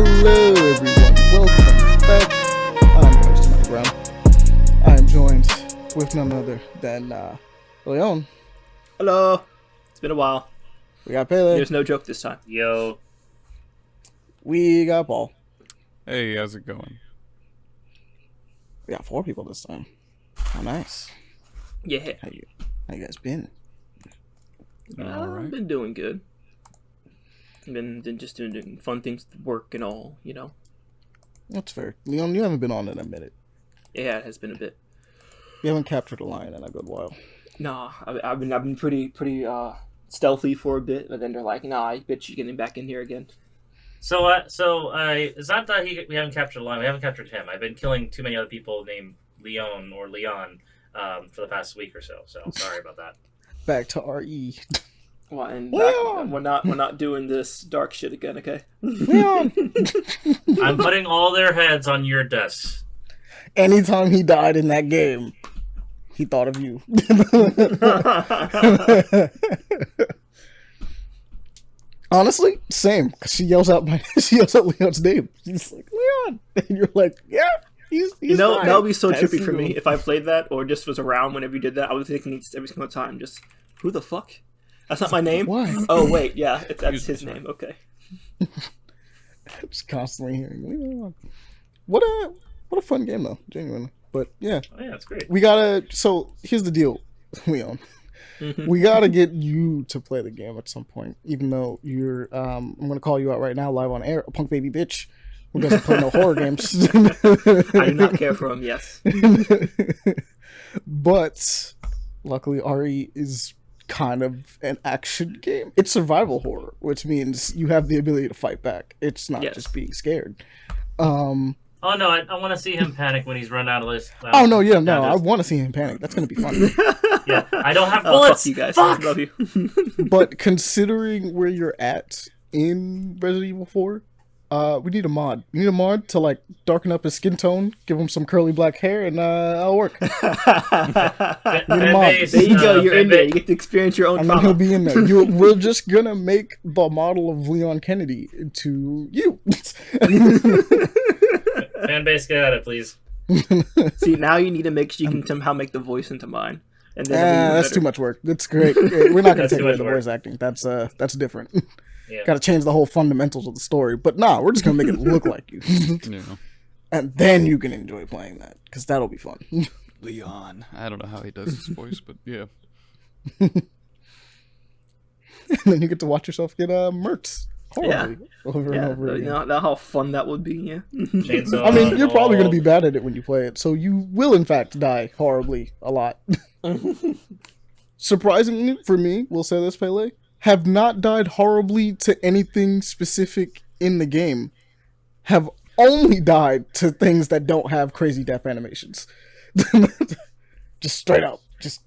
Hello, everyone. Welcome back. I'm your host, Money Brown. I am joined with none other than Leon. Hello. It's been a while. We got Pele. There's no joke this time. Yo. We got Paul. Hey, how's it going? We got 4 people this time. How nice. Yeah. How you guys been? Alright. I've been doing good. Been just doing fun things with work and all, you know. That's fair. Leon, you haven't been on in a minute. Yeah, it has been a bit. You haven't captured a lion in a good while. Nah, I've been pretty stealthy for a bit, but then they're like, nah, I bet you're getting back in here again. So it's not that we haven't captured a lion. We haven't captured him. I've been killing too many other people named Leon or Leon for the past week or so. So sorry about that. Back to RE. Well, and Leon! we're not doing this dark shit again, okay? Leon! I'm putting all their heads on your desks. Anytime he died in that game, he thought of you. Honestly, same. Cause she yells out Leon's name. She's like, Leon, and you're like, yeah, he's. You know, fine. that would be so I trippy see for me you. if I played that or just was around whenever you did that. I was thinking every single time, just who the fuck? That's not my name. Why? Oh wait, yeah, that's his name. Okay. Just constantly hearing Leon. What a fun game though, genuinely. But yeah, Oh yeah, that's great. we gotta. So here's the deal, Leon. We gotta get you to play the game at some point. Even though you're, I'm gonna call you out right now, live on air, a punk baby bitch who doesn't play no horror games. I do not care for him. Yes. But luckily, RE is kind of an action game. It's survival horror, which means you have the ability to fight back. It's not Yes. just being scared. Oh no, I want to see him panic when he's run out of this. Oh no, yeah, no, I want to see him panic. That's gonna be fun. Yeah, I don't have Oh, bullets. fuck you guys. Fuck! Love you. But considering where you're at in Resident Evil 4, we need a mod. We need a mod to like darken up his skin tone, give him some curly black hair, and that'll work. Fan Come on. base, There you go. You're fan in there. base- You get to experience your own And then he'll trauma. be in there. We're just gonna make the model of Leon Kennedy into you. Fan base, get at it, please. See, now you need to make sure you can somehow make the voice into mine, and then it'll be even That's better. too much work. That's great. We're not gonna That's take too away much the work. voice acting. That's different. Yeah. Got to change the whole fundamentals of the story. But nah, we're just gonna make it look like you, Yeah. and then you can enjoy playing that because that'll be fun. Leon. I don't know how he does his voice, but yeah. And then you get to watch yourself get murked horribly over and Yeah, over you again. know how fun that would be. Yeah. Chainsaw. I mean, you're probably going to all- be bad at it when you play it, so you will in fact die horribly a lot. Surprisingly for me, we'll say this, Pele, have not died horribly to anything specific in the game. Have only died to things that don't have crazy death animations. Just straight up. Just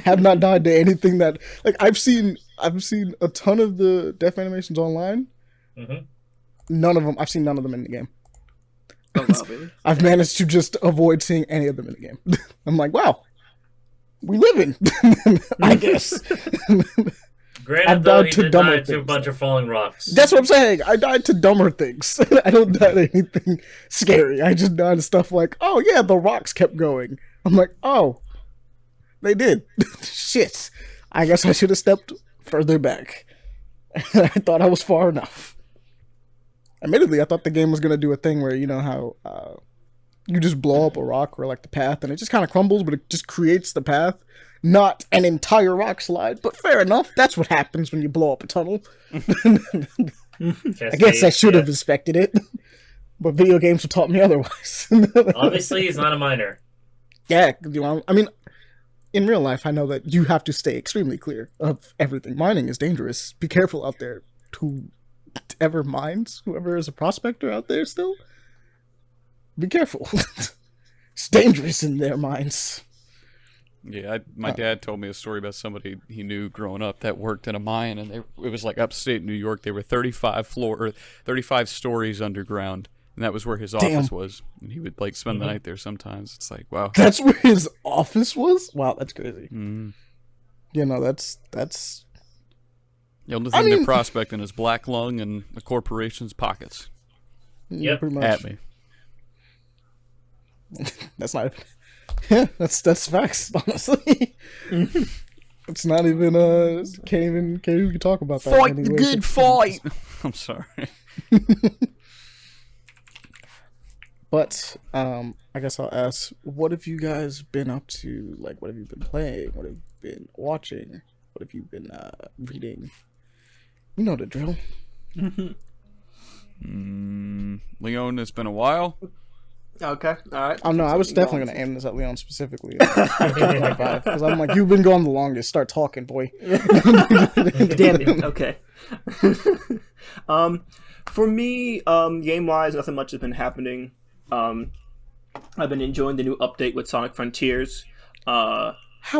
have not died to anything that like I've seen a ton of the death animations online. Mhm. I've seen none of them in the game. Oh, wow, really? I've managed to just avoid seeing any of them in the game. I'm like, wow, we live in, I guess. Granted, I've though, died he to did dumber die to a things, bunch of falling rocks. That's what I'm saying. I died to dumber things. I don't die to anything scary. I just died to stuff like, oh yeah, the rocks kept going. I'm like, oh, they did. Shit. I guess I should have stepped further back. I thought I was far enough. Admittedly, I thought the game was going to do a thing where, you know how you just blow up a rock or like the path and it just kind of crumbles, but it just creates the path. Not an entire rock slide, but fair enough. That's what happens when you blow up a tunnel. I guess I should have expected it. But video games have taught me otherwise. Obviously, he's not a minor. Yeah, you know, I mean, in real life, I know that you have to stay extremely clear of everything. Mining is dangerous. Be careful out there. Whoever mines, whoever is a prospector out there still, be careful. It's dangerous in their minds. Yeah, my dad told me a story about somebody he knew growing up that worked in a mine, and it was like upstate New York. They were 35 stories underground, and that was where his office was. And he would like spend the night there sometimes. It's like, wow. That's where his office was? Wow, that's crazy. Mm. You know, that's The only thing they're prospecting is black lung and the corporation's pockets. Yep. Pretty much. At me. That's not. Yeah, that's facts. Honestly, it's not even. Can't even talk about that. Fight the anyway. good fight. I'm sorry. But I guess I'll ask, what have you guys been up to? Like, what have you been playing? What have you been watching? What have you been reading? You know the drill. Leon, it's been a while. Okay, all right. Oh no, I was definitely gonna aim this at Leon specifically. Because I'm like, you've been going the longest. Start talking, boy. Damn it. Okay. For me, game wise, nothing much has been happening. I've been enjoying the new update with Sonic Frontiers. How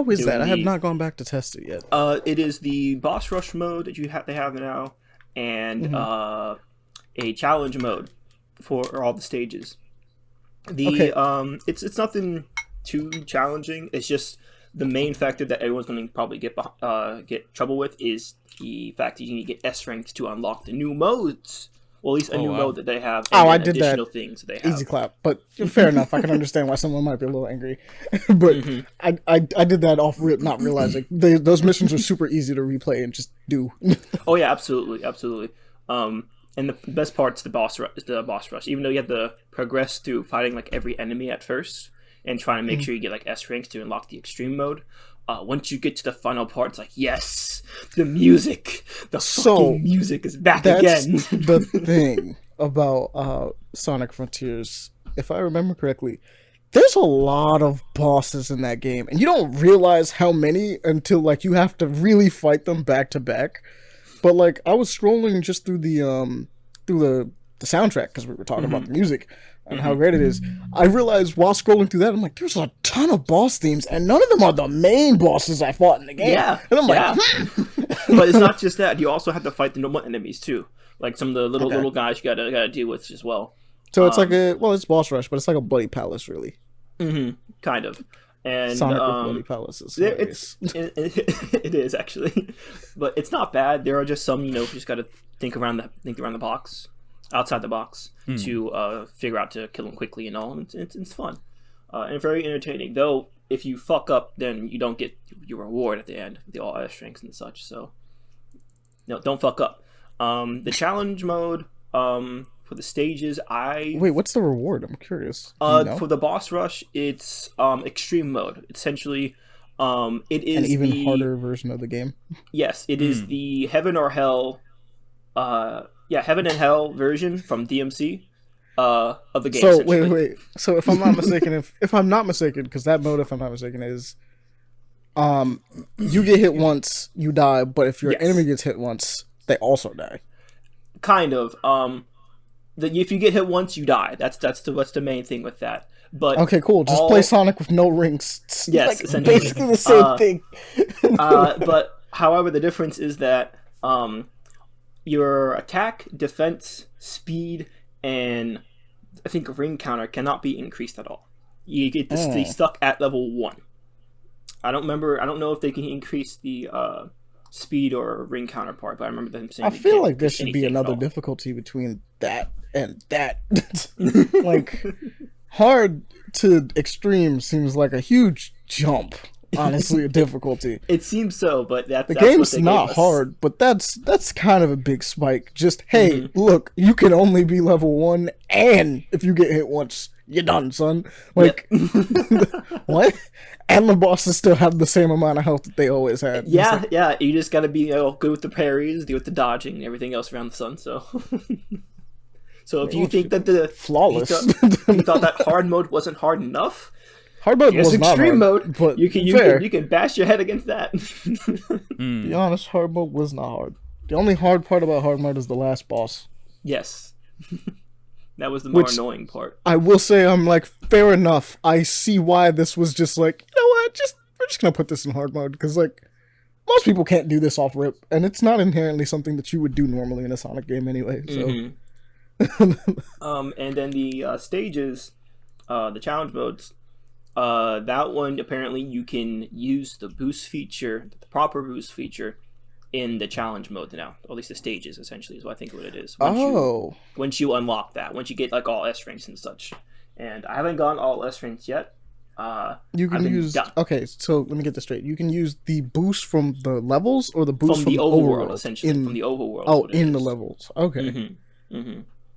is that? I have not gone back to test it yet. It is the boss rush mode that they have now, and a challenge mode for all the stages. It's nothing too challenging. It's just the main factor that everyone's going to probably get trouble with is the fact that you need to get S ranks to unlock the new modes. Well, at least a new mode that they have. And I did additional that. Things that they have. Easy clap, but fair enough. I can understand why someone might be a little angry, but I did that off not realizing those missions are super easy to replay and just do. Oh yeah, absolutely. And the best part's the boss rush. Even though you have to progress through fighting like every enemy at first and trying to make sure you get like S ranks to unlock the extreme mode. Once you get to the final part, it's like, yes, the music, fucking music is back again. The thing about Sonic Frontiers, if I remember correctly, there's a lot of bosses in that game, and you don't realize how many until like you have to really fight them back to back. But like I was scrolling just through the soundtrack because we were talking about the music and how great it is. I realized while scrolling through that, I'm like, there's a ton of boss themes, and none of them are the main bosses I fought in the game. Yeah, and I'm like, but it's not just that. You also have to fight the normal enemies too, like some of the little guys you gotta deal with as well. So it's like it's boss rush, but it's like a bloody palace, really. Kind of. And Sonic with bloody palaces. It is actually, but it's not bad. There are just some, you just got to think around the box, outside the box, to figure out to kill them quickly and all. And it's fun and very entertaining. Though if you fuck up, then you don't get your reward at the end, the all S ranks and such. So no, don't fuck up. The challenge mode. For the stages, wait. What's the reward? I'm curious. For the boss rush, it's extreme mode. Essentially, it is an even harder version of the game. Yes, it is the Heaven or Hell. Heaven and Hell version from DMC. Of the game. So wait. So if I'm not mistaken, if I'm not mistaken, because that mode, if I'm not mistaken, is you get hit once, you die, but if your enemy gets hit once, they also die. Kind of. If you get hit once, you die. That's the main thing with that. But okay, cool. Just play Sonic with no rings. Yes, like, basically the same thing. But however, the difference is that your attack, defense, speed, and I think ring counter cannot be increased at all. You get to stay stuck at level 1. I don't know if they can increase the speed or ring counterpart, but I remember them saying I feel like there should be another difficulty between that and that. Like hard to extreme seems like a huge jump, honestly, a difficulty. It seems so, but that's game's what not hard, but that's kind of a big spike. Just hey, look, you can only be level 1, and if you get hit once, you're done, son. Like what? And the bosses still have the same amount of health that they always had. Yeah, yeah. You just gotta be good with the parries, good with the dodging, and everything else around the sun. So, if you think that the flawless, you thought that hard mode wasn't hard enough, hard mode was not extreme hard, mode. But you can bash your head against that. Be honest, hard mode was not hard. The only hard part about hard mode is the last boss. Yes. That was the more annoying part. I will say, I'm like, fair enough. I see why this was just like, you know what? We're just gonna put this in hard mode because like most people can't do this off rip, and it's not inherently something that you would do normally in a Sonic game anyway. So, and then the stages, the challenge modes. That one apparently you can use the boost feature, the proper boost feature, in the challenge mode now, or at least the stages essentially is what I think what it is. Once you unlock that, once you get like all S ranks and such, and I haven't gotten all S ranks yet. You can use okay. So let me get this straight. You can use the boost from the levels or the boost from the overworld, essentially from the overworld. Oh, in the levels. Okay.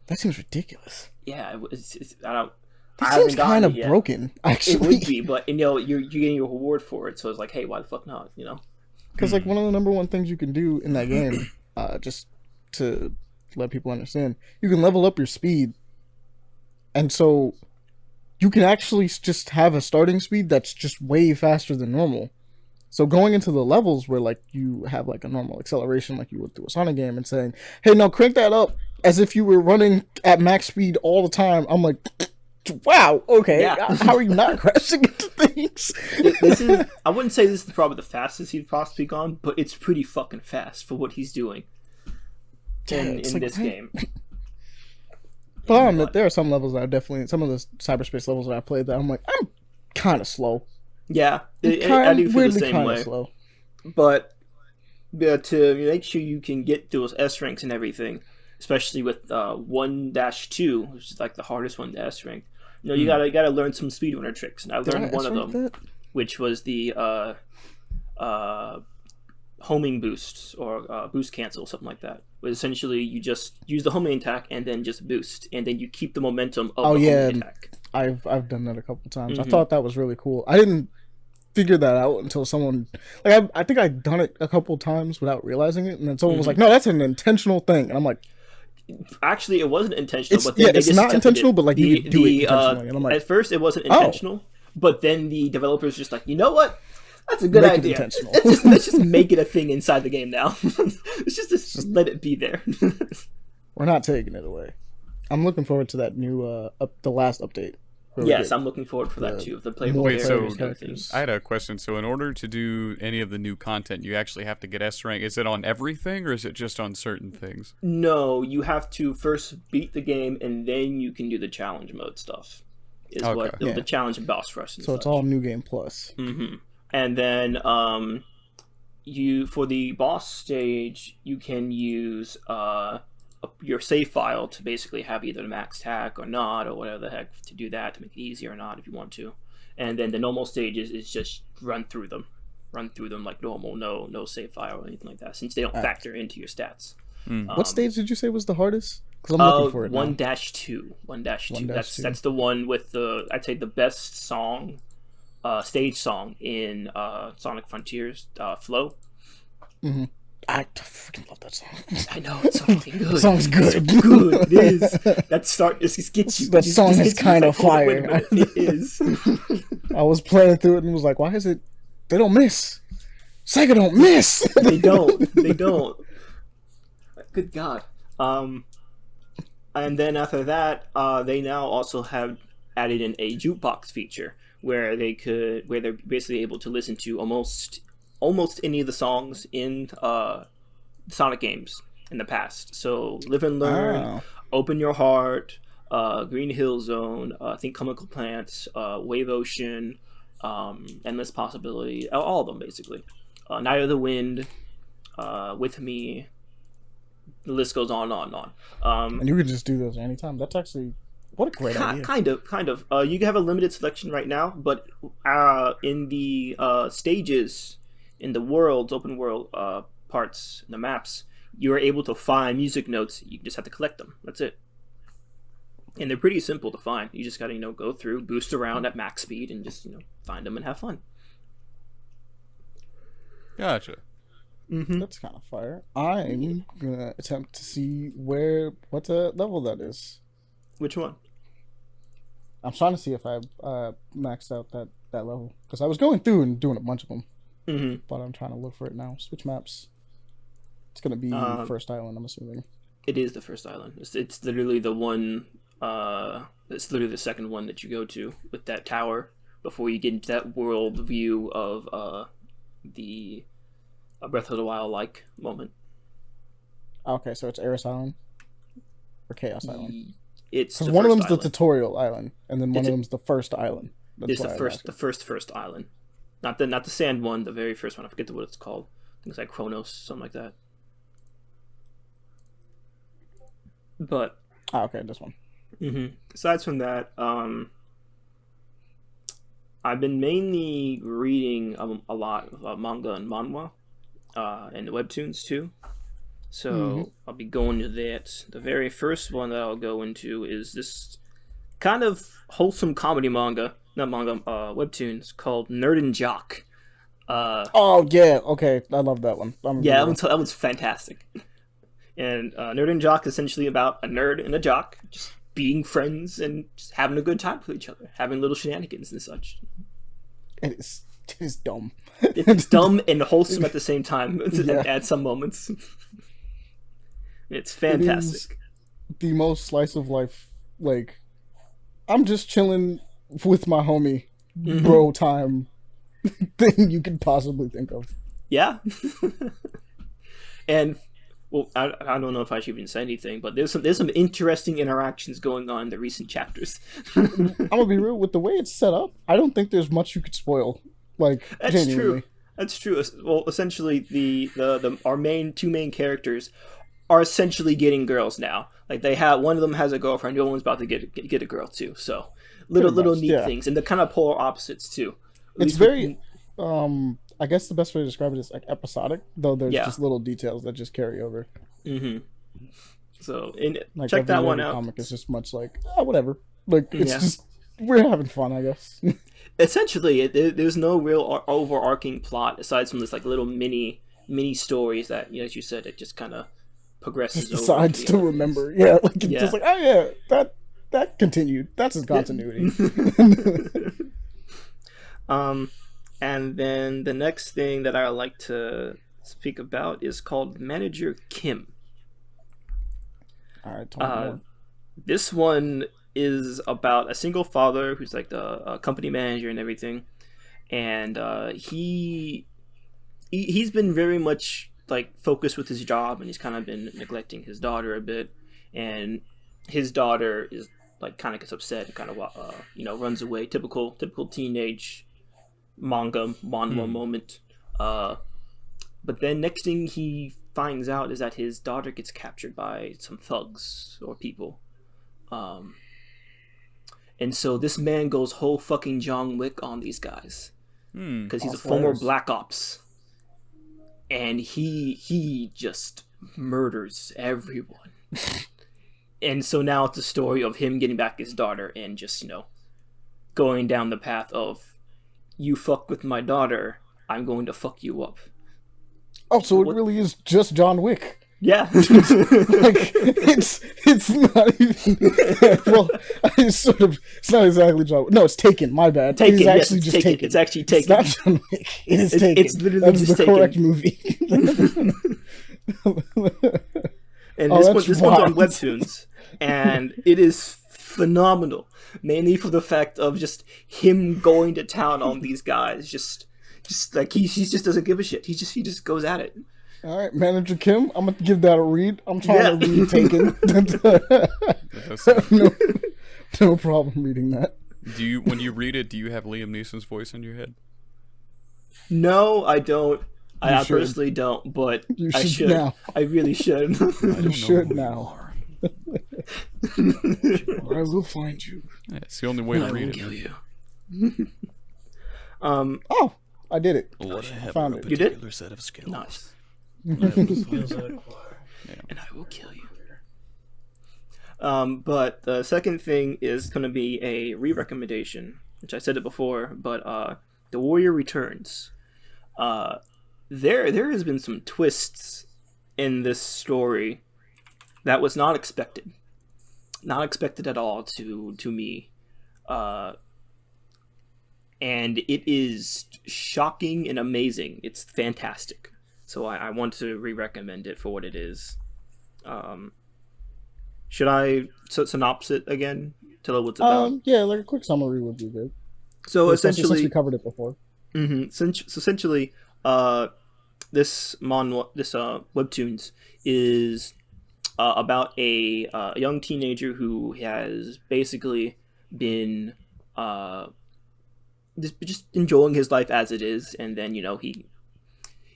That seems ridiculous. Yeah, I don't. That seems kind of broken. Actually, it would be, but you're getting your reward for it, so it's like, hey, why the fuck not? Because like one of the number one things you can do in that game, just to let people understand, you can level up your speed, and so you can actually just have a starting speed that's just way faster than normal. So going into the levels where like you have like a normal acceleration like you would through a Sonic game and saying, hey, no, crank that up as if you were running at max speed all the time. I'm like, wow, okay, yeah. How are you not crashing into things? I wouldn't say this is probably the fastest he's possibly gone, but it's pretty fucking fast for what he's doing in this game. But I'll admit, there are some levels that are definitely, some of the cyberspace levels that I played that I'm like, I'm kind of slow. Yeah, I do feel the same way. Slow. But to make sure you can get those S ranks and everything, especially with 1-2, which is like the hardest one to S rank, you gotta learn some speedrunner tricks. And I learned one of them, which was the homing boosts or boost cancel, something like that. Where essentially you just use the homing attack and then just boost, and then you keep the momentum of the homing attack. I've done that a couple times. I thought that was really cool. I didn't figure that out until someone like I think I'd done it a couple times without realizing it, and then someone was like, "No, that's an intentional thing," and I'm like, actually, it wasn't intentional. But it's not intentional, but like you do it intentionally. And I'm like, at first, it wasn't intentional, but then the developers just like, you know what? That's a good idea. Let's just make it a thing inside the game now. Let's just let it be there. We're not taking it away. I'm looking forward to that new the last update. Yes, I'm looking forward for that too. The playable characters. I had a question. So in order to do any of the new content, you actually have to get S rank. Is it on everything, or is it just on certain things? No, you have to first beat the game, and then you can do the challenge mode stuff. The challenge and boss rush. So it's all New Game Plus. Mm-hmm. And then for the boss stage, you can use your save file to basically have either the max attack or not, or whatever the heck, to do that, to make it easier or not if you want to. And then the normal stages is just run through them like normal, no save file or anything like that, since they don't factor into your stats. What stage did you say was the hardest? Because I'm looking for it now. 1-2. 1-2. That's the one with I'd say the best song. Stage song in Sonic Frontiers, Flow. Mm-hmm. I freaking love that song. I know, it's so fucking good. The song's good. It's so good. It is. That start just gets you. That song is kind of fire. It is. I was playing through it and was like, why is it? They don't miss. Sega don't miss. They don't. Good God. And then after that, they now also have added in a jukebox feature where they're basically able to listen to almost any of the songs in Sonic games in the past. So Live and Learn, Open Your Heart, Green Hill Zone, Think Chemical Plants, Wave Ocean, Endless Possibility, all of them basically. Night of the Wind, With Me. The list goes on and on. And you could just do those anytime. That's actually... What a great idea. Kind of. You have a limited selection right now, but in the stages, in the worlds, open world parts, the maps, you're able to find music notes. You just have to collect them. That's it. And they're pretty simple to find. You just got to, go through, boost around at max speed, and just, find them and have fun. Gotcha. Mm-hmm. That's kind of fire. I'm going to attempt to see what level that is. Which one? I'm trying to see if I maxed out that level, because I was going through and doing a bunch of them, but I'm trying to look for it now. Switch maps. It's gonna be first island, I'm assuming. It is the first island. It's literally the one. It's literally the second one that you go to with that tower before you get into that world view of the Breath of the Wild like moment. Okay, so it's Aris Island or Chaos Island. It's one of them's the tutorial island, and then one of them's the first island. It's the first island, not the sand one, the very first one. I forget what it's called. things like Chronos, something like that. But Okay, this one. Aside from that, I've been mainly reading a lot of manga and manhwa, and webtoons too. So I'll be going to that. The very first one that I'll go into is this kind of wholesome comedy manga, not manga, webtoons called Nerd and Jock. Oh yeah, okay, I love that one. Yeah, that was fantastic. And Nerd and Jock is essentially about a nerd and a jock just being friends and just having a good time with each other, having little shenanigans and such. It is dumb. It's dumb and wholesome at the same time Yeah. at some moments. It's fantastic. The most slice of life, like, I'm just chilling with my homie, bro time thing you could possibly think of. Yeah. And well, I don't know if I should even say anything, but there's some interesting interactions going on in the recent chapters. I'm gonna be real with the way it's set up. I don't think there's much you could spoil. Like, That's genuinely. true. That's true. Well, essentially, our two main characters are essentially getting girls now. Like one of them has a girlfriend, the other one's about to get a girl too. So little much, neat yeah. things, and they're kind of polar opposites too. At It's least very, I guess the best way to describe it is like episodic, though there's Yeah. just little details that just carry over. So Like check every that one other out. comic is just much like, whatever. Like, it's Yeah. just, we're having fun, I guess. Essentially, there's no real overarching plot aside from this like little mini stories that, as you said, it just kind of progresses. Just over decides the to other remember. things. Yeah, like, it's Yeah. just like, oh yeah, that continued. That's his continuity. And then the next thing that I would like to speak about is called Manager Kim. All right, tell me more. This one is about a single father who's like the company manager and everything, and he's been very much like focused with his job, and he's kind of been neglecting his daughter a bit, and his daughter is like kind of gets upset and kind of runs away. Typical teenage manhwa moment. But then next thing he finds out is that his daughter gets captured by some thugs or people. And so this man goes whole fucking John Wick on these guys. Because he's a former Black Ops. And he just murders everyone. And so now it's a story of him getting back his daughter and just, going down the path of, you fuck with my daughter, I'm going to fuck you up. Oh, so it really is just John Wick. Yeah. Like, it's not even, well, it's not exactly John Wick. No, it's Taken, my bad. Taken, It's yes, actually it's just Taken. Taken. It's actually Taken. It's not John Wick. It is Taken. It's literally That is just the Taken. correct movie. And Oh, this that's one's on wild. Webtoons, and it is phenomenal. Mainly for the fact of just him going to town on these guys, just like he just doesn't give a shit. He just goes at it. All right, Manager Kim, I'm gonna give that a read. I'm trying to read Taken. no problem reading that. When you read it, do you have Liam Neeson's voice in your head? No, I don't. I should. personally don't, but You I should should. now. I really should. You should now. I will find you. Yeah, it's the only way to I will read kill it. you. Oh, I did it. What I have found a it. You did? particular set of skills. Nice. Skills at acquire. And I will kill you. But the second thing is going to be a re-recommendation, which I said it before, but The Warrior Returns. There has been some twists in this story that was not expected. Not expected at all to me. And it is shocking and amazing. It's fantastic. So I want to re-recommend it for what it is. Should I synopsis it again? Tell it what's about? Yeah, like a quick summary would be good. So Especially since we essentially, covered it before. this webtoons is about a young teenager who has basically been just enjoying his life as it is, and then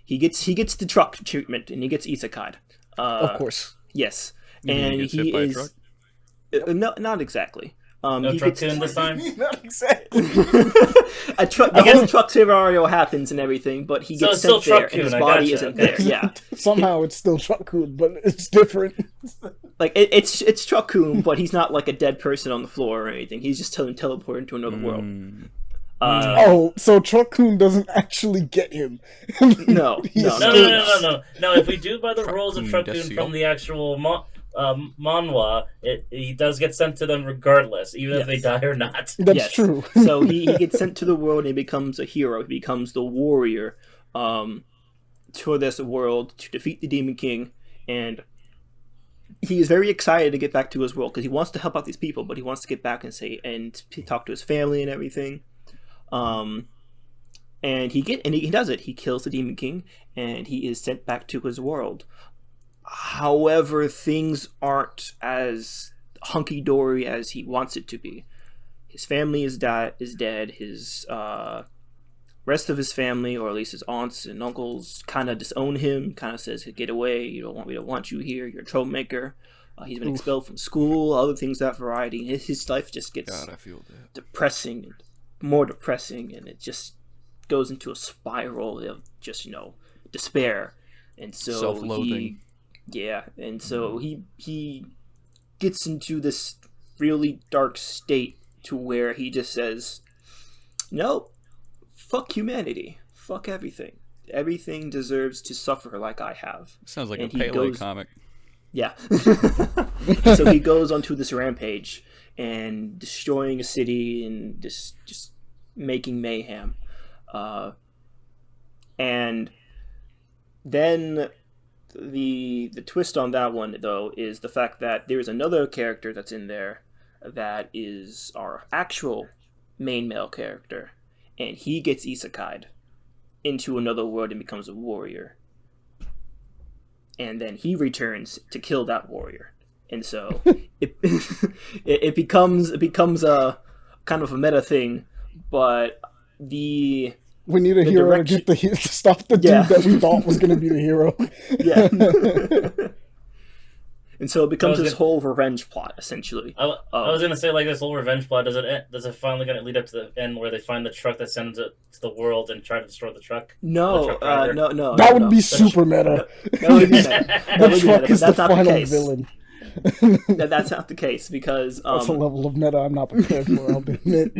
he gets the truck treatment and he gets isekai'd. Of course. Yes, You mean and he gets he hit by a is truck? no, not exactly. No He truck gets tune this time. Not exactly. the whole truck scenario happens and everything, but he So gets it's still sent there, truck and his tune, I body gotcha, isn't okay. there. Yeah, Somehow it's still Truckhood, but it's different. like it's Truckcoon, but he's not like a dead person on the floor or anything. He's just teleported to another world. Oh, so Truckhoon doesn't actually get him. No, He no, escapes. No. No, if we do by the rules of Truck Truck Tune Tune Desil. from the actual manhwa, he does get sent to them regardless, even if they Yes. die or not. That's Yes. true. So he gets sent to the world and he becomes a hero. He becomes the warrior to this world to defeat the Demon King, and he is very excited to get back to his world because he wants to help out these people, but he wants to get back and talk to his family and everything. And he does it. He kills the Demon King and he is sent back to his world. However, things aren't as hunky dory as he wants it to be. His family is dead. His rest of his family, or at least his aunts and uncles, kind of disown him. Kind of says, "Get away! We don't want you here. You're a troublemaker." He's been expelled from school. Other things of that variety. His life just gets God, I feel that. depressing and more depressing, and it just goes into a spiral of just despair. And so Self-loathing. he gets into this really dark state to where he just says, "No, fuck humanity, fuck everything. Everything deserves to suffer like I have." Sounds like And a he Pele goes- comic. Yeah. So he goes onto this rampage and destroying a city and just making mayhem. And then the twist on that one, though, is the fact that there's another character that's in there that is our actual main male character, and he gets isekai'd into another world and becomes a warrior. And then he returns to kill that warrior. And so it becomes a kind of a meta thing, but We need a hero direction- to stop the dude Yeah. that we thought was going to be the hero. yeah. And so it becomes I was this whole revenge plot, essentially. I was gonna say, like, this whole revenge plot, does it finally gonna lead up to the end where they find the truck that sends it to the world and try to destroy the truck? No, The truck driver. no. That would be The super meta. That would be meta. That The would be truck meta, is but the that's not final case. villain. That's not the case because That's a level of meta I'm not prepared for, I'll admit.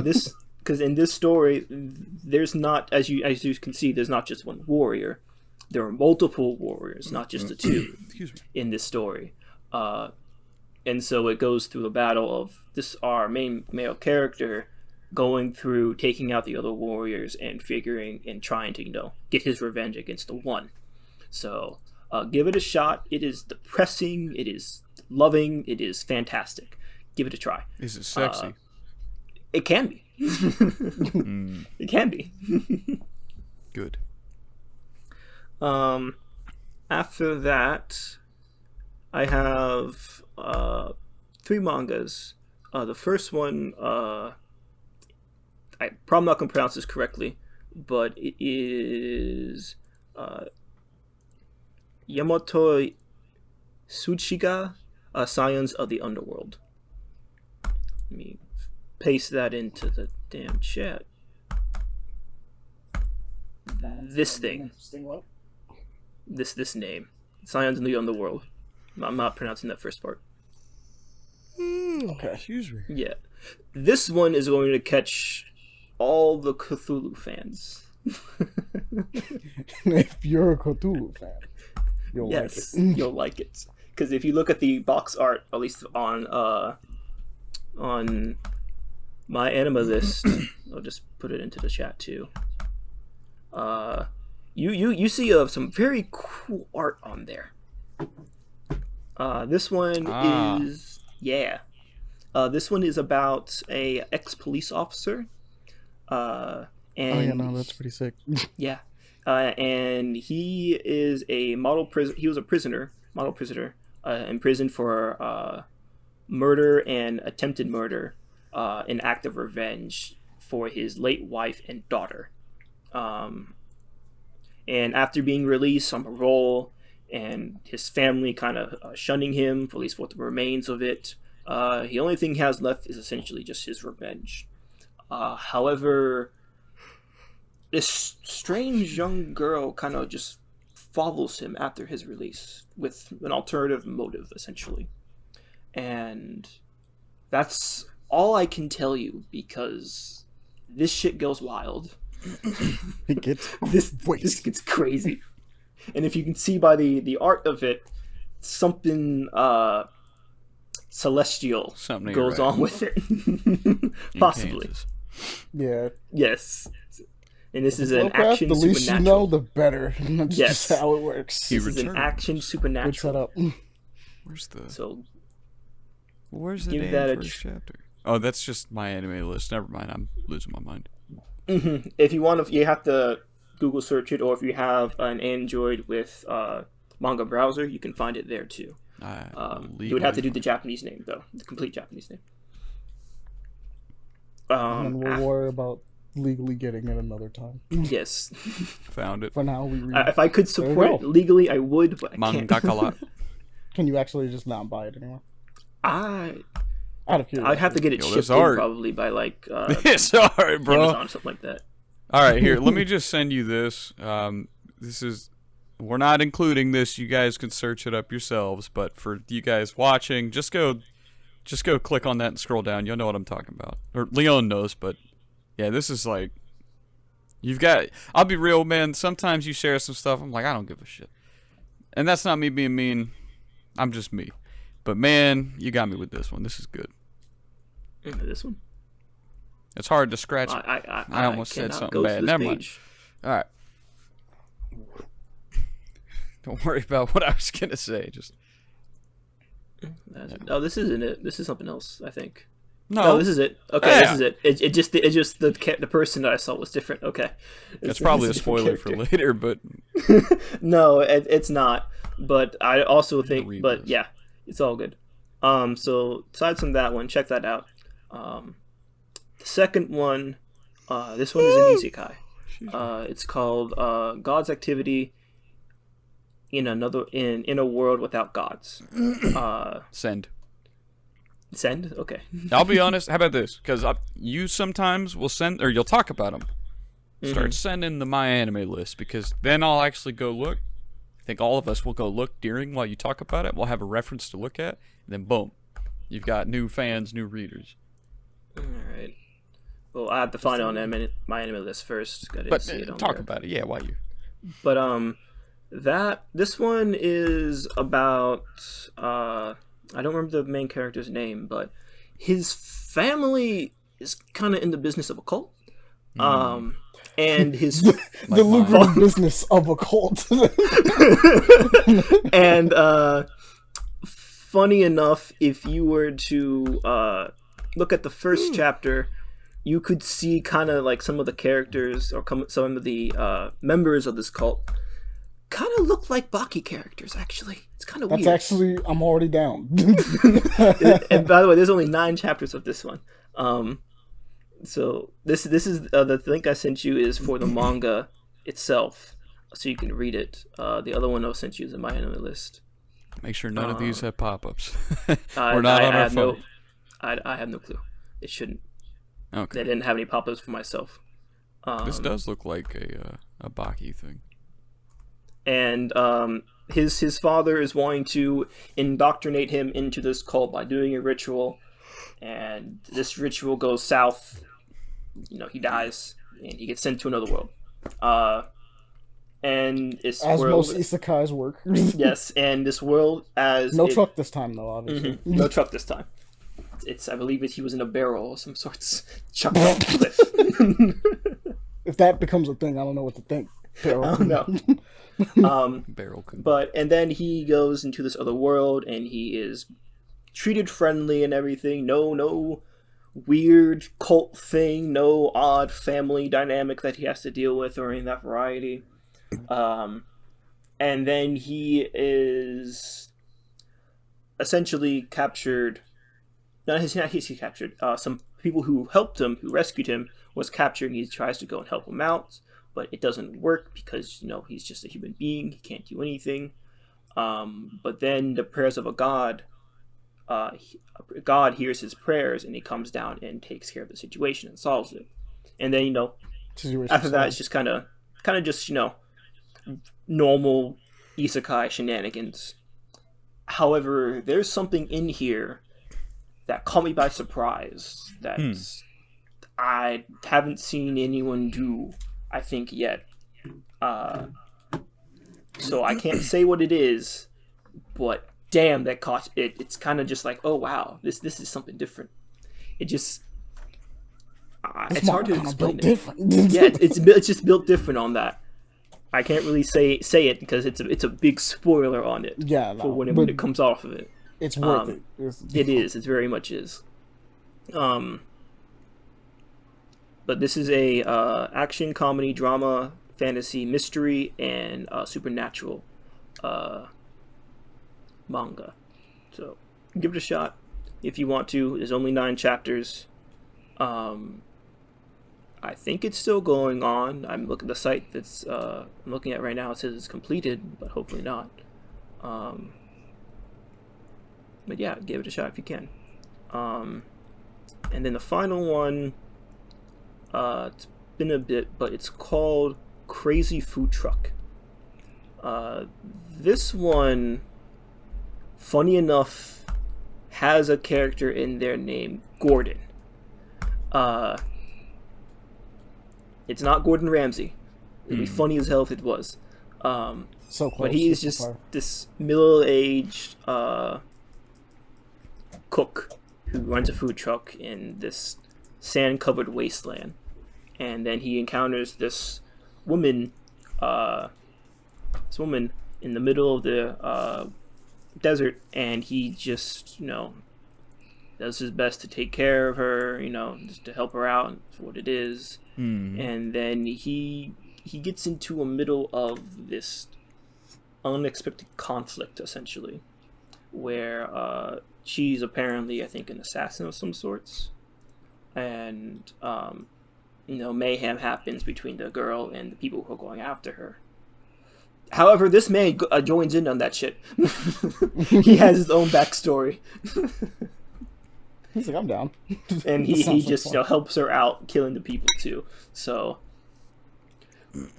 this because in this story there's not, as you can see, there's not just one warrior. There are multiple warriors, not just the two Excuse me. in this story. And so it goes through the battle of our main male character going through taking out the other warriors and figuring and trying to get his revenge against the one. So give it a shot. It is depressing, it is loving, it is fantastic. Give it a try. Is it sexy? It can be. It can be. Good. After that, I have 3 mangas. The first one, I'm probably not going to pronounce this correctly, but it is Yamato Tsuchiga, Scions of the Underworld. Let me paste that into the damn chat. This thing. This name. Scions in the Underworld. I'm not pronouncing that first part. Okay. Excuse me. Yeah. This one is going to catch all the Cthulhu fans. If you're a Cthulhu fan, you'll Yes, like it. you'll like it. Because if you look at the box art, at least on my anime list, I'll just put it into the chat too. You see some very cool art on there. This one is this one is about a ex-police officer. And Oh yeah, no, that's pretty sick. yeah. And he is a model prison. He was a model prisoner, imprisoned for murder and attempted murder, an act of revenge for his late wife and daughter. And after being released on parole, and his family kind of shunning him, for at least what the remains of it, the only thing he has left is essentially just his revenge. However, this strange young girl kind of just follows him after his release with an alternative motive, essentially. And that's all I can tell you, because this shit goes wild. It gets This gets crazy. And if you can see by the art of it, something celestial Something goes right. on with it. In Possibly. Kansas. yeah. Yes. And this is an Lovecraft, action the least you know, supernatural. the better. That's Yes. just how it works. He This is an returns. action Good supernatural. setup. So Where's the give damn that a first chapter? Oh, that's just my anime list. Never mind. I'm losing my mind. if you want to, you have to Google search it, or if you have an Android with manga browser, you can find it there too. You would have to do the Japanese name though, the complete Japanese name. And we'll worry about legally getting it another time. Yes. Found it. For now, we read. If I could There you support go. it legally, I would, but I can't. Mangakala. Can you actually just not buy it anymore? I Out of curiosity. I'd have to get it Yo, shipped that's in hard. probably by like It's alright, bro. Amazon or something like that. All right, here. Let me just send you this. This is. We're not including this. You guys can search it up yourselves. But for you guys watching, just go click on that and scroll down. You'll know what I'm talking about. Or Leon knows, but yeah, this is like. You've got. I'll be real, man. Sometimes you share some stuff. I'm like, I don't give a shit. And that's not me being mean. I'm just me. But man, you got me with this one. This is good. This one. It's hard to scratch. I almost said cannot something go bad. through this Never mind. page. All right. Don't worry about what I was gonna say. Just Oh, this isn't it. This is something else, I think. no. Oh, this is it. Okay, Yeah. this is it. It just the person that I saw was different. Okay, That's probably a it's different spoiler for character. later, but No, it's not. But I also think. read But this. yeah, it's all good. So aside from that one, check that out. The second one, this one is an isekai. It's called God's Activity in a world without gods. send. Send. Okay. I'll be honest. How about this? Because you sometimes will send, or you'll talk about them. Start sending the my anime list, because then I'll actually go look. I think all of us will go look during while you talk about it. We'll have a reference to look at, and then boom, you've got new fans, new readers. All right. Well, I have to find it on my anime list first. I didn't But see it on talk there. about it. Yeah, why you? But this one is about I don't remember the main character's name, but his family is kind of in the business of a cult. And his The lucrative business of a cult. and funny enough, if you were to look at the first chapter, you could see kind of like some of the characters or some of the members of this cult kind of look like Baki characters. Actually, it's kind of That's weird. actually, I'm already down. And by the way, there's only 9 chapters of this one. So this is the link I sent you is for the manga itself, so you can read it. The other one I sent you is in my anime list. Make sure none of these have pop-ups. I- We're not I on our have no- phone. I have no clue. It shouldn't. Okay. They didn't have any pop-ups for myself. This does look like a Baki thing. And his father is wanting to indoctrinate him into this cult by doing a ritual, and this ritual goes south. You know, he dies and he gets sent to another world. And this As world, most isekais work. yes, and this world as No it- truck this time, though, obviously. no truck this time. It's I believe he was in a barrel of some sorts, chucked off the cliff. If that becomes a thing, I don't know what to think. Oh no. Barrel could. But and then he goes into this other world and he is treated friendly and everything. No weird cult thing, no odd family dynamic that he has to deal with or any of that variety. And then he is essentially captured. No, he's captured. Some people who helped him, who rescued him, was captured, and he tries to go and help him out. but it doesn't work because he's just a human being. He can't do anything. But then the prayers of a god, God hears his prayers, and he comes down and takes care of the situation and solves it. And then after that, it's just kind of just normal isekai shenanigans. However, there's something in here that caught me by surprise that I haven't seen anyone do, I think, yet. So I can't say what it is, but damn, that caught it. It's kind of just like, oh wow, this is something different. It just it's hard to explain it. Yeah, it's just built different on that. I can't really say it because it's a big spoiler on it. Yeah, for when it comes off of it. It's worth it. It is. It very much is. But this is a action, comedy, drama, fantasy, mystery, and supernatural manga. So give it a shot if you want to. There's only 9 chapters. I think it's still going on. I'm looking at the site that's I'm looking at right now. It says it's completed, but hopefully not. But yeah, give it a shot if you can. And then the final one, it's been a bit, but it's called Crazy Food Truck. This one, funny enough, has a character in there named Gordon. It's not Gordon Ramsay. It'd be funny as hell if it was. So close. But he is just this middle-aged cook who runs a food truck in this sand-covered wasteland. And then he encounters this woman in the middle of the desert, and he just, does his best to take care of her, just to help her out for what it is. And then he gets into a middle of this unexpected conflict, essentially, where she's apparently, I think, an assassin of some sorts, and mayhem happens between the girl and the people who are going after her. However, this man joins in on that shit. He has his own backstory. He's like, I'm down. And he just helps her out, killing the people too. So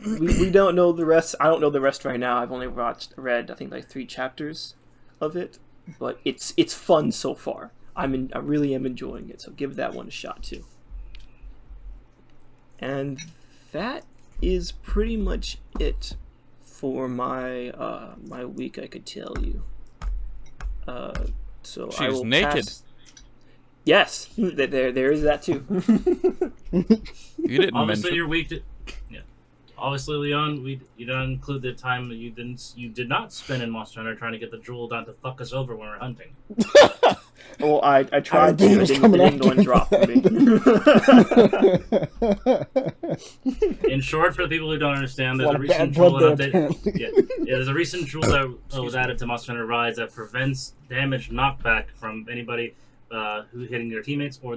we don't know the rest. I don't know the rest right now. I've only read I think like 3 chapters of it, but it's fun so far. I really am enjoying it. So give that one a shot too. And that is pretty much it for my my week. I could tell you. So she's I will naked. Yes, there is that too. You didn't Obviously, mention. your week. Yeah. Obviously, Leon, you don't include the time that you did not spend in Monster Hunter trying to get the jewel down to fuck us over when we're hunting. Well, I tried to, but it didn't go and drop for me. In short, for the people who don't understand, there's a recent jewel update. Yeah, there's a recent jewel that was added to Monster Hunter Rise that prevents damage knockback from anybody who hitting their teammates or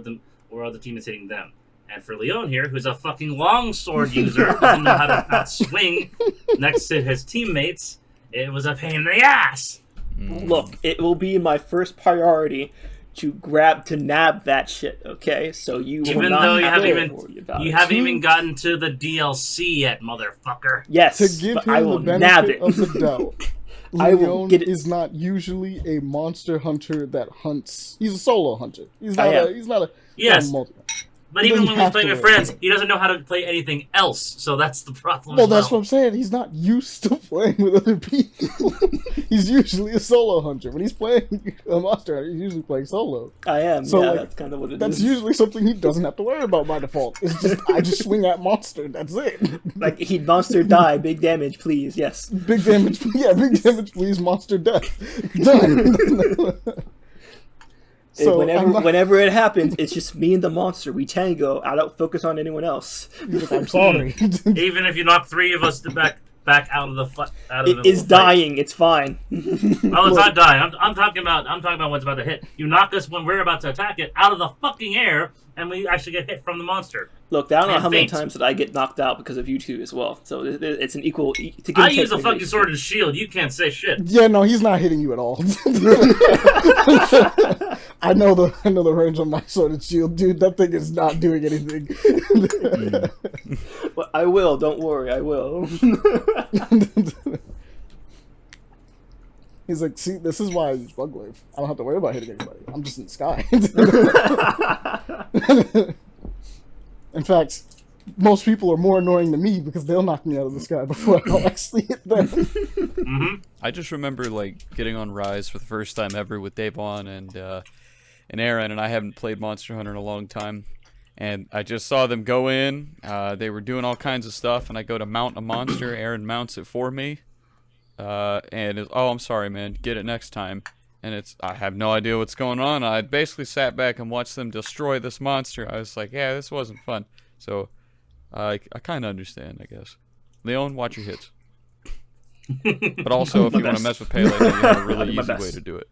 other teammates hitting them. And for Leon here, who's a fucking longsword user, doesn't know how to not swing next to his teammates, it was a pain in the ass. Look, it will be my first priority to nab that shit. Okay, so you will even not though you have haven't to even worry about you it. haven't even gotten to the DLC yet, motherfucker. Yes, To give but I him will the nab benefit it. of the doubt, I will Leon get it. is not usually a monster hunter that hunts. He's a solo hunter. He's not I am. He's not a Yes. multi. But He even doesn't when he's have playing to with learn. friends, he doesn't know how to play anything else. So that's the problem. Well, as that's what I'm saying. He's not used to playing with other people. He's usually a solo hunter. When he's playing a monster hunter, he's usually playing solo. I am. So, Yeah, like, that's kind of what it is. That's usually something he doesn't have to worry about by default. It's just, I just swing at monster. That's it. Like, he'd monster die, big damage, please. Yes. Big damage. Yeah, big damage, please. Monster death. Done. So whenever it happens, it's just me and the monster. We tango. I don't focus on anyone else. I'm sorry. Even if you knock 3 of us back, back out of the It is dying. It's fine. Oh, it's not dying. I'm talking about what's about to hit. You knock us when we're about to attack it out of the fucking air, and we actually get hit from the monster. Look, I don't know how many times that I get knocked out because of you two as well. So it's an equal. I use a fucking sword and shield. You can't say shit. Yeah, no, he's not hitting you at all. I know the range on my sword and shield, dude. That thing is not doing anything. But I will. Don't worry, I will. He's like, see, this is why I use Bugwave. I don't have to worry about hitting anybody. I'm just in the sky. In fact, most people are more annoying than me because they'll knock me out of the sky before I'll actually hit them. Mm-hmm. I just remember like getting on Rise for the first time ever with Davon and Aaron, and I haven't played Monster Hunter in a long time. And I just saw them go in. They were doing all kinds of stuff, and I go to mount a monster. Aaron mounts it for me, and oh, I'm sorry, man. Get it next time. And I have no idea what's going on. I basically sat back and watched them destroy this monster. I was like, yeah, this wasn't fun. So I kind of understand, I guess. Leon, watch your hits. But also, if you want to mess with Pele, you have a really easy way to do it.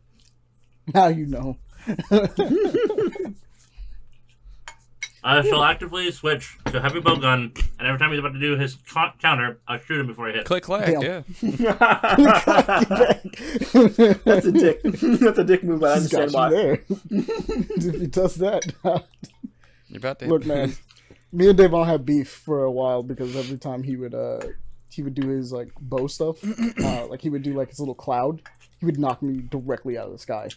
Now you know. I shall actively switch to heavy bow gun, and every time he's about to do his counter, I shoot him before he hits. Click clack, yeah. That's a dick. That's a dick move. I understand why. There. If he does that, You're about to look, man. Me and Davon had beef for a while because every time he would do his like bow stuff, like he would do like his little cloud, he would knock me directly out of the sky.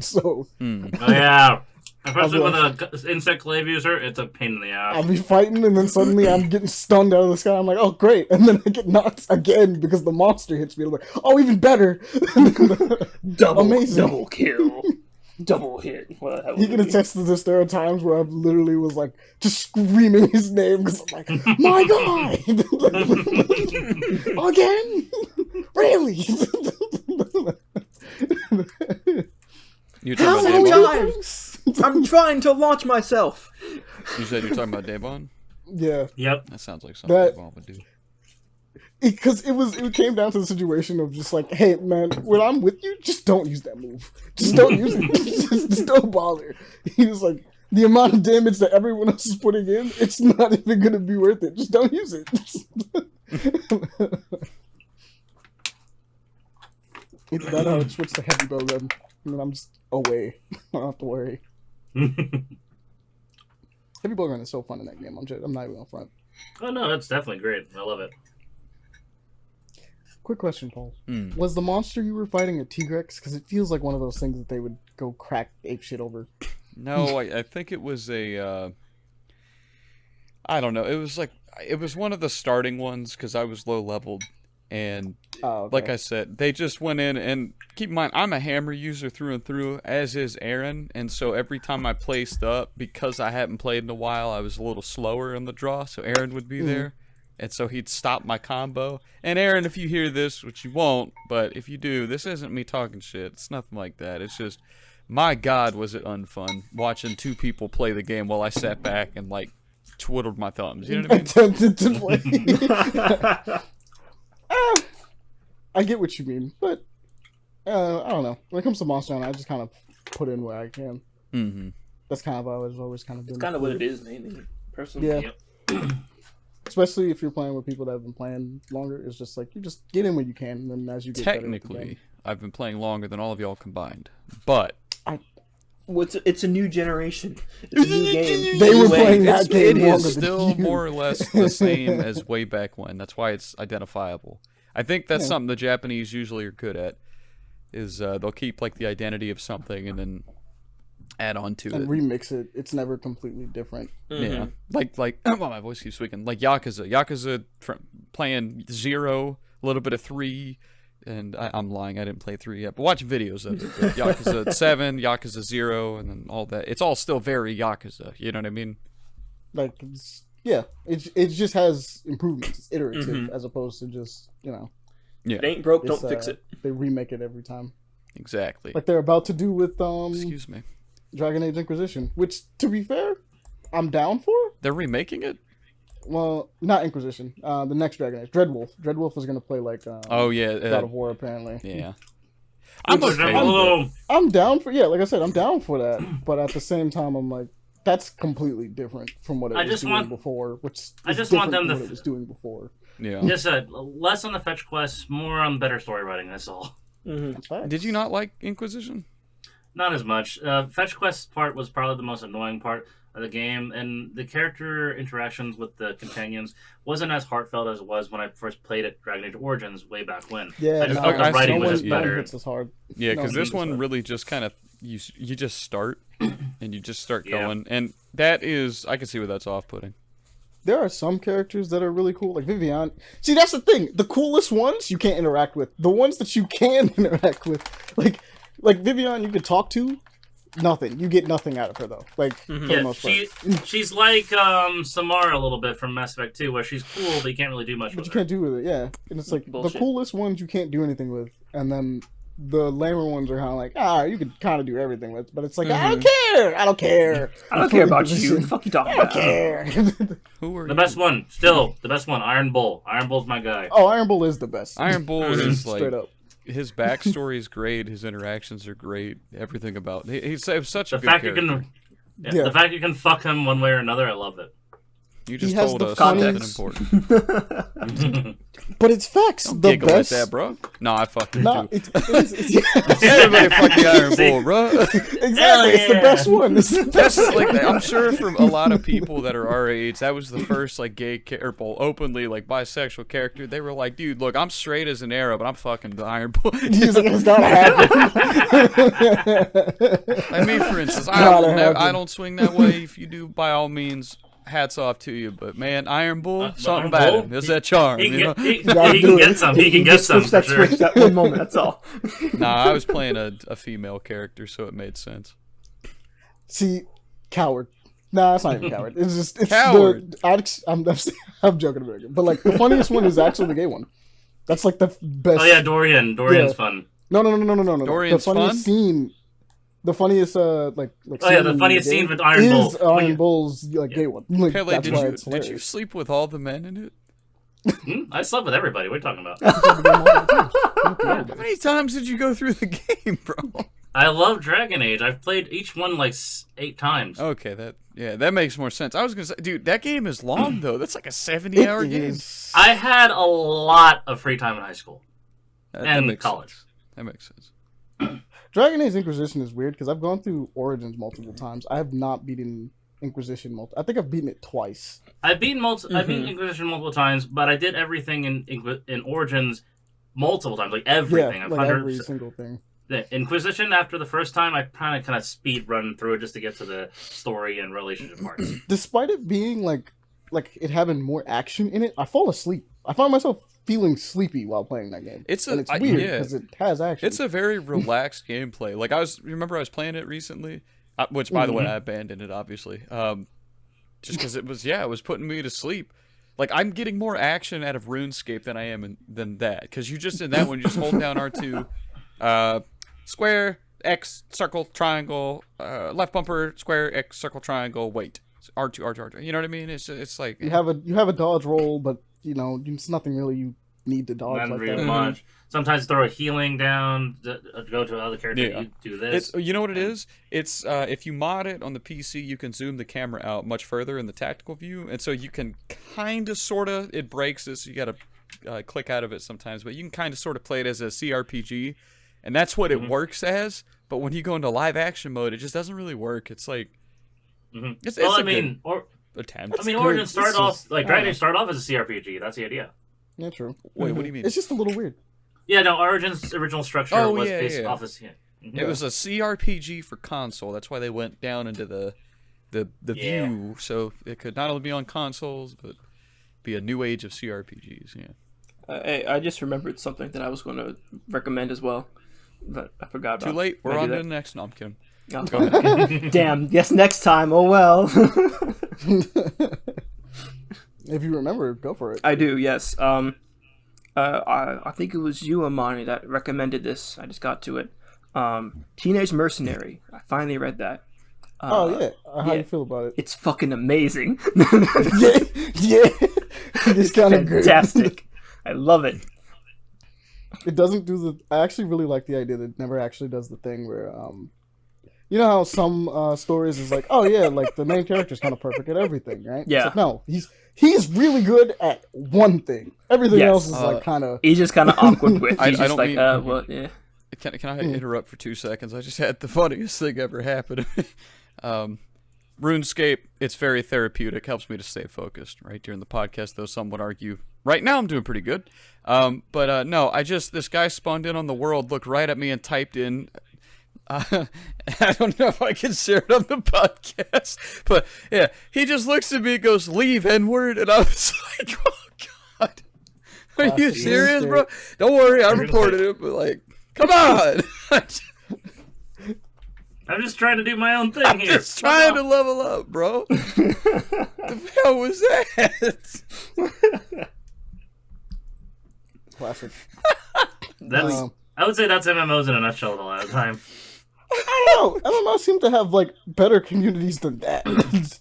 So, Oh yeah. Especially with an insect glaive user, it's a pain in the ass. I'll be fighting, and then suddenly I'm getting stunned out of the sky. I'm like, oh, great. And then I get knocked again because the monster hits me. I'm like, oh, even better. Amazing. Double kill. Double hit. Well, he can attest to this. There are times where I literally was like, just screaming his name because I'm like, my God! Again? Really? You're How talking many about Davon? times? I'm trying to launch myself. You said you're talking about Davon? Yeah. Yep. That sounds like something Davon would do. Because it came down to the situation of just like, hey man, when I'm with you, just don't use that move. Just don't use it. just don't bother. He was like, the amount of damage that everyone else is putting in, it's not even gonna be worth it. Just don't use it. Either that or I would switch to heavy bow gun, and then I'm just away. I don't have to worry. Heavy bow gun is so fun in that game. I'm not even on front. Oh no, that's definitely great. I love it. Quick question, Paul. Was the monster you were fighting a T-Rex? Because it feels like one of those things that they would go crack ape shit over. No, I think it was I don't know. It was one of the starting ones because I was low leveled. And like I said, they just went in, and keep in mind, I'm a hammer user through and through, as is Aaron, and so every time I placed up, because I hadn't played in a while, I was a little slower in the draw, so Aaron would be there, and so he'd stop my combo. And Aaron, if you hear this, which you won't, but if you do, this isn't me talking shit, it's nothing like that, it's just, my God, was it unfun watching two people play the game while I sat back and, like, twiddled my thumbs, you know what I mean? Attempted to play. I get what you mean, but I don't know. When it comes to Monster Hunter, I just kind of put in where I can. Mm-hmm. That's kind of how I've always kind of been. It's kind of what it is, mainly. Personally. Yeah. Yep. Especially if you're playing with people that have been playing longer, it's just like you just get in when you can, and then as you get Technically, I've been playing longer than all of y'all combined, but it's a new generation. It's a new game. They were playing that game It longer is than still you. more or less the same as way back when. That's why it's identifiable. I think that's something the Japanese usually are good at. Is they'll keep like the identity of something and then add on to and it. remix it. It's never completely different. Yeah, like well, my voice keeps squeaking. Like Yakuza playing 0, a little bit of 3, and I'm lying. I didn't play 3 yet, but watch videos of it. Like Yakuza 7, Yakuza 0, and then all that. It's all still very Yakuza. You know what I mean? Like, it just has improvements. It's iterative as opposed to just Yeah. It ain't broke, don't fix it. They remake it every time. Exactly. Like they're about to do with Excuse me. Dragon Age Inquisition, which, to be fair, I'm down for. They're remaking it? well, not Inquisition. The next Dragon Age, Dreadwolf. Dreadwolf is gonna play like oh yeah, God of War apparently. yeah. I'm okay. I'm down for like I said, I'm down for that. But at the same time, I'm like, that's completely different from what it was doing before. Which I just want them to what it was doing before. Yeah. Just less on the fetch quests, more on better story writing. That's all. Mm-hmm. Did you not like Inquisition? Not as much. Fetch quest part was probably the most annoying part of the game, and the character interactions with the companions wasn't as heartfelt as it was when I first played it Dragon Age Origins way back when. Yeah, I just thought the writing was just better. Hits as hard. Yeah, because this one really just kind of you just start and you just start going, and that is I can see where that's off-putting. There are some characters that are really cool, like Vivian. See, that's the thing. The coolest ones you can't interact with. The ones that you can interact with, like Vivian, you can talk to. Nothing. You get nothing out of her though. Like for the most part. She's like Samara a little bit from Mass Effect 2, where she's cool, but you can't really do much with her. You can't do with it, yeah. And it's like bullshit. The coolest ones you can't do anything with, and then the lamer ones are kind of like, you can kind of do everything with, but it's like, I don't care. I don't care. I don't care about you. What the fuck you talking about? I don't care. Who are the best one? Still, the best one. Iron Bull. Iron Bull's my guy. Oh, Iron Bull is the best. Iron Bull is like straight up. His backstory is great. His interactions are great. Everything about he's such a good character. The fact you can fuck him one way or another, I love it. You just told us something important. But it's facts. Don't the giggle best. at that, bro. No, I fucking no, do. It's Everybody fuck the Iron Bull, bro. Exactly, it's the best one. It's the best. That's like I'm sure from a lot of people that are our age, that was the first like gay or openly like bisexual character. They were like, dude, look, I'm straight as an arrow, but I'm fucking the Iron Bull. He's like, it's not happening. Like me, for instance, I don't swing that way. If you do, by all means. Hats off to you, but man, Iron Bull, something about him. There's that charm. He can get some. He can get some. That switch that one moment. That's all. Nah, I was playing a female character, so it made sense. See, coward. Nah, it's not even coward. It's coward. I'm joking about it, but like the funniest one is actually the gay one. That's like the best. Oh yeah, Dorian. Dorian's fun. No. Dorian's the funniest fun? scene. The funniest, the funniest scene with Iron Bull. Is Iron Bull's gay one. Like, Pele, did you sleep with all the men in it? I slept with everybody. What are you talking about? How many times did you go through the game, bro? I love Dragon Age. I've played each one like 8 times. Okay, that makes more sense. I was gonna say, dude, that game is long though. That's like a 70-hour game. I had a lot of free time in high school and college. That makes sense. Dragon Age Inquisition is weird because I've gone through Origins multiple times. I have not beaten Inquisition I think I've beaten it twice. I've beaten Inquisition multiple times, but I did everything in Origins multiple times, like everything. Yeah, like every single thing. The Inquisition, after the first time, I kind of speed run through it just to get to the story and relationship parts. Despite it being like it having more action in it, I fall asleep. I find myself feeling sleepy while playing that game. It's weird because it has action. It's a very relaxed gameplay. Like I was playing it recently, which by the way I abandoned it obviously, just because it was putting me to sleep. Like I'm getting more action out of RuneScape than I am than that, because you just in that one you just hold down R2, square X circle triangle, left bumper square X circle triangle wait R2. You know what I mean? It's like you have a dodge roll, but it's nothing really you need to dodge. Not like real that. much. Sometimes throw a healing down, go to another character. Yeah. You do this. You know what it is? It's if you mod it on the PC, you can zoom the camera out much further in the tactical view, and so you can kind of, sort of, it breaks it, so you got to click out of it sometimes, but you can kind of, sort of play it as a CRPG, and that's what it works as. But when you go into live action mode, it just doesn't really work. It's like, it's attempt. Origins started off like Dragon Age started off as a CRPG. That's the idea. Yeah, true. Wait, what do you mean? It's just a little weird. Yeah, no. Origin's original structure was based off of. It was a CRPG for console. That's why they went down into the view, so it could not only be on consoles but be a new age of CRPGs. Yeah. Hey, I just remembered something that I was going to recommend as well, but I forgot about. Too late. We're on to the next. No, I'm kidding. Oh, go ahead. Damn. Yes, next time. Oh well. If you remember, go for it. I do. Yes. I think it was you, Amani, that recommended this. I just got to it. Teenage Mercenary. I finally read that. Oh yeah, how you feel about it? It's fucking amazing. yeah, it's kind of fantastic. I love it. It doesn't do the. I actually really like the idea that it never actually does the thing where you know how some stories is like, oh yeah, like the main character's kind of perfect at everything, right? Yeah. It's like, no, he's really good at one thing. Everything else is like kind of. He's just kind of awkward with. He's I just don't like, mean- well, yeah. Can I interrupt for 2 seconds? I just had the funniest thing ever happen to me. RuneScape, it's very therapeutic, helps me to stay focused, right, during the podcast, though some would argue right now I'm doing pretty good. But no, this guy spawned in on the world, looked right at me and typed in, I don't know if I can share it on the podcast, but yeah, he just looks at me and goes, leave, N-word, and I was like, oh God, are you serious, bro? Don't worry, I reported it, but like, come on! I'm just trying to do my own thing here. Just trying to level up, bro. The hell was that? Classic. I would say that's MMOs in a nutshell a lot of the time. I don't know. MMOs seem to have like better communities than that.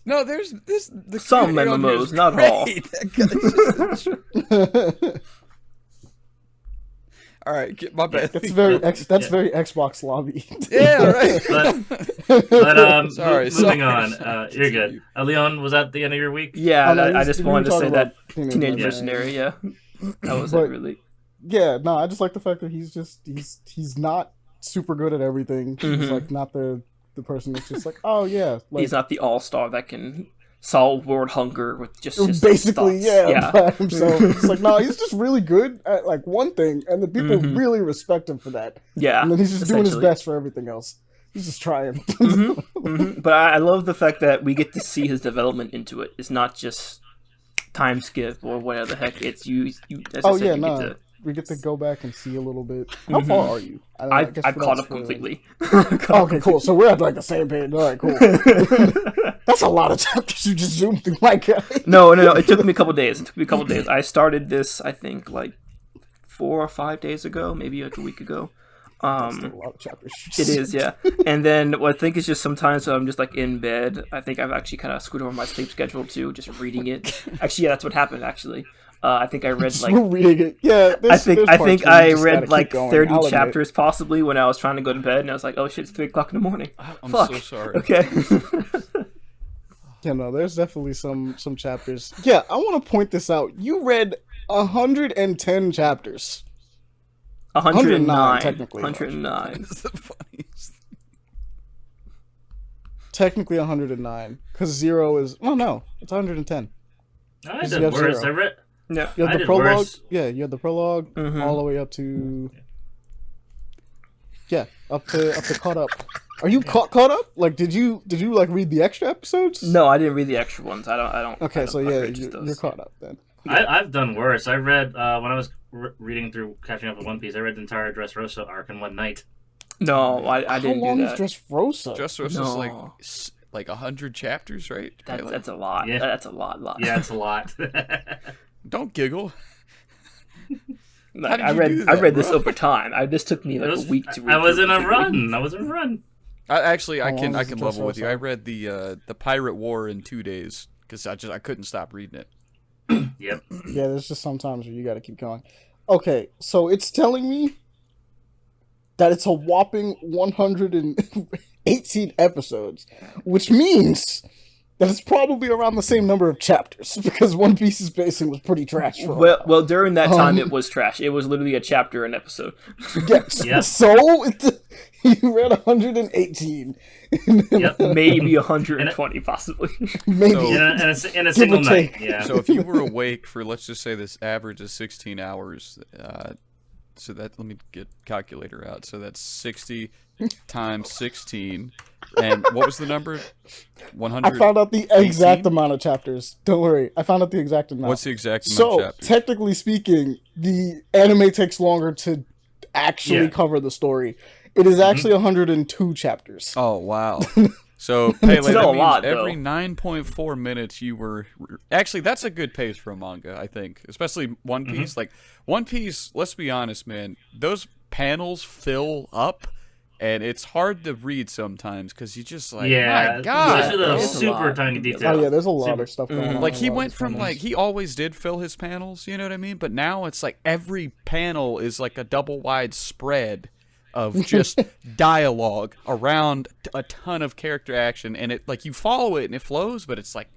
No, there's Some MMOs, not all. All right, my bad. That's very Xbox lobby. Yeah, right. But Sorry, moving on. You're good. Leon, was that the end of your week? Yeah, no, I just wanted to say that Teenage Teenage Mercenary. Mercenary. Yeah, that was But- really. Yeah, no, I just like the fact that he's not super good at everything. He's like not the person that's just like, oh yeah, like, He's not the all-star that can solve world hunger with just his basically thoughts. by himself. It's like no, he's just really good at like one thing, and the people really respect him for that. Yeah, And then he's just doing his essentially. best for everything else. He's just trying. But I love the fact that we get to see his development into it. It's not just time skip or whatever the heck. It's you. As I Oh said, yeah, you no. get to, We get to go back and see a little bit. How far are you? I've caught up completely. Okay, cool. So we're at like the same page. All right, cool. That's a lot of chapters you just zoomed through, my guy. No. It took me a couple days. I started this, I think, like 4 or 5 days ago, maybe like a week ago. That's still a lot of chapters. It is, yeah. And then what I think is just sometimes when I'm just like in bed, I think I've actually kind of screwed over my sleep schedule too, just reading it. Actually, yeah, that's what happened. Actually, I think I read like We're reading it. Yeah, I think I read like 30 I'll admit. chapters possibly when I was trying to go to bed, and I was like, oh shit, it's 3:00 in the morning. I'm Fuck. so sorry. Okay. Yeah, no, there's definitely some chapters. Yeah, I want to point this out. You read 110 chapters. 109 technically. 109. It's the funniest. Technically 109, because 0 is... Oh, no, it's 110. I You did have worse. 0. I read. Yeah. You have I the did prologue. worse. Yeah, you have the prologue all the way up to... Yeah, up to caught up. Are you caught up? Like, did you like read the extra episodes? No, I didn't read the extra ones. I don't. Okay, so I yeah, purchased those. you're caught up then. I've done worse. I read when I was reading through catching up with One Piece. I read the entire Dressrosa arc in one night. No, I didn't How long do is that. Dressrosa? Dressrosa is No. like 100 chapters, right? That's a lot. Yeah. That's a lot. Yeah, it's a lot. Don't giggle. Like, How did you do that, I read this bro? over time. This took me like a week to read. I was through. in a run. I was in a run. I How can long is level with you. Dressrosa? I read the Pirate War in 2 days because I couldn't stop reading it. Yep. Yeah, there's just some times where you got to keep going. Okay, so it's telling me that it's a whopping 118 episodes, which means that it's probably around the same number of chapters because One Piece's pacing was pretty trash. For a while. Well, during that time, it was trash. It was literally a chapter an episode. Yes. Yep. So you read 118. Yep. Maybe 120, possibly. Maybe. So- In a single night. take. Yeah. So if you were awake for, let's just say, this average of 16 hours, so that, let me get calculator out. So that's 60 times 16. And what was the number? 100. I found out the exact amount of chapters. Don't worry. I found out the exact amount. What's the exact amount So, of chapters? technically speaking, the anime takes longer to actually Yeah. cover the story. It is actually 102 chapters. Oh, wow. So, Pele, still that a means lot, every though. 9.4 minutes you were... Actually, that's a good pace for a manga, I think. Especially One Piece. Like, One Piece, let's be honest, man. Those panels fill up and it's hard to read sometimes because you just like, Yeah, my God, especially the bro. super tiny details. Oh yeah, there's a lot of stuff going on. Like he in a lot of went these from panels. like he always did fill his panels, you know what I mean? But now it's like every panel is like a double wide spread of just dialogue around a ton of character action, and it like you follow it and it flows, but it's like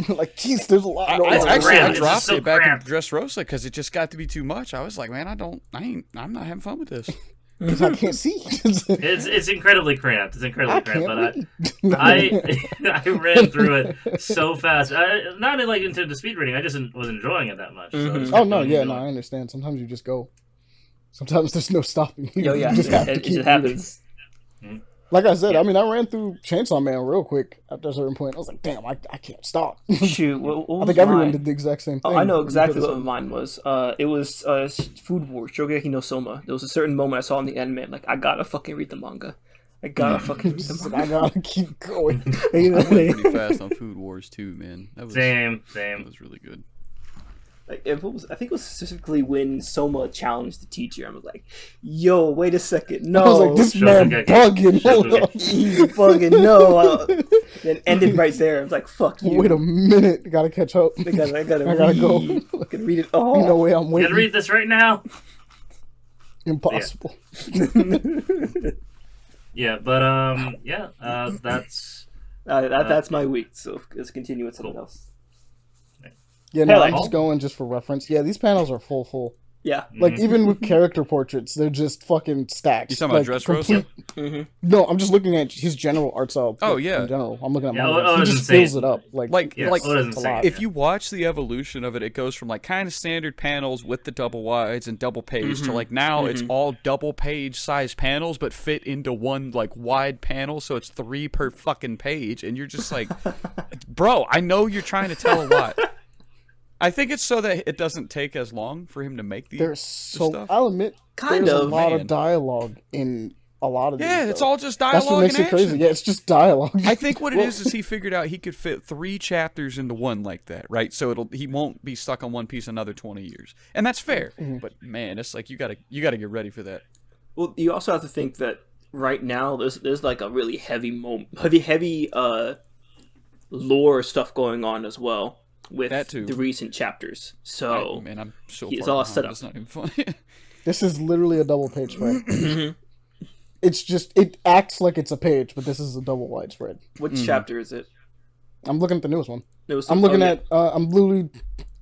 like, jeez, there's a lot. I going on. cramped. actually It's dropped so it back cramped. in Dressrosa because it just got to be too much. I was like, man, I'm not having fun with this. 'Cause I can't see. It's incredibly cramped. It's incredibly I cramped. can't But read. I ran through it so fast. Not like into the speed reading. I just was enjoying it that much. So I just Oh kept no, going yeah, and no, I going. understand. Sometimes you just go. Sometimes there's no stopping you. Yo, yeah, You just have to it keep just reading. happens. Like I said, I mean, I ran through Chainsaw Man real quick after a certain point. I was like, damn, I can't stop. Shoot, what I was think everyone mine? did the exact same thing. Oh, I know when you exactly hit a what mine was. It was Food Wars, Shogeki no Soma. There was a certain moment I saw in the anime, I'm like, I gotta fucking read the manga. I gotta fucking read the certain- manga. I gotta keep going. You know I what I mean? went pretty fast on Food Wars too, man. That Same. was really good. Like, I think it was specifically when Soma challenged the teacher. I was like, yo, wait a second. No. I was like, this man Shogeki. bugging. Hold Shogeki. up. He's bugging. No. Then ended right there. I was like, fuck you. Wait a minute. Gotta catch up. I gotta I gotta read. go. I can read it all. No way I'm You waiting. gotta read this right now. Impossible. Yeah, but that's That's my week. So let's continue with something else. Yeah, no, Hell, I'm I- just going just for reference. Yeah, these panels are full. Yeah. Like, even with character portraits, they're just fucking stacked. You talking about like, Dressrosa? No, I'm just looking at his general art style. Oh, like, yeah. In general, I'm looking at Yeah, mine. Oda's He just insane. fills it up. Like, Yeah, like Oda's it's a insane. lot. if you watch the evolution of it, it goes from like kind of standard panels with the double wides and double page to like now it's all double page size panels but fit into one like wide panel, so it's 3 per fucking page, and you're just like, bro, I know you're trying to tell a lot. I think it's so that it doesn't take as long for him to make the there's so stuff. I'll admit, Kind there's a of, lot man. of dialogue in a lot of these. Yeah, it's though. all just That's dialogue what makes and it crazy. action. Yeah, it's just dialogue. I think what it is he figured out he could fit 3 chapters into one like that, right? So he won't be stuck on one piece another 20 years, and that's fair. But man, it's like you gotta get ready for that. Well, you also have to think that right now there's like a really heavy lore stuff going on as well with That too. the recent chapters. So Man, I'm so it's far all behind, set up. It's not even funny. This is literally a double page spread. It's just it acts like it's a page, but this is a double wide spread. which chapter is it? I'm looking at the newest one. It was I'm looking yeah. at. I'm literally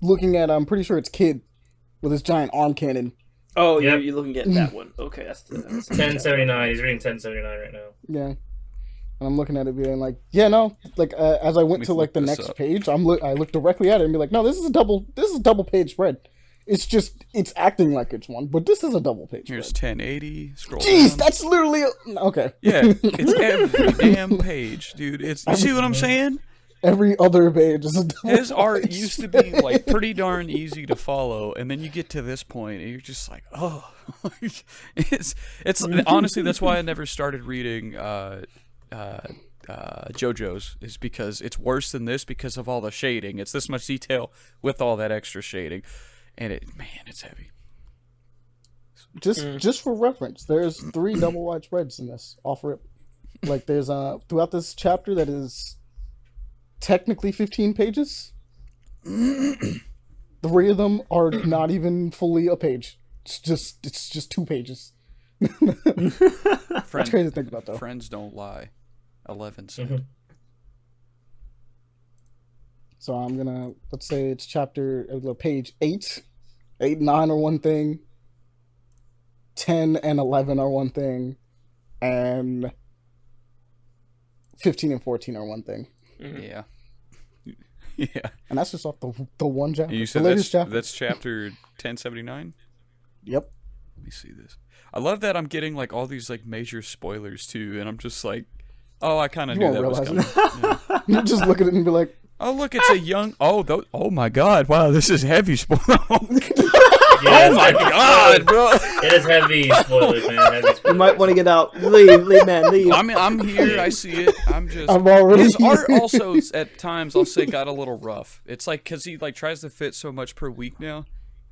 looking at. I'm pretty sure it's Kid with his giant arm cannon. Oh, Yep. you're looking at that one. Okay, that's the 1079. He's reading 1079 right now. Yeah, and I'm looking at it being like, yeah, no. Like as I went me to like the look this next up. page, I look directly at it and be like, no, this is a double page spread. It's just it's acting like it's one, but this is a double page Here's spread. 1080. Scroll Jeez, down. that's literally okay. Yeah, it's every damn page, dude. It's you see what I'm saying? Every other page is a double. His art page used to spread. be like pretty darn easy to follow, and then you get to this point, and you're just like, oh, it's honestly that's why I never started reading JoJo's, is because it's worse than this because of all the shading. It's this much detail with all that extra shading, and it's heavy. Just for reference, there's 3 double wide spreads in this off rip. Like there's throughout this chapter that is technically 15 pages. 3 of them are not even fully a page. It's just 2 pages. That's crazy to think about though. Friends don't lie. 11 said. Mm-hmm. So I'm gonna let's say it's page 8. 8 and 9 are one thing. 10 and 11 are one thing, and 15 and 14 are one thing. Yeah. Yeah. And that's just off the one chapter. And you The said latest that's chapter 1079? Yep. Let me see this. I love that I'm getting like all these like major spoilers too, and I'm just like, oh, I kind of You knew won't that was realize coming. it. Yeah. You just look at it and be like, Oh, look, it's a young. Oh my God! Wow, this is heavy spoiler. Yeah, Oh my God, bro! It is heavy spoilers, man. Heavy spoilers. You might want to get out. Leave, man, leave. I'm here. I see it. I'm just. I'm already His art here. also at times I'll say got a little rough. It's like because he like tries to fit so much per week now,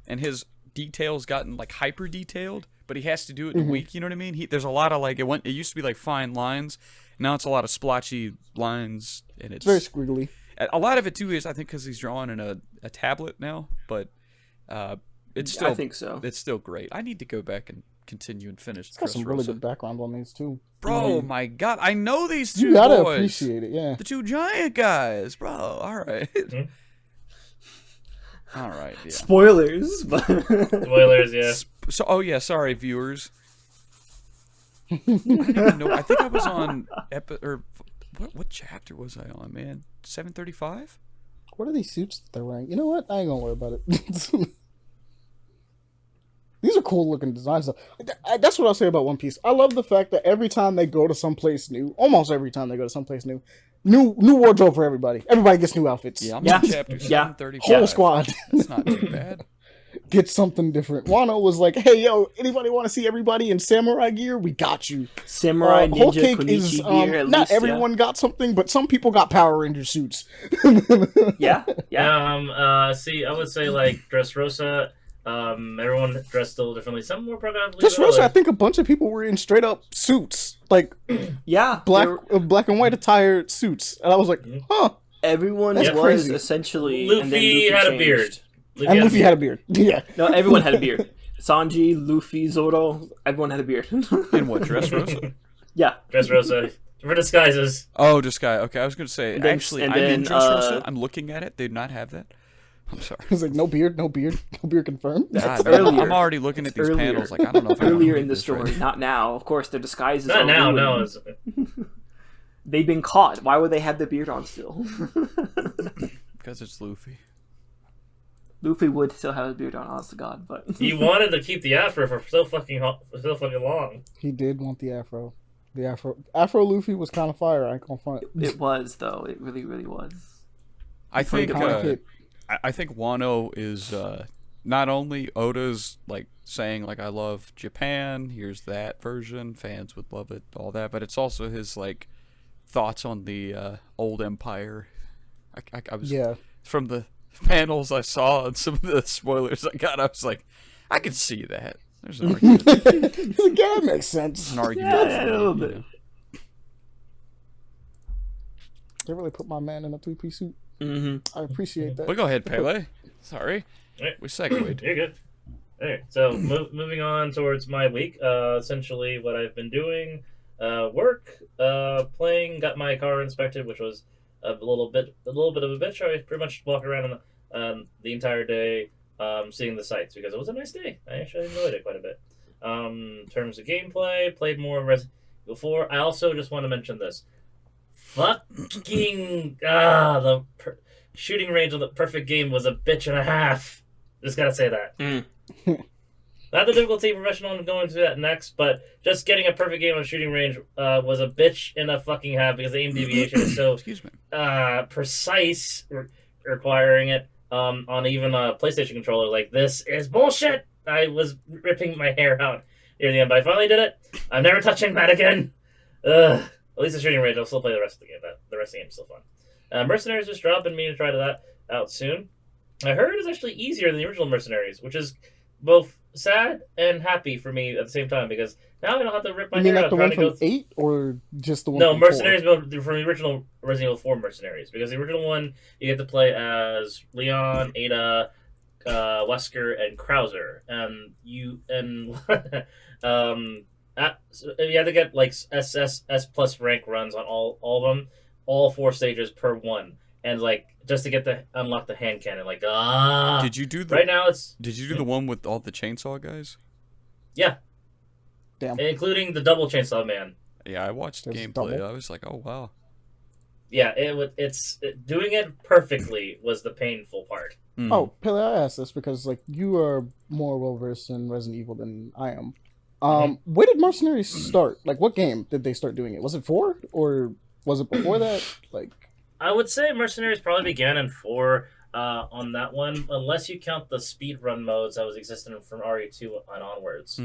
and his details gotten like hyper detailed. but he has to do it in a week. You know what I mean? There's a lot of like it used to be like fine lines. Now it's a lot of splotchy lines, and it's very squiggly. A lot of it too is I think because he's drawing in a tablet now, but it's still I think so. It's still great. I need to go back and continue and finish. It's got some really good background on these too. Bro, my God, I know these two You gotta boys. appreciate it, yeah. The two giant guys, bro. All right. All right. Yeah. Spoilers, but Spoilers, yeah. Oh yeah, sorry viewers. I didn't even know. I think I was on what chapter was I on, man? 735? What are these suits that they're wearing? You know what? I ain't gonna worry about it. These are cool looking designs. That's what I'll say about One Piece. I love the fact that every time they go to someplace new, almost every time they go to someplace new wardrobe for everybody. Everybody gets new outfits. Yeah, I'm on chapter 735. Whole squad. That's not too bad. Get something different. Wano was like, "Hey, yo, anybody want to see everybody in samurai gear? We got you." Samurai ninja Whole cake Konichi is gear. At not least, everyone got something, but some people got Power Ranger suits. Yeah. See, I would say like Dressrosa. Everyone dressed a little differently. Some more productively. Dressrosa, I think a bunch of people were in straight up suits, like black and white attired suits, and I was like, "Huh." Everyone That's was crazy. essentially. Luffy, and then Luffy had changed. a beard. Luffy had a beard. Yeah. No, everyone had a beard. Sanji, Luffy, Zoro, everyone had a beard. In what, Dressrosa? Yeah. Dressrosa. For disguises. Oh, Disguise. Okay, I was going to say, And then- actually, and I'm in then, Dressrosa. I'm looking at it. They did not have that. I'm sorry. I was like, no beard confirmed. God, earlier. I'm already looking at these Earlier. panels. Like, I don't know if I wanna Earlier read in the this story, right. not now. Of course, their disguises Not are now, ruined. no. They've been caught. Why would they have the beard on still? Because it's Luffy. Luffy would still have his beard on, honest to God, but He wanted to keep the afro for so fucking long. He did want the afro. The Afro Luffy was kind of fire. I ain't gonna front. it was though. It really, really was. I think Kinda I think Wano is not only Oda's like saying like I love Japan, here's that version, fans would love it, all that, but it's also his like thoughts on the old empire. I was from the panels I saw and some of the spoilers I got, I was like, I could see that. There's an argument. Yeah, that makes sense. An argument. Yeah, a little bit. They really put my man in a 3-piece suit. Mm-hmm. I appreciate that. But go ahead, Pele. Sorry. Right. We segued. You're good. Alright, so moving on towards my week. Essentially, what I've been doing: work, playing. Got my car inspected, which was a little bit of a bitch. I pretty much walked around the entire day, seeing the sights because it was a nice day. I actually enjoyed it quite a bit. In terms of gameplay, played more Resident Evil 4. I also just want to mention this. Fucking shooting range on the perfect game was a bitch and a half. Just gotta say that. Not the difficulty professional, I'm going to that next, but just getting a perfect game on shooting range was a bitch and a fucking half because the aim deviation is so precise, requiring it on even a PlayStation controller. Like, this is bullshit! I was ripping my hair out near the end, but I finally did it. I'm never touching that again. Ugh. At least the shooting range, I'll still play the rest of the game. The rest of the game is still fun. Mercenaries just dropped and me to try that out soon. I heard it's actually easier than the original Mercenaries, which is both sad and happy for me at the same time because now I don't have to rip my You mean hair like out the one trying to from go 8 or just the one No, from Mercenaries 4? from the original Resident Evil 4 Mercenaries because the original one you get to play as Leon, Ada, Wesker, and Krauser, and you had to get like S plus rank runs on all of them, all 4 stages per one, and like just to get to unlock the hand cannon. Like Did you do the right now? Did you do the one with all the chainsaw guys? Yeah, Damn. including the double chainsaw man. Yeah, I watched There's gameplay. double? I was like, oh wow. Yeah, doing it perfectly was the painful part. Oh, Pele, I asked this because like you are more well versed in Resident Evil than I am. Where did Mercenaries start? Like, what game did they start doing it? Was it 4 or was it before that? Like, I would say Mercenaries probably began in 4 on that one, unless you count the speedrun modes that was existing from RE2 and onwards.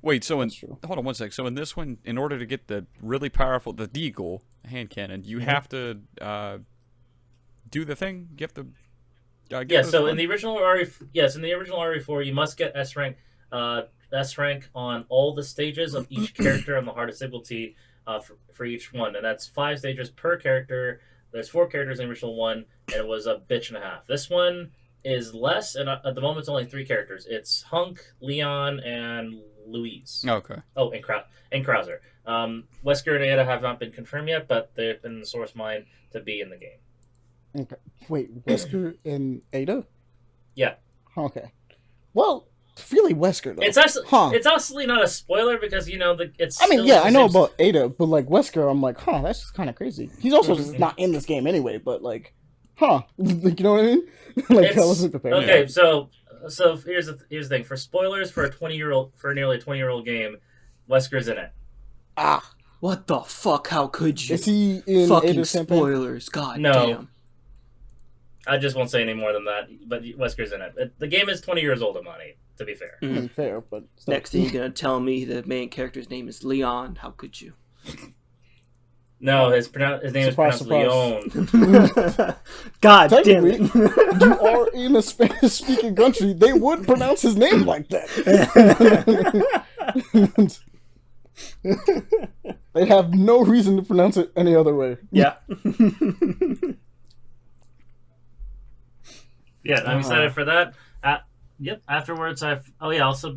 Wait, so That's true. hold on one sec. So in this one, in order to get the really powerful, the Deagle hand cannon, you have to do the thing. You have to. Yeah. So in the original RE4, you must get S rank S rank on all the stages of each character on the hardest difficulty for each one, and that's 5 stages per character. There's 4 characters in the original one, and it was a bitch and a half. This one is less, and at the moment it's only 3 characters. It's Hunk, Leon, and Louise. Okay. Oh, and Krauser. Wesker and Ada have not been confirmed yet, but they've been in the source mine to be in the game. Okay. Wait, Wesker and Ada? Yeah. Okay. Well, really Wesker though. It's actually not a spoiler because it's. I mean, yeah, I know about Ada, but like Wesker, I'm like, that's just kind of crazy. He's also just not in this game anyway, but like, like, you know what I mean? Like, I wasn't prepared. Okay, so here's the thing. For spoilers for a nearly 20-year-old game, Wesker's in it. Ah, what the fuck? How could you? Is he in fucking Ada's campaign? spoilers? God No. damn. I just won't say any more than that. But Wesker's in it. The game is 20 years old, Amani. To be fair. Fair, but still. Next thing you're gonna tell me the main character's name is Leon? How could you? No, his name is pronounced Leon. God damn it! You are in a Spanish-speaking country. They would pronounce his name like that. They'd have no reason to pronounce it any other way. Yeah. Yeah, I'm excited for that. Yep. Afterwards, also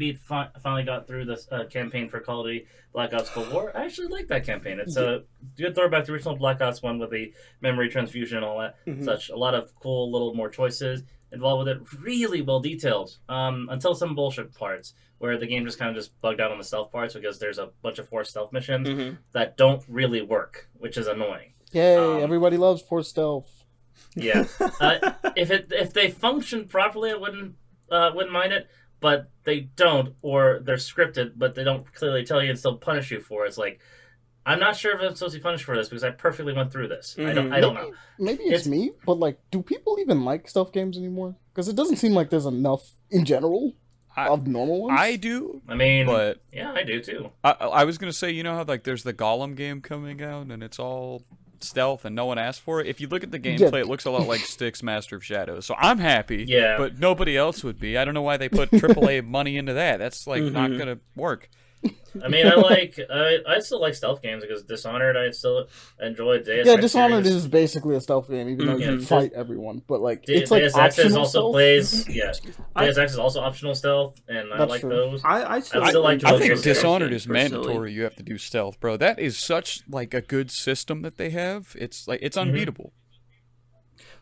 finally got through this campaign for Call of Duty Black Ops Cold War. I actually like that campaign. It's a good throwback to the original Black Ops 1 with the memory transfusion and all that. Such a lot of cool little more choices involved with it. Really well detailed. Until some bullshit parts where the game just kind of just bugged out on the stealth parts because there's a bunch of forced stealth missions that don't really work, which is annoying. Yay! Everybody loves forced stealth. Yeah. If they function properly, I wouldn't mind it, but they don't, or they're scripted, but they don't clearly tell you and still punish you for it. It's like, I'm not sure if I'm supposed to be punished for this because I perfectly went through this. I don't know. Maybe it's me, but like, do people even like stealth games anymore? Because it doesn't seem like there's enough in general of normal ones. I do. I mean, but yeah, I do too. I was gonna say, you know how like there's the Gollum game coming out and it's all stealth and no one asked for it. If you look at the gameplay, it looks a lot like Styx Master of Shadows. So I'm happy. Yeah. But nobody else would be. I don't know why they put AAA money into that. That's like not gonna work. I mean, I still like stealth games because Dishonored, I still enjoyed. Deus Ex Dishonored series. is basically a stealth game, even though you fight everyone. But like, it's like Deus Ex optional also stealth. plays. Yeah, Deus Ex is also optional stealth, and I like those. I still like to I look think at Dishonored is personally. mandatory. You have to do stealth, bro. That is such like a good system that they have. It's like it's unbeatable.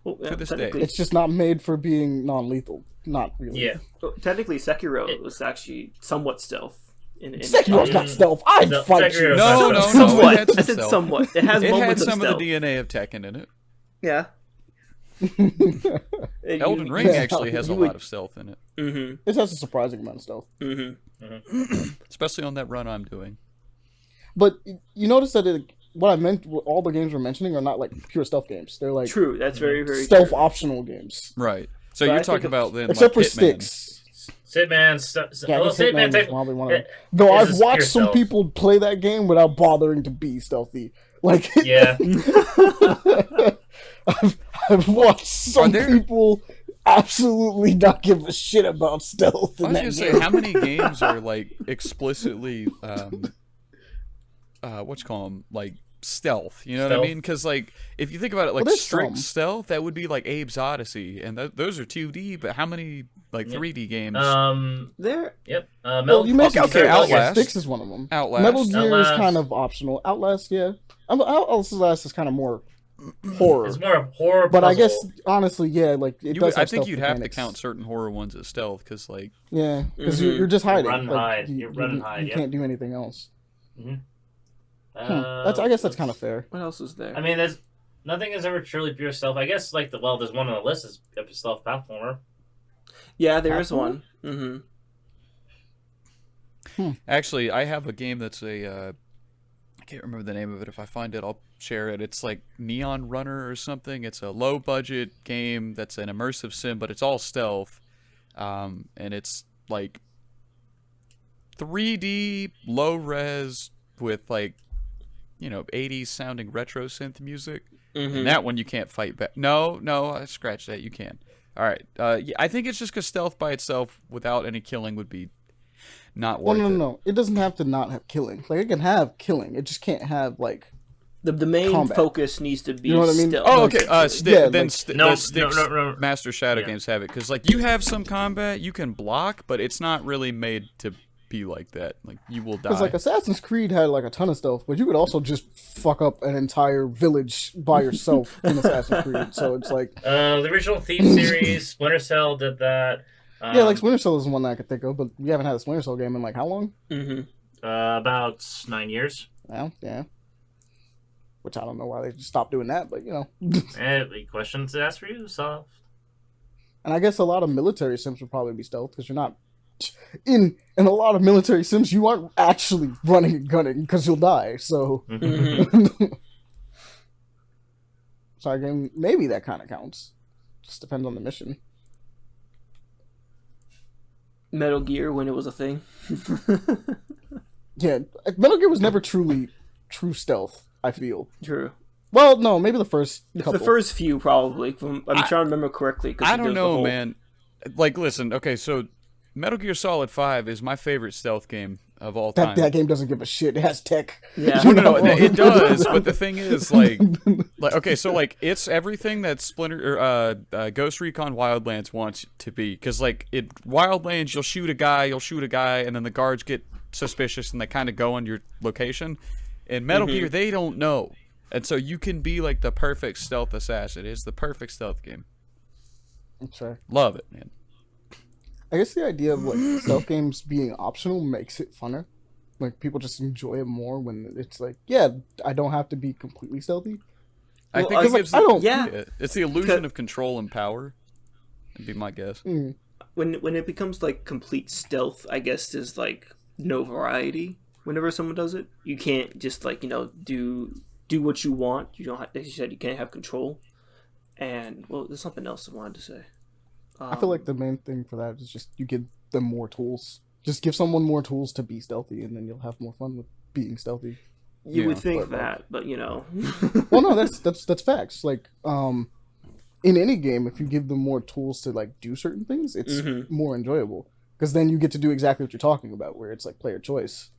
Well, to this day. It's just not made for being non-lethal. Not really. Yeah. Well, technically, Sekiro was actually somewhat stealth. Sekiro's not stealth. I'd fight you. Sekiro's No, somewhat. it had some I said stealth. somewhat. It has It had moments some of of stealth. the DNA of Tekken in it. Yeah. Elden Ring actually has a you would- lot of stealth in it, It has a surprising amount of stealth. especially on that run I'm doing. But you notice that what I meant, all the games we're mentioning are not like pure stealth games. They're like True. That's very, very stealth true. optional games. Right. So But I you're think talking about then Except for like Hitman. Styx. Hitman. Yeah, I guess Hitman is Hitman. probably one of them. Though is I've just watched pure some stealth. people play that game without bothering to be stealthy. Like, Yeah. I've watched some there- people absolutely not give a shit about stealth I in was that gonna say, game. how many games are like explicitly, like stealth? You know what I Stealth. mean? Because like, if you think about it, like there's strict some. stealth, that would be like Abe's Odyssey, and those are 2D. But how many like 3D games? There. Yep. Well, you mentioned okay, Outlast. Styx is one of them. Outlast. Metal Gear is Outlast. kind of optional. Outlast, yeah. Outlast is kind of more horror. It's more of horror. But I puzzle. guess honestly, yeah, like it does. I have think stealth you'd have to mechanics. count certain horror ones as stealth, because like, Yeah, because you're just hiding. Run and Like, hide. You, You run and you- hide, You yep. can't do anything else. Uh, I guess that's kind of fair. What else is there? I mean, there's nothing is ever truly pure stealth. I guess there's one on the list is a stealth platformer. yeah, there is Platform? one. actually, I have a game that's I can't remember the name of it. If I find it, I'll share it. It's like Neon Runner or something. It's a low budget game that's an immersive sim, but it's all stealth, and it's like 3D low res with like 80s sounding retro synth music. And that one you can't fight back. No, I scratched that. You can. All right. Yeah, I think it's just because stealth by itself without any killing would be. not Well, worth it. no. It doesn't have to not have killing. Like, it can have killing. It just can't have, like... The main combat. focus needs to be You know what I mean? stealth. Oh, okay. No, Sticks no. Master Shadow Yeah. games have it because like you have some combat, you can block, but it's not really made to be like that. Like you will die. Because, like, Assassin's Creed had, like, a ton of stealth, but you could also just fuck up an entire village by yourself in Assassin's Creed. So it's like... The original Thief series, Splinter Cell did that. yeah, like, Splinter Cell is one that I could think of, but we haven't had a Splinter Cell game in, like, how long? About 9 years. Well, yeah. Which I don't know why they just stopped doing that, but, you know. Questions to ask for you, so... And I guess a lot of military sims would probably be stealth, because you're not... In a lot of military sims, you aren't actually running and gunning, because you'll die, so... So again, maybe that kind of counts. Just depends on the mission. Metal Gear when it was a thing. Yeah, Metal Gear was never truly true stealth, I feel. True. Well, no, maybe the first couple. The first few, probably. I'm trying to remember correctly. I don't know, man. Like, listen, okay, so Metal Gear Solid 5 is my favorite stealth game of all time. That game doesn't give a shit. It has tech. Yeah. No, it does. But the thing is, like, okay, so like it's everything that Ghost Recon Wildlands wants to be. Because like Wildlands, you'll shoot a guy, and then the guards get suspicious and they kind of go on your location. In Metal Gear, they don't know, and so you can be like the perfect stealth assassin. It's the perfect stealth game. Sure. Love it, man. I guess the idea of like stealth games being optional makes it funner. Like people just enjoy it more when it's like, yeah, I don't have to be completely stealthy. I think it gives it's the illusion of control and power. That'd be my guess. Mm. When it becomes like complete stealth, I guess there's like no variety. Whenever someone does it, you can't just like do what you want. You don't have, like you said, you can't have control. And well, there's something else I wanted to say. I feel like the main thing for that is just you give them more tools. Just give someone more tools to be stealthy, and then you'll have more fun with being stealthy. You would think that, but you know. Well, no, that's facts. Like, in any game, if you give them more tools to like do certain things, it's more enjoyable because then you get to do exactly what you're talking about, where it's like player choice.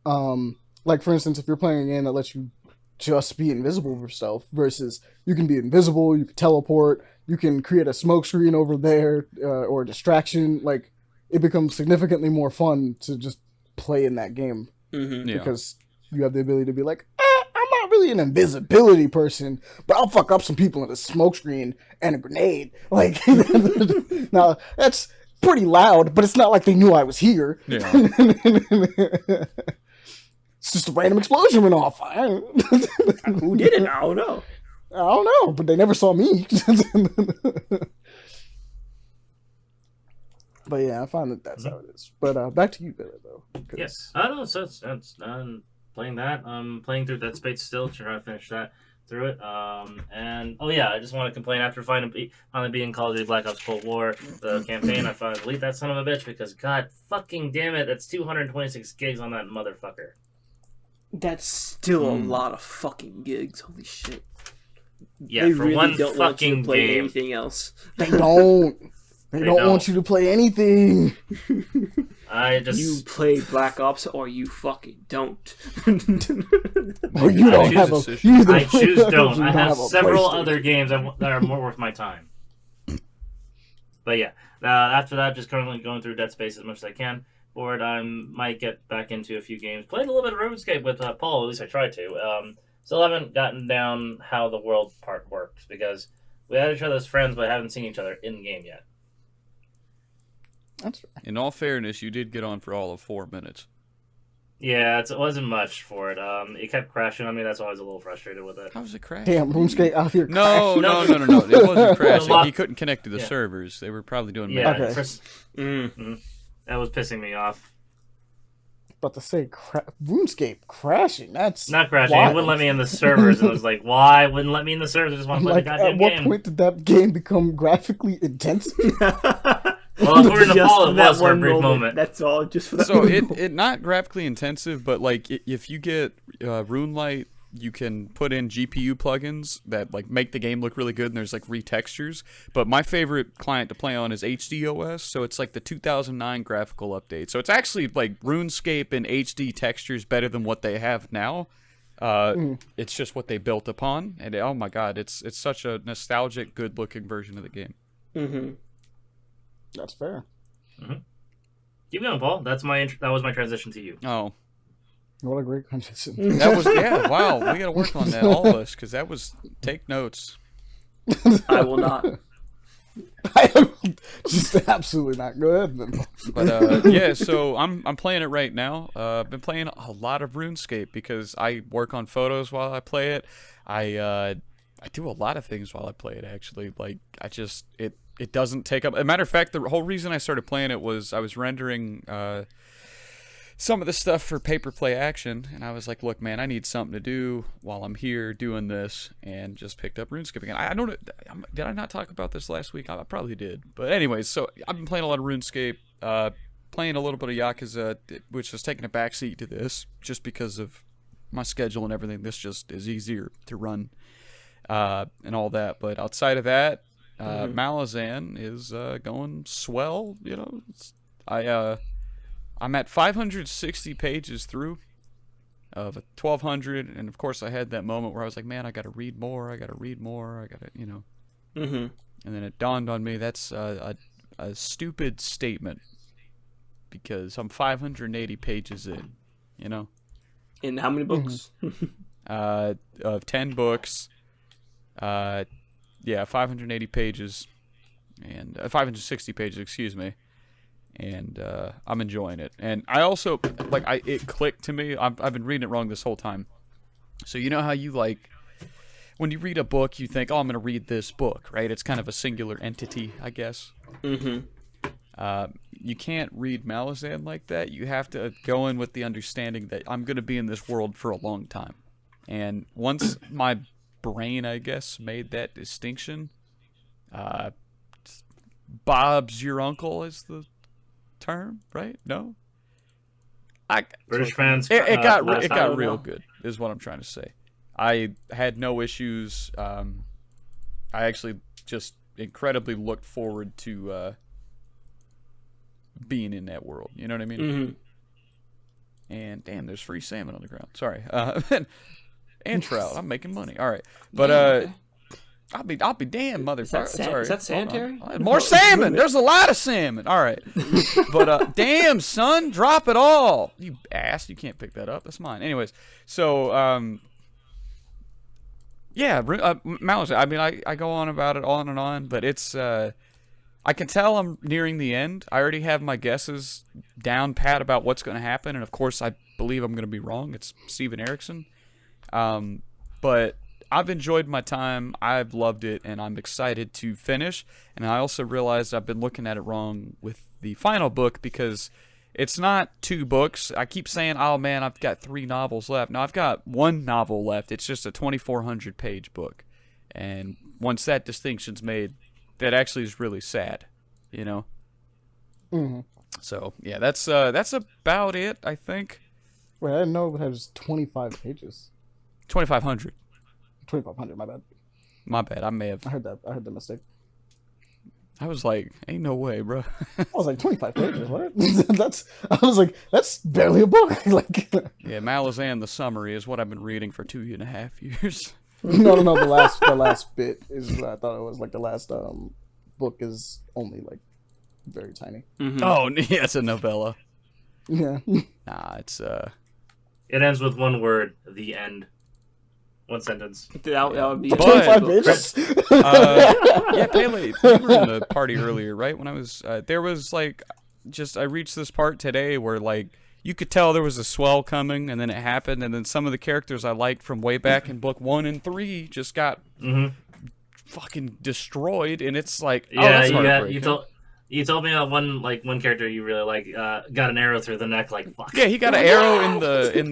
Like for instance, if you're playing a game that lets you just be invisible for stealth, versus you can be invisible, you can teleport, you can create a smoke screen over there or a distraction. Like it becomes significantly more fun to just play in that game because you have the ability to be like, I'm not really an invisibility person, but I'll fuck up some people in a smoke screen and a grenade. Like now that's pretty loud, but it's not like they knew I was here. Yeah. It's just a random explosion went off. Who did it? I don't know. I don't know, but they never saw me. But yeah, I find that that's how it is. But back to you, Billy, though. Yes. I don't know. So it's playing that. I'm playing through Dead Space still, trying to finish that through it. And oh yeah, I just want to complain after finally being Call of Duty Black Ops Cold War, the campaign. I finally delete that son of a bitch because god fucking damn it, that's 226 gigs on that motherfucker. That's still a lot of fucking gigs. Holy shit. Yeah, they for really one don't want you fucking to play game. anything else. They don't. They don't want you to play anything. You play Black Ops or you fucking don't. Or you don't have a... I choose don't. I have several other games that are more worth my time. But yeah, after that, just currently going through Dead Space as much as I can. Bored, I might get back into a few games. Played a little bit of RuneScape with Paul, at least I tried to. Still haven't gotten down how the world part works, because we had each other as friends, but haven't seen each other in the game yet. That's right. In all fairness, you did get on for all of 4 minutes. Yeah, it wasn't much for it. It kept crashing on me, that's why I was a little frustrated with it. How was it crashing? Damn, RuneScape out here No. It wasn't crashing. He couldn't connect to the servers. They were probably doing Okay. That was pissing me off. About to say, RuneScape crashing. That's not crashing. wild. It wouldn't let me in the servers. And I was like, why wouldn't let me in the servers? I just want to play the goddamn game. At what point did that game become graphically intensive? Well, according to Paul, it was for a brief moment. That's all. Just for that. So it not graphically intensive, but like if you get RuneLite you can put in GPU plugins that like make the game look really good, and there's like retextures. But my favorite client to play on is HDOS, so it's like the 2009 graphical update. So it's actually like RuneScape and HD textures better than what they have now. It's just what they built upon, and oh my god, it's such a nostalgic, good-looking version of the game. Mm-hmm. That's fair. Mm-hmm. Keep going, Paul. That was my transition to you. Oh, what a great transition. that was wow. We gotta work on that, all of us, because that was take notes. I will not. I am just absolutely not. Go ahead, then. But yeah, so I'm playing it right now. I've been playing a lot of RuneScape because I work on photos while I play it. I do a lot of things while I play it, actually. Like it doesn't take up. As a matter of fact, the whole reason I started playing it was I was rendering some of the stuff for Paper Play Action, and I was like, look, man, I need something to do while I'm here doing this, and just picked up RuneScape again. I don't know, did I not talk about this last week? I probably did. But anyways, so I've been playing a lot of RuneScape, playing a little bit of Yakuza, which is taking a backseat to this, just because of my schedule and everything. This just is easier to run, and all that. But outside of that, Malazan is going swell, you know. I'm at 560 pages through of 1,200, and of course I had that moment where I was like, man, I gotta read more, you know. Mm-hmm. And then it dawned on me that's a stupid statement, because I'm 580 pages in, you know. In how many books? Of 10 books, yeah, 580 pages, and 560 pages, excuse me. And I'm enjoying it. And I also, like, it clicked to me. I've been reading it wrong this whole time. So you know how you, like, when you read a book, you think, oh, I'm going to read this book, right? It's kind of a singular entity, I guess. Mm-hmm. You can't read Malazan like that. You have to go in with the understanding that I'm going to be in this world for a long time. And once my brain, I guess, made that distinction, Bob's your uncle is the term, right? No, British fans. It got real good, is what I'm trying to say. I had no issues. I actually just incredibly looked forward to being in that world. You know what I mean? Mm-hmm. And damn, there's free salmon on the ground. Sorry, and trout. I'm making money. All right, but I'll be damned, motherfucker. Sorry. Is that sanitary? More salmon. There's a lot of salmon. All right. But damn, son, drop it all. You ass. You can't pick that up. That's mine. Anyways, so yeah, Malazan. I mean, I go on about it on and on, but it's I can tell I'm nearing the end. I already have my guesses down pat about what's going to happen, and of course, I believe I'm going to be wrong. It's Steven Erikson, but I've enjoyed my time. I've loved it, and I'm excited to finish. And I also realized I've been looking at it wrong with the final book, because it's not 2 books. I keep saying, oh man, I've got 3 novels left. No, I've got 1 novel left. It's just a 2,400-page book. And once that distinction's made, that actually is really sad, you know? Mm-hmm. So, yeah, that's about it, I think. Wait, I didn't know it has 25 pages. 2,500. 2,500, my bad. My bad. I may have. I heard the mistake. I was like, ain't no way, bro. I was like, 25 pages, what? I was like, that's barely a book. Like, yeah, Malazan, the summary, is what I've been reading for 2.5 years. No, the last bit is, I thought it was like the last book is only like very tiny. Mm-hmm. Oh, yeah, it's a novella. Yeah. Nah, it's It ends with one word: the end. One sentence. That would be 25 pages. yeah, Pele, you were in the party earlier, right? When I was there was like I reached this part today where like you could tell there was a swell coming, and then it happened, and then some of the characters I liked from way back in book 1 and 3 just got fucking destroyed, and it's like, you told me one character you really like got an arrow through the neck, like fuck. Yeah, he got an arrow in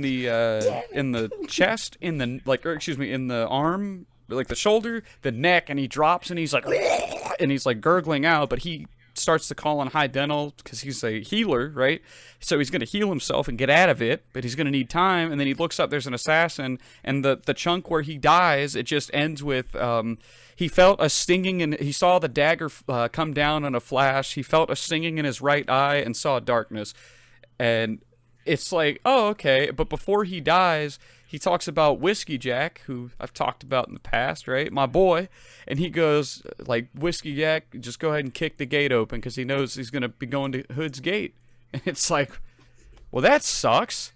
the chest, in the arm, like the shoulder, the neck, and he drops, and he's like gurgling out, but he starts to call on high dental because he's a healer, right? So he's going to heal himself and get out of it, but he's going to need time. And then he looks up, there's an assassin, and the chunk where he dies, it just ends with he felt a stinging, and he saw the dagger come down in a flash. He felt a stinging in his right eye and saw darkness. And it's like, oh, okay. But before he dies, he talks about Whiskey Jack, who I've talked about in the past, right? My boy. And he goes, like, Whiskey Jack, just go ahead and kick the gate open because he knows he's going to be going to Hood's Gate. And it's like, well, that sucks.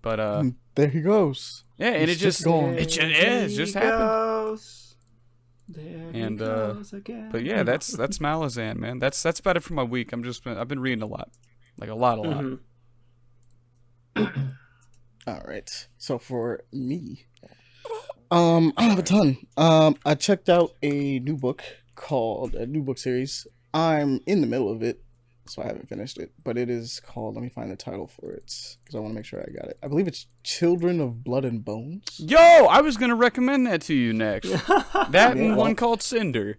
But, there he goes. Yeah, and He's it just happened. There And, he goes again. But yeah, that's Malazan, man. That's about it for my week. I've been reading a lot. Like, a lot. All right. So for me, I don't have a ton. I checked out a new book series. I'm in the middle of it, so I haven't finished it. But it is called. Let me find the title for it because I want to make sure I got it. I believe it's Children of Blood and Bones. Yo, I was gonna recommend that to you next. That and one called Cinder.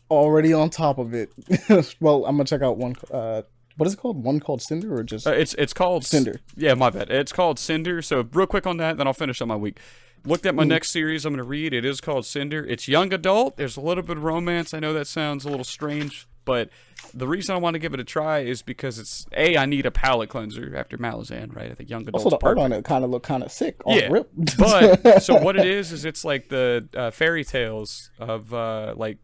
Already on top of it. Well, I'm gonna check out one. What is it called? One called Cinder or just? It's called Cinder. Yeah, my bad. It's called Cinder. So real quick on that, then I'll finish on my week. Looked at my next series I'm going to read. It is called Cinder. It's young adult. There's a little bit of romance. I know that sounds a little strange, but the reason I want to give it a try is because I need a palate cleanser after Malazan, right? I think young adult. Also, the art on it kind of look kind of sick. Yeah, rip. But so what it is it's like the fairy tales of like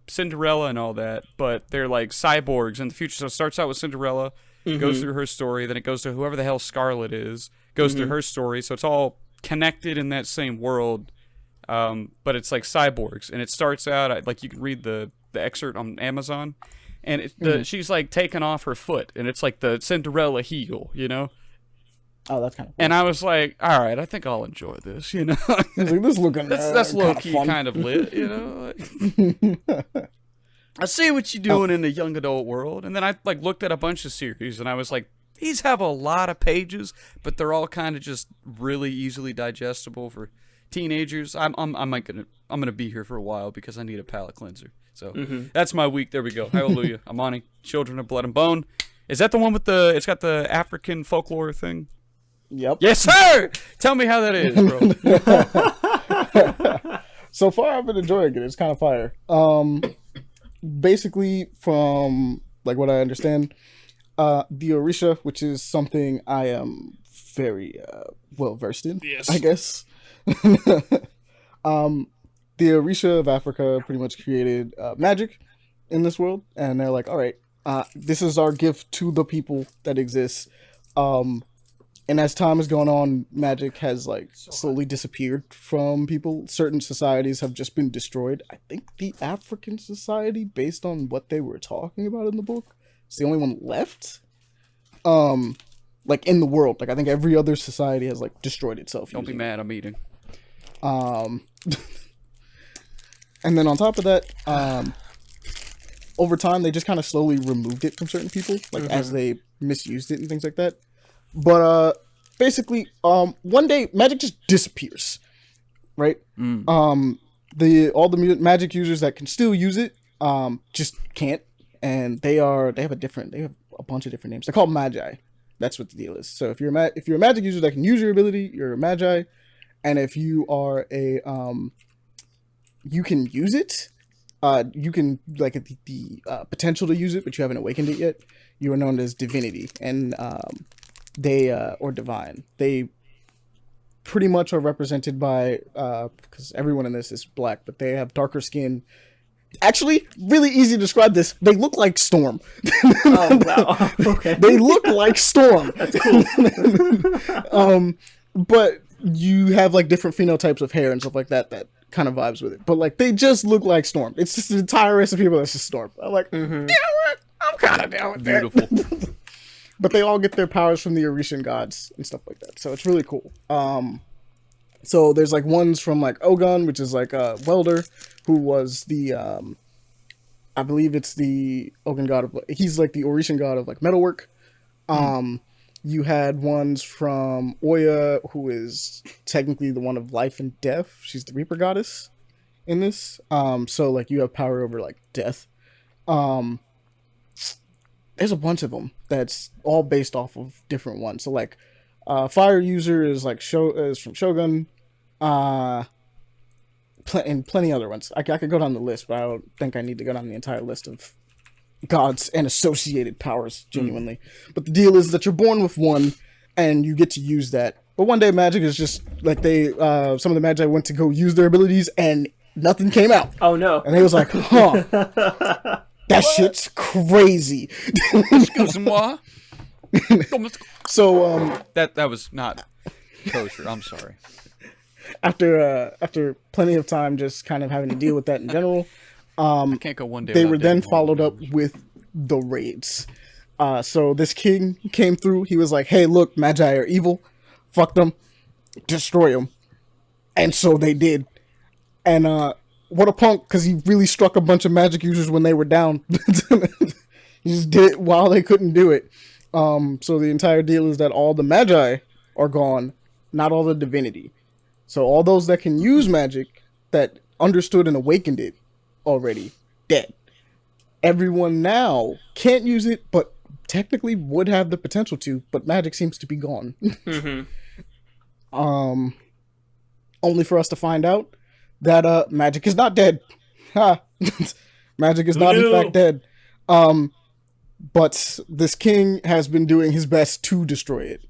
Cinderella and all that, but they're like cyborgs in the future. So it starts out with Cinderella, goes through her story, then it goes to whoever the hell Scarlet is, goes through her story. So it's all connected in that same world, but it's like cyborgs. And it starts out like you can read the excerpt on Amazon, and she's like taking off her foot, and it's like the Cinderella heel, you know. Oh, that's kind of cool. And I was like, all right, I think I'll enjoy this, you know. Like, this looking that's low key kind of lit, you know. Like, I see what you're doing in the young adult world, and then I like looked at a bunch of series, and I was like, these have a lot of pages, but they're all kind of just really easily digestible for teenagers. I'm gonna be here for a while because I need a palate cleanser. So that's my week. There we go. Hallelujah. Amani, Children of Blood and Bone. Is that the one with it's got the African folklore thing? Yep. Yes, sir. Tell me how that is, bro. So far, I've been enjoying it. It's kind of fire. Basically, from like what I understand, the Orisha, which is something I am very well versed in, yes. I guess. The Orisha of Africa pretty much created magic in this world, and they're like, all right, this is our gift to the people that exists. And as time has gone on, magic has like slowly disappeared from people. Certain societies have just been destroyed. I think the African society, based on what they were talking about in the book, is the only one left. Like in the world. Like I think every other society has like destroyed itself. Don't be mad, I'm eating. And then on top of that, over time they just kind of slowly removed it from certain people, like as they misused it and things like that. But basically, one day magic just disappears, right? All the magic users that can still use it, just can't, and they have a bunch of different names. They're called magi. That's what the deal is. So if you're a magic user that can use your ability, you're a magi, and if you are you can use it. You can like the potential to use it, but you haven't awakened it yet. You are known as divinity, and or divine. They pretty much are represented by because everyone in this is black, but they have darker skin. Actually, really easy to describe this. They look like Storm. Oh wow! Okay. They look like Storm. That's cool. But you have like different phenotypes of hair and stuff like that kind of vibes with it. But like they just look like Storm. It's just the entire race of people that's just Storm. I'm like, yeah, I'm kind of down with that. Beautiful. But they all get their powers from the Orishan gods and stuff like that. So it's really cool. So there's like ones from like Ogun, which is like a welder, who was the I believe it's the Ogun god of, he's like the Orishan god of like metalwork. You had ones from Oya, who is technically the one of life and death. She's the Reaper goddess in this. So like you have power over like death. There's a bunch of them that's all based off of different ones. So like, fire user is like is from Shogun, and plenty other ones. I could go down the list, but I don't think I need to go down the entire list of gods and associated powers genuinely. But the deal is that you're born with one, and you get to use that. But one day magic is just like some of the magi went to go use their abilities, and nothing came out. Oh no! And they was like, huh. That shit's crazy. Excuse-moi. So that was not kosher. I'm sorry. After plenty of time just kind of having to deal with that in general, I can't go one day. They were then followed up with the raids. So this king came through. He was like, "Hey, look, magi are evil. Fuck them, destroy them." And so they did. And what a punk, because he really struck a bunch of magic users when they were down. He just did it while they couldn't do it. So the entire deal is that all the magi are gone, not all the divinity. So all those that can use magic, that understood and awakened it already, dead. Everyone now can't use it, but technically would have the potential to, but magic seems to be gone. Only for us to find out that magic is not dead. Ha! Magic is not in fact dead. But this king has been doing his best to destroy it.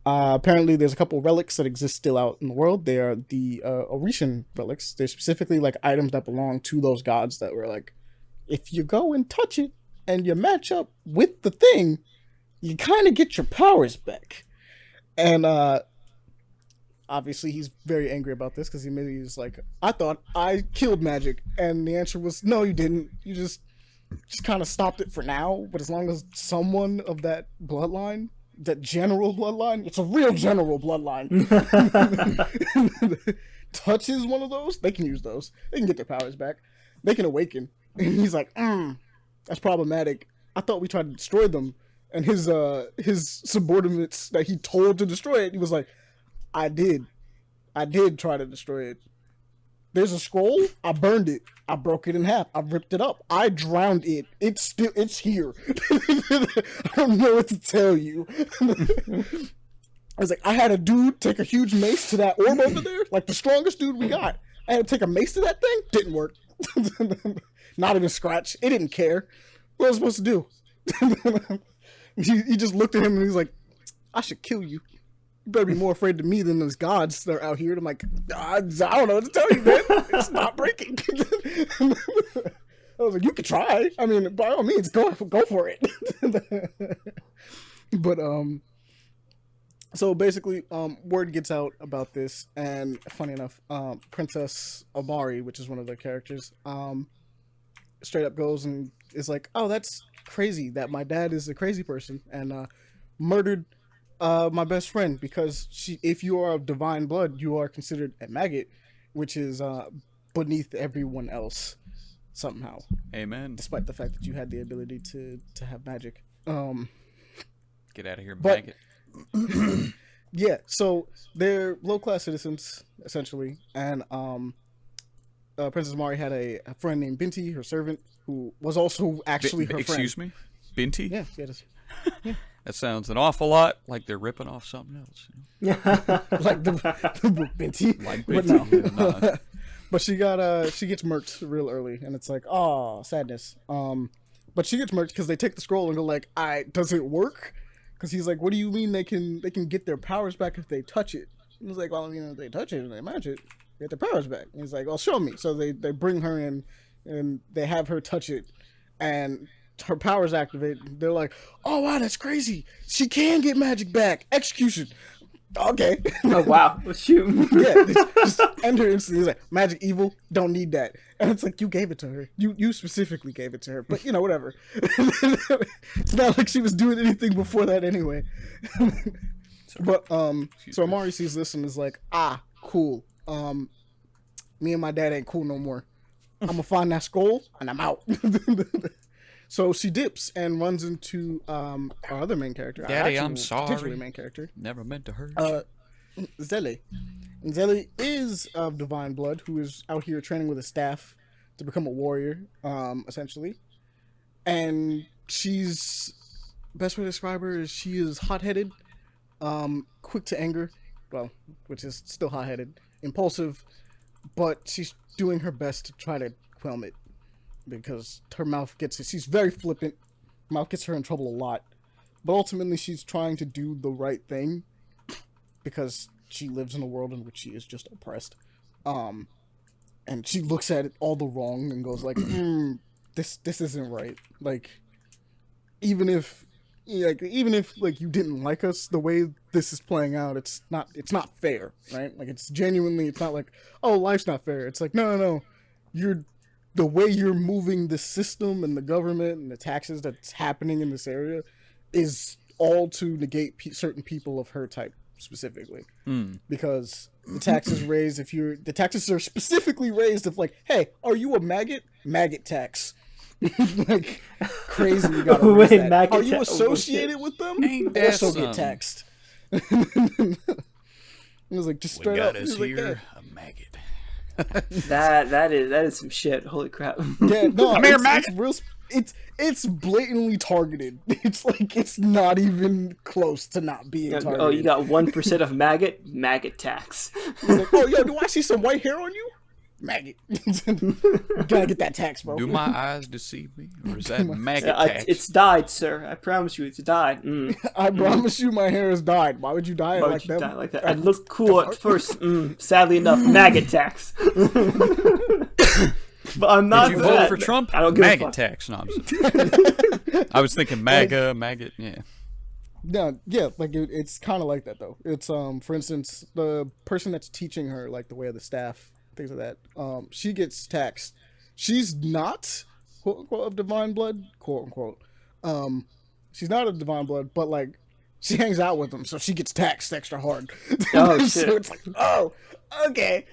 Apparently there's a couple relics that exist still out in the world. They are the Orishan relics. They're specifically like items that belong to those gods that were like, if you go and touch it and you match up with the thing, you kind of get your powers back. And obviously he's very angry about this because he immediately was like, I thought I killed magic. And the answer was, no, you didn't. You just kind of stopped it for now. But as long as someone of that bloodline, that general bloodline, it's a real general bloodline, touches one of those, they can use those. They can get their powers back. They can awaken. And he's like, that's problematic. I thought we tried to destroy them. And his subordinates that he told to destroy it, he was like, I did try to destroy it. There's a scroll. I burned it. I broke it in half. I ripped it up. I drowned it. It's here. I don't know what to tell you. I was like, I had a dude take a huge mace to that orb over there, like the strongest dude we got. I had to take a mace to that thing. Didn't work. Not even scratch. It didn't care. What was I supposed to do? He just looked at him and he's like, I should kill you. You better be more afraid of me than those gods that are out here. And I'm like, I don't know what to tell you, man. It's not breaking. I was like, you could try. I mean, by all means, go for it. But so basically, word gets out about this, and funny enough, Princess Amari, which is one of the characters, straight up goes and is like, oh, that's crazy that my dad is a crazy person and murdered my best friend because if you are of divine blood, you are considered a maggot, which is beneath everyone else somehow. Amen. Despite the fact that you had the ability to have magic. Get out of here, maggot. Yeah, so they're low-class citizens essentially, and Princess Mari had a friend named Binti, her servant, who was also actually her friend. Excuse me, Binti? Yeah, yeah. That sounds an awful lot like they're ripping off something else. Like the book Binti. Like But Binti. no. Yeah, But she gets murked real early, and it's like, oh, sadness. But she gets murked because they take the scroll and go like, does it work? Because he's like, what do you mean they can get their powers back if they touch it? And he's like, well, if they touch it and they match it, they get their powers back. And he's like, well, show me. So they bring her in, and they have her touch it, and her powers activate. They're like, oh wow, that's crazy. She can get magic back. Execution. Okay. Oh wow. Shoot. Yeah. Just end her instantly. He's like, magic evil. Don't need that. And it's like, you gave it to her. You specifically gave it to her. But whatever. It's not like she was doing anything before that anyway. But so Amari sees this and is like, cool. Me and my dad ain't cool no more. I'm gonna find that skull and I'm out. So she dips and runs into our other main character. Daddy, I'm sorry. Potentially main character. Never meant to hurt you. Zele. And Zele is of divine blood, who is out here training with a staff to become a warrior, essentially. and she's best way to describe her is she is hot-headed, quick to anger, well, which is still hot-headed, impulsive, but she's doing her best to try to quell it because her mouth gets it. She's very flippant. Mouth gets her in trouble a lot, but ultimately she's trying to do the right thing because she lives in a world in which she is just oppressed. And she looks at it all the wrong and goes like, this isn't right. Like, even if like you didn't like us, the way this is playing out, it's not fair, right? Like, it's genuinely, it's not like, oh, life's not fair. It's like, no, the way you're moving the system and the government and the taxes that's happening in this area is all to negate certain people of her type specifically, because the taxes raised the taxes are specifically raised if like, hey, are you a maggot? Maggot tax. Like, crazy. You gotta raise that. Are you associated with them? Also get taxed. It was like, just straight up. Us here, a maggot. that is some shit. Holy crap. Yeah, no, I'm here, maggot. It's real. It's blatantly targeted. It's like, it's not even close to not being targeted. Oh, you got 1% of maggot tax. It's like, oh, yo, do I see some white hair on you? Maggot. You gotta get that tax, bro. Do my eyes deceive me, or is that maggot tax? It's dyed, sir. I promise you, it's dyed. I promise you, my hair is dyed. Why would you dye it Why like would you that? dye like that? I look cool at first. Sadly enough, maggot tax. But I'm not. Did you vote for Trump? I don't give maggot a fuck. tax. No, I was thinking MAGA, maggot. Yeah. No, yeah, like it's kind of like that though. It's for instance, the person that's teaching her like the way of the staff, things like that. She gets taxed. She's not quote unquote of divine blood, quote unquote. She's not of divine blood, but like she hangs out with them, so she gets taxed extra hard. Oh shit! So it's like, oh, okay.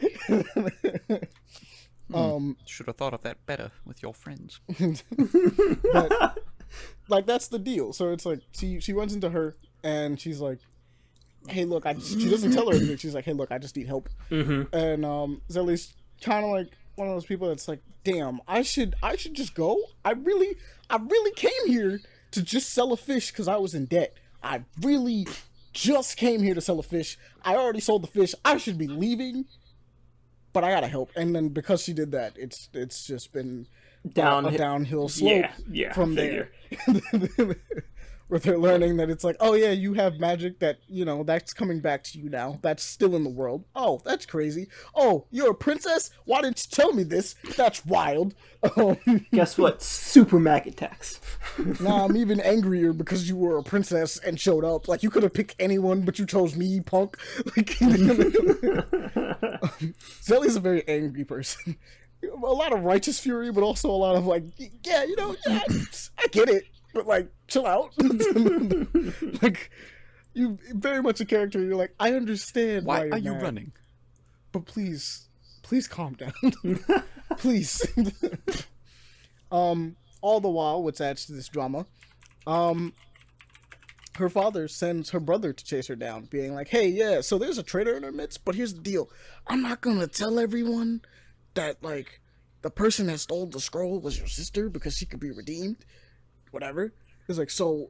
Should have thought of that better with your friends. But, like, that's the deal. So it's like she runs into her and she's like, hey, look, she doesn't tell her anything. She's like, hey, look, I just need help. And Zelly's kind of like one of those people that's like, damn, I should just go. I really came here to just sell a fish because I was in debt. I really just came here to sell a fish. I already sold the fish. I should be leaving, but I gotta help. And then because she did that, it's just been a downhill slope from there. Where they're learning that it's like, oh yeah, you have magic that, you know, that's coming back to you now. That's still in the world. Oh, that's crazy. Oh, you're a princess? Why didn't you tell me this? That's wild. Guess what? Super maggot tax. Nah, I'm even angrier because you were a princess and showed up. Like, you could have picked anyone, but you chose me, punk. Like, Zelly's a very angry person. A lot of righteous fury, but also a lot of like, yeah, you know, yeah, I get it, but like, chill out. Like, you very much a character. You're like, I understand why are you're you mad, running? but please calm down. Please. All the while, which adds to this drama, her father sends her brother to chase her down, being like, hey, yeah, so there's a traitor in our midst, but here's the deal. I'm not gonna tell everyone that, like, the person that stole the scroll was your sister because she could be redeemed. Whatever. It's like, so,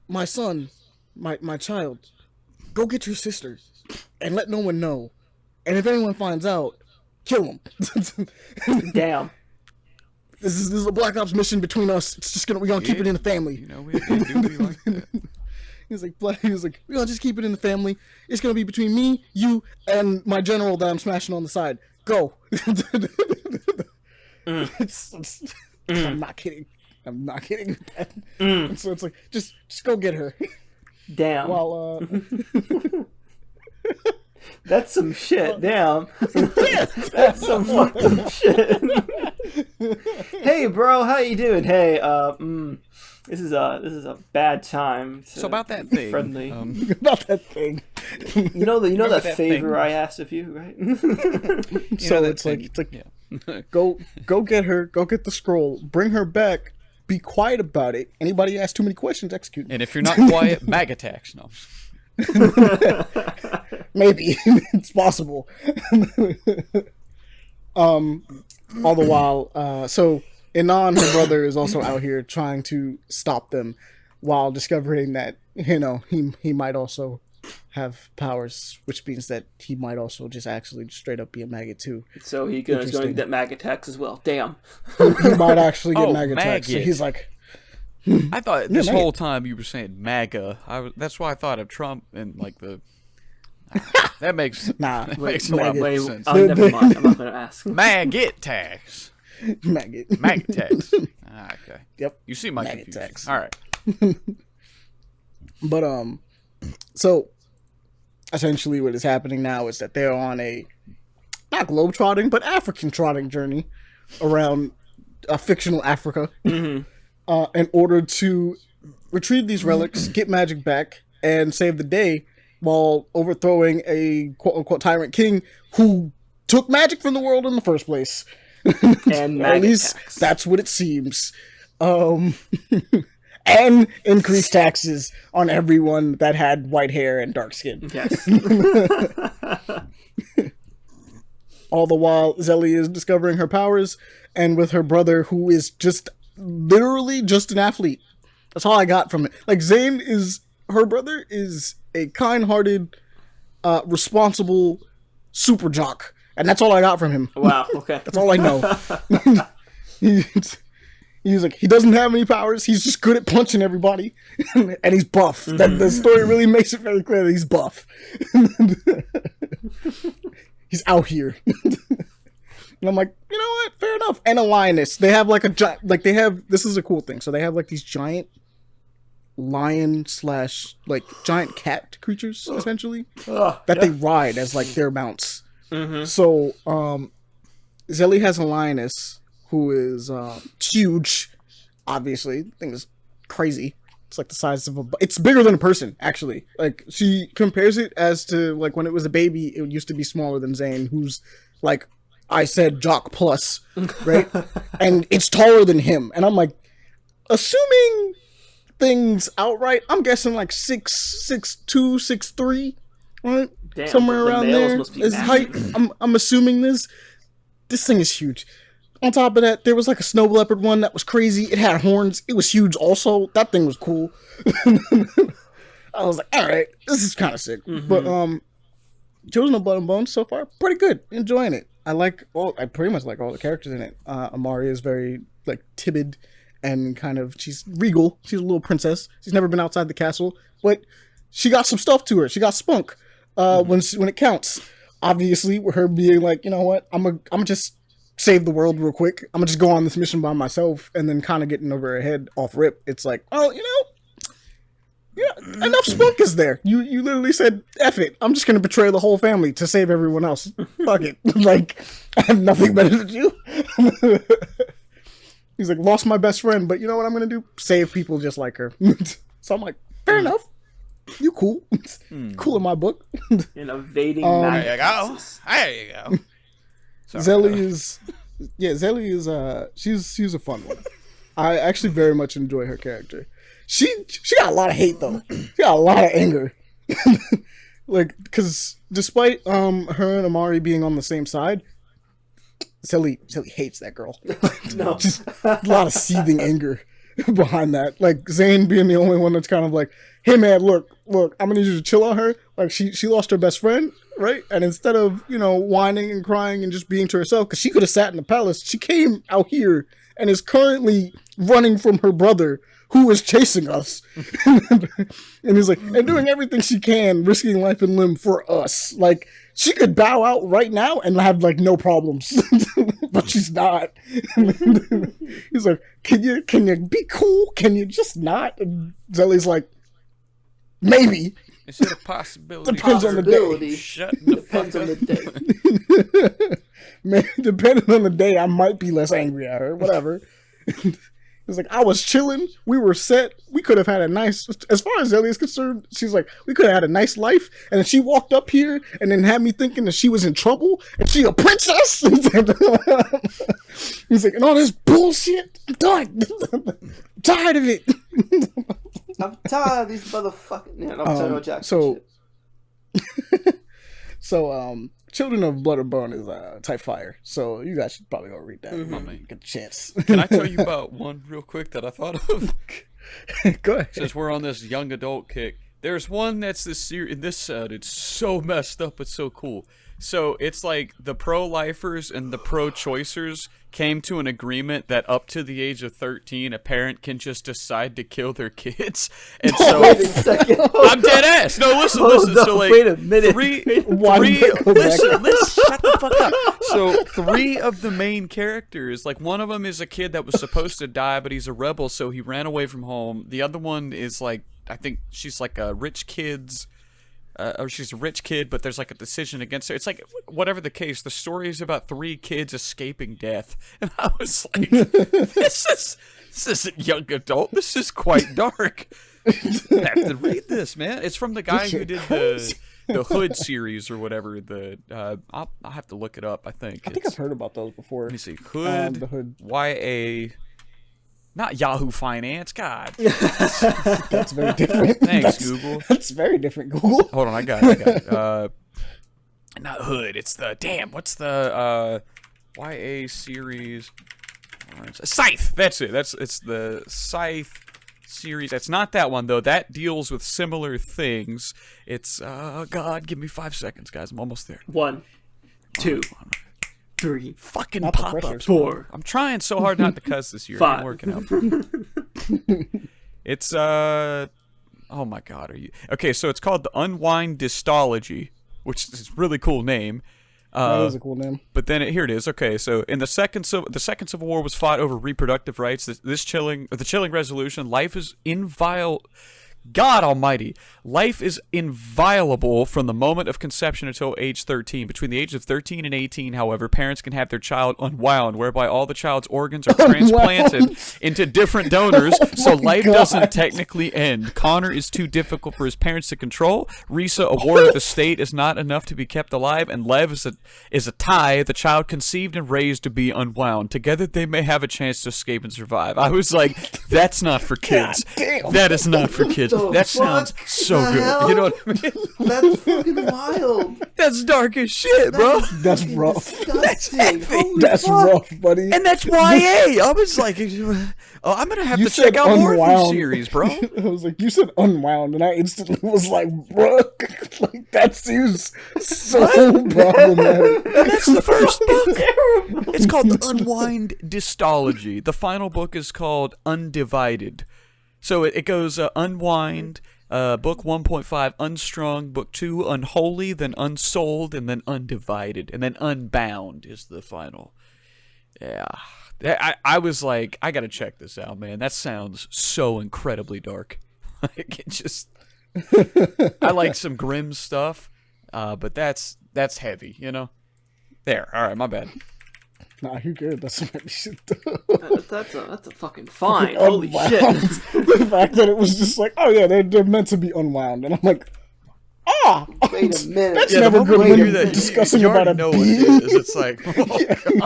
my son, my child, go get your sister and let no one know. And if anyone finds out, kill him. Damn. This is a Black Ops mission between us. It's just we're gonna keep it in the family. You know, we do be like that. He was like, we're gonna just keep it in the family. It's gonna be between me, you, and my general that I'm smashing on the side. Go. I'm not kidding. I'm not kidding. So it's like, just go get her. Damn. While That's some shit. Damn. That's some fucking shit. Hey, bro, how you doing? Hey, this is a bad time. So about that thing. Friendly. about that thing. You know that that favor thing? I asked of you, right? So it's like, yeah. go get her, go get the scroll, bring her back, be quiet about it. Anybody asks too many questions, execute. And if you're not quiet, MAGA tax. No. Maybe. It's possible. All the while, so Inan, her brother, is also out here trying to stop them, while discovering that he might also have powers, which means that he might also just actually straight up be a maggot too. So he's going to get maggot tax as well. Damn. He might actually get maggot tax. So he's like, I thought this whole time you were saying MAGA. That's why I thought of Trump and like the. That makes that makes a lot of sense. Never mind. I'm not going to ask. Maggot tax. Maggot tax. Okay. Yep. You see my maggot confusion. tax. All right. But so essentially, what is happening now is that they're on a not globe-trotting but African-trotting journey around fictional Africa. Mm-hmm. In order to retrieve these relics, get magic back, and save the day while overthrowing a quote-unquote tyrant king who took magic from the world in the first place. And at least tax. That's what it seems. And increase taxes on everyone that had white hair and dark skin. Yes. All the while, Zelly is discovering her powers, and with her brother, who is just literally just an athlete. That's all I got from it. Like, her brother is a kind-hearted, responsible super jock. And that's all I got from him. Wow, okay. That's all I know. He's like, he doesn't have any powers. He's just good at punching everybody. And he's buff. That the story really makes it very clear that he's buff. He's out here. And I'm like, you know what? Fair enough. And a lioness. They have like this is a cool thing. So they have like these giant lion / like giant cat creatures, essentially, that they ride as like their mounts. Mm-hmm. So, Zelly has a lioness who is huge. Obviously, the thing is crazy. It's like the size of it's bigger than a person, actually. Like, she compares it as to like when it was a baby, it used to be smaller than Zane, who's like I said, jock plus, right? And it's taller than him, and I'm like, assuming things outright, I'm guessing like 6'2", 6'3", right? Damn, somewhere around there is height. I'm assuming this thing is huge. On top of that, there was like a snow leopard one that was crazy. It had horns. It was huge also. That thing was cool. I was like, all right, this is kind of sick. Mm-hmm. But Chosen of Blood and Bones so far, pretty good. Enjoying it. I pretty much like all the characters in it. Amari is very like timid and kind of, she's regal. She's a little princess. She's never been outside the castle, but she got some stuff to her. She got spunk when it counts. Obviously, with her being like, you know what, I'm just save the world real quick. I'm gonna just go on this mission by myself, and then kind of getting over her head off rip. It's like, oh, enough spunk is there. You literally said, F it. I'm just gonna betray the whole family to save everyone else. Fuck it. Like, I have nothing better to do. He's like, lost my best friend, but you know what I'm gonna do? Save people just like her. So I'm like, fair enough. You cool. Cool in my book. And evading there you go. There you go. Zelly is she's a fun one. I actually very much enjoy her character. She got a lot of hate though. She got a lot of anger. Like, because despite her and Amari being on the same side, Zelly hates that girl. No. Just a lot of seething anger behind that. Like, Zane being the only one that's kind of like, hey man, look, I'm gonna need you to chill on her. Like, she lost her best friend, right? And instead of, whining and crying and just being to herself, because she could have sat in the palace, she came out here and is currently running from her brother, who is chasing us. And he's like, and doing everything she can, risking life and limb for us. Like, she could bow out right now and have, like, no problems. But she's not. He's like, can you be cool? Can you just not? And Zelly's like, maybe. Is it a possibility? Depends on the day. Shut the fuck Depends on up. the day. Man, depending on the day, I might be less angry at her. Whatever. It's like, I was chilling. We were set. We could have had a nice, as far as Zelly is concerned, she's like, we could have had a nice life. And then she walked up here and then had me thinking that she was in trouble and she a princess. He's like, and all this bullshit. I'm done. I'm tired of it. I'm tired of these motherfucking. Yeah, I'm Jackson. So Children of Blood and Bone is type fire, so you guys should probably go read that. Get the chance. Can I tell you about one real quick that I thought of? Go ahead. Since we're on this young adult kick, there's one that's this series. This it's so messed up, but so cool. So it's like the pro-lifers and the pro-choicers came to an agreement that up to the age of 13, a parent can just decide to kill their kids. And so Wait a second. I'm dead ass. No, listen. No, So like, wait a minute. listen, shut the fuck up. So 3 of the main characters, like one of them is a kid that was supposed to die, but he's a rebel, so he ran away from home. The other one is like, I think she's like a rich kid's. Or she's a rich kid, but there's like a decision against her. It's like, whatever the case, the story is about 3 kids escaping death. And I was like, this isn't young adult. This is quite dark. I have to read this, man. It's from the guy who did the Hood series or whatever. I'll have to look it up, I think. I think I've heard about those before. Let me see. Hood, the Hood. YA... Not Yahoo Finance, God. That's very different. Thanks, Google. That's very different, Google. Hold on, I got it. Not Hood, it's the, what's the, YA series? Scythe, that's it. It's the Scythe series. It's not that one, though. That deals with similar things. It's, God, give me 5 seconds, guys. I'm almost there. 1, 2, 3, fucking Not the pop pressure. up. 4. I'm trying so hard not to cuss this year. It 5. ain't working out for me. It's oh my god, are you okay? So it's called the Unwind Distology, which is a really cool name. That is a cool name. But then here it is. Okay, so in the second Civil War was fought over reproductive rights. The chilling resolution: life is inviolable. God Almighty, life is inviolable from the moment of conception until age 13. Between the age of 13 and 18, however, parents can have their child unwound, whereby all the child's organs are transplanted into different donors, so life doesn't technically end. Connor is too difficult for his parents to control. Risa, a ward of the state, is not enough to be kept alive, and Lev is a tie, the child conceived and raised to be unwound. Together, they may have a chance to escape and survive. I was like, that's not for kids. That is not for kids. That sounds so good. Hell? You know what I mean? That's fucking wild. That's dark as shit, bro. That's rough. Disgusting. Holy That's fuck. rough, buddy. And that's YA. I was like, I'm gonna have You to check said out more of these unwound. series, bro. I was like, you said unwound, and I instantly was like, bro, like that seems so problematic. And that's the first book. It's called the Unwind Distology. The final book is called Undivided. So it goes Unwind, book 1.5, Unstrung, book 2, Unholy, then Unsold, and then Undivided, and then Unbound is the final. Yeah. I was like, I gotta check this out, man. That sounds so incredibly dark. Like, it just... I like some grim stuff, but that's heavy, you know? There, alright, my bad. Nah, you're good. That's what you should do. That's a fucking fine. Holy shit. The fact that it was just like, oh yeah, they're meant to be unwound, and I'm like, Wait a minute. That's Yeah, never the good moment when you you're hear that, discussing you about already a know what it being. is. It's like, oh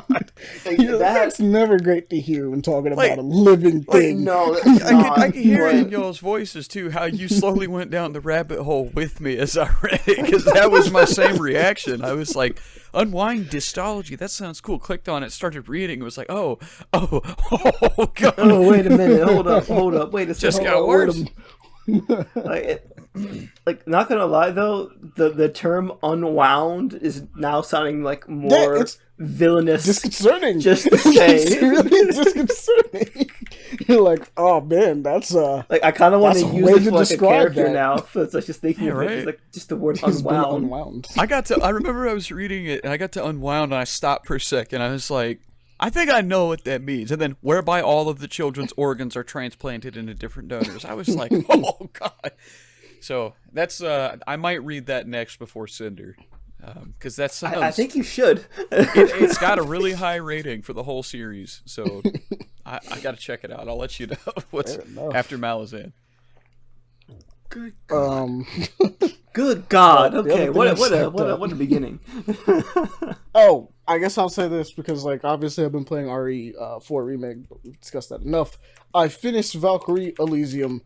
god. That's never great to hear when talking Like- about a living thing. No, it's not. I could hear it in But- y'all's voices too, how you slowly went down the rabbit hole with me as I read it, because that was my same reaction. I was like, Unwind Distology, that sounds cool. Clicked on it, started reading, it was like, oh god. Oh, wait a minute. Hold up. Wait a second. Just Hold got on, worse. Like, not gonna lie though, the term unwound is now sounding like more it's villainous. Disconcerting. Just to say. It's really disconcerting. You're like, oh man, that's Like, I kind of want to That's a use way it to for like a describe character that. now. So it's like just thinking Yeah, of it, right. it's like just the word he's been unwound. unwound. I remember I was reading it, and I got to unwound, and I stopped for a second. I was like, I think I know what that means. And then, whereby all of the children's organs are transplanted into different donors. I was like, oh god. So that's I might read that next before Cinder, because that sounds. I think you should. It's got a really high rating for the whole series, so I got to check it out. I'll let you know what's Fair enough. after Malazan. Good God. The Okay, other what thing I a beginning. Oh, I guess I'll say this because, like, obviously I've been playing RE4 Remake, but we've discussed that enough. I finished Valkyrie Elysium.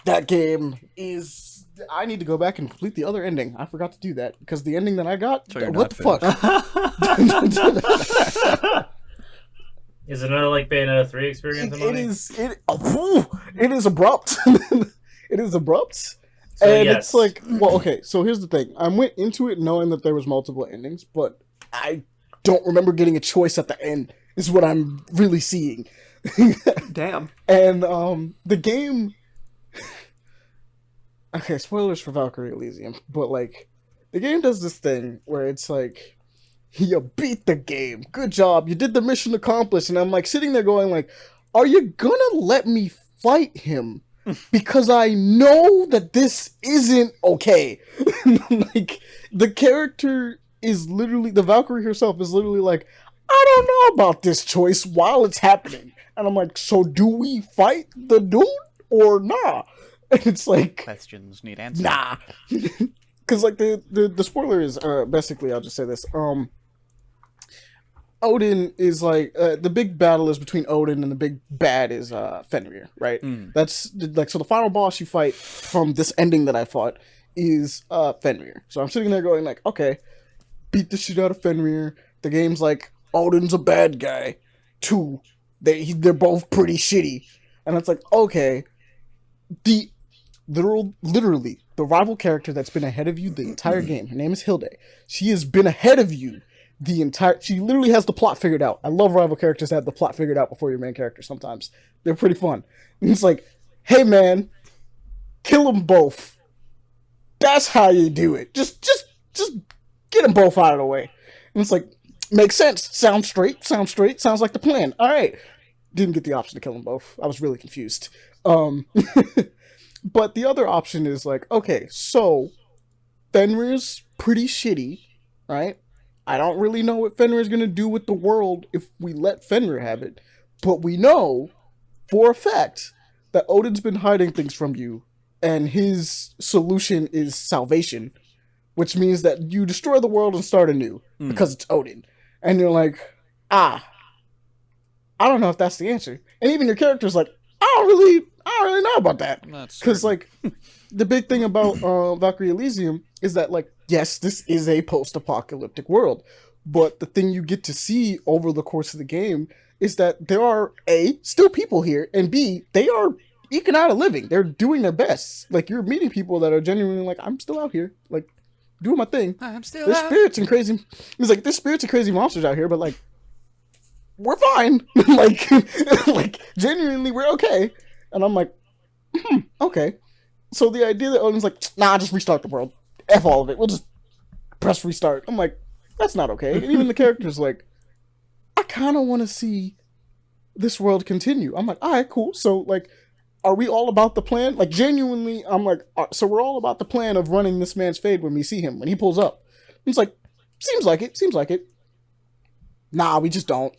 That game is I need to go back and complete the other ending. I forgot to do that because the ending that I got. So you're What the not fuck? Is it another like Bayonetta 3 experience? It is abrupt. It is abrupt. So, and yes. it's like, well, okay, so here's the thing. I went into it knowing that there was multiple endings, but I don't remember getting a choice at the end, is what I'm really seeing. Damn. And the game... Okay, spoilers for Valkyrie Elysium, but like, the game does this thing where it's like, you beat the game, good job, you did the mission accomplished, and I'm like sitting there going like, are you gonna let me fight him? Because I know that this isn't okay. Like, the character is literally, the Valkyrie herself is literally like, I don't know about this choice while it's happening. And I'm like, so do we fight the dude or nah? And it's like, Questions need answers. nah. Because like the spoiler is, basically, I'll just say this. Odin is like, the big battle is between Odin and the big bad is Fenrir, right? That's like, so the final boss you fight from this ending that I fought is Fenrir. So I'm sitting there going like, okay, beat the shit out of Fenrir. The game's like, Odin's a bad guy. 2, they're both pretty shitty. And it's like, okay, the literally the rival character that's been ahead of you the entire game, her name is Hilde. She has been ahead of you she literally has the plot figured out. I love rival characters that have the plot figured out before your main character sometimes. They're pretty fun. And it's like, hey man, kill them both. That's how you do it. Just get them both out of the way. And it's like, makes sense. Sounds straight. Sounds like the plan. All right. Didn't get the option to kill them both. I was really confused. But the other option is like, okay, so Fenrir's pretty shitty, right? I don't really know what Fenrir's going to do with the world if we let Fenrir have it. But we know for a fact that Odin's been hiding things from you, and his solution is salvation, which means that you destroy the world and start anew because it's Odin. And you're like, I don't know if that's the answer. And even your character's like, I don't really know about that. Because like, the big thing about Valkyrie Elysium is that like, yes, this is a post-apocalyptic world, but the thing you get to see over the course of the game is that there are A, still people here, and B, they are eking out a living. They're doing their best. Like, you're meeting people that are genuinely like, I'm still out here, like, doing my thing. I'm still There's spirits and crazy. It's like, there's spirits and crazy monsters out here, but like, we're fine. like genuinely, we're okay. And I'm like, okay. So the idea that Odin's like, nah, just restart the world. F all of it. We'll just press restart. I'm like, that's not okay. And even the character's like, I kind of want to see this world continue. I'm like, all right, cool. So, like, are we all about the plan? Like, genuinely, I'm like, so we're all about the plan of running this man's fade when we see him, when he pulls up. It's like, seems like it. Nah, we just don't.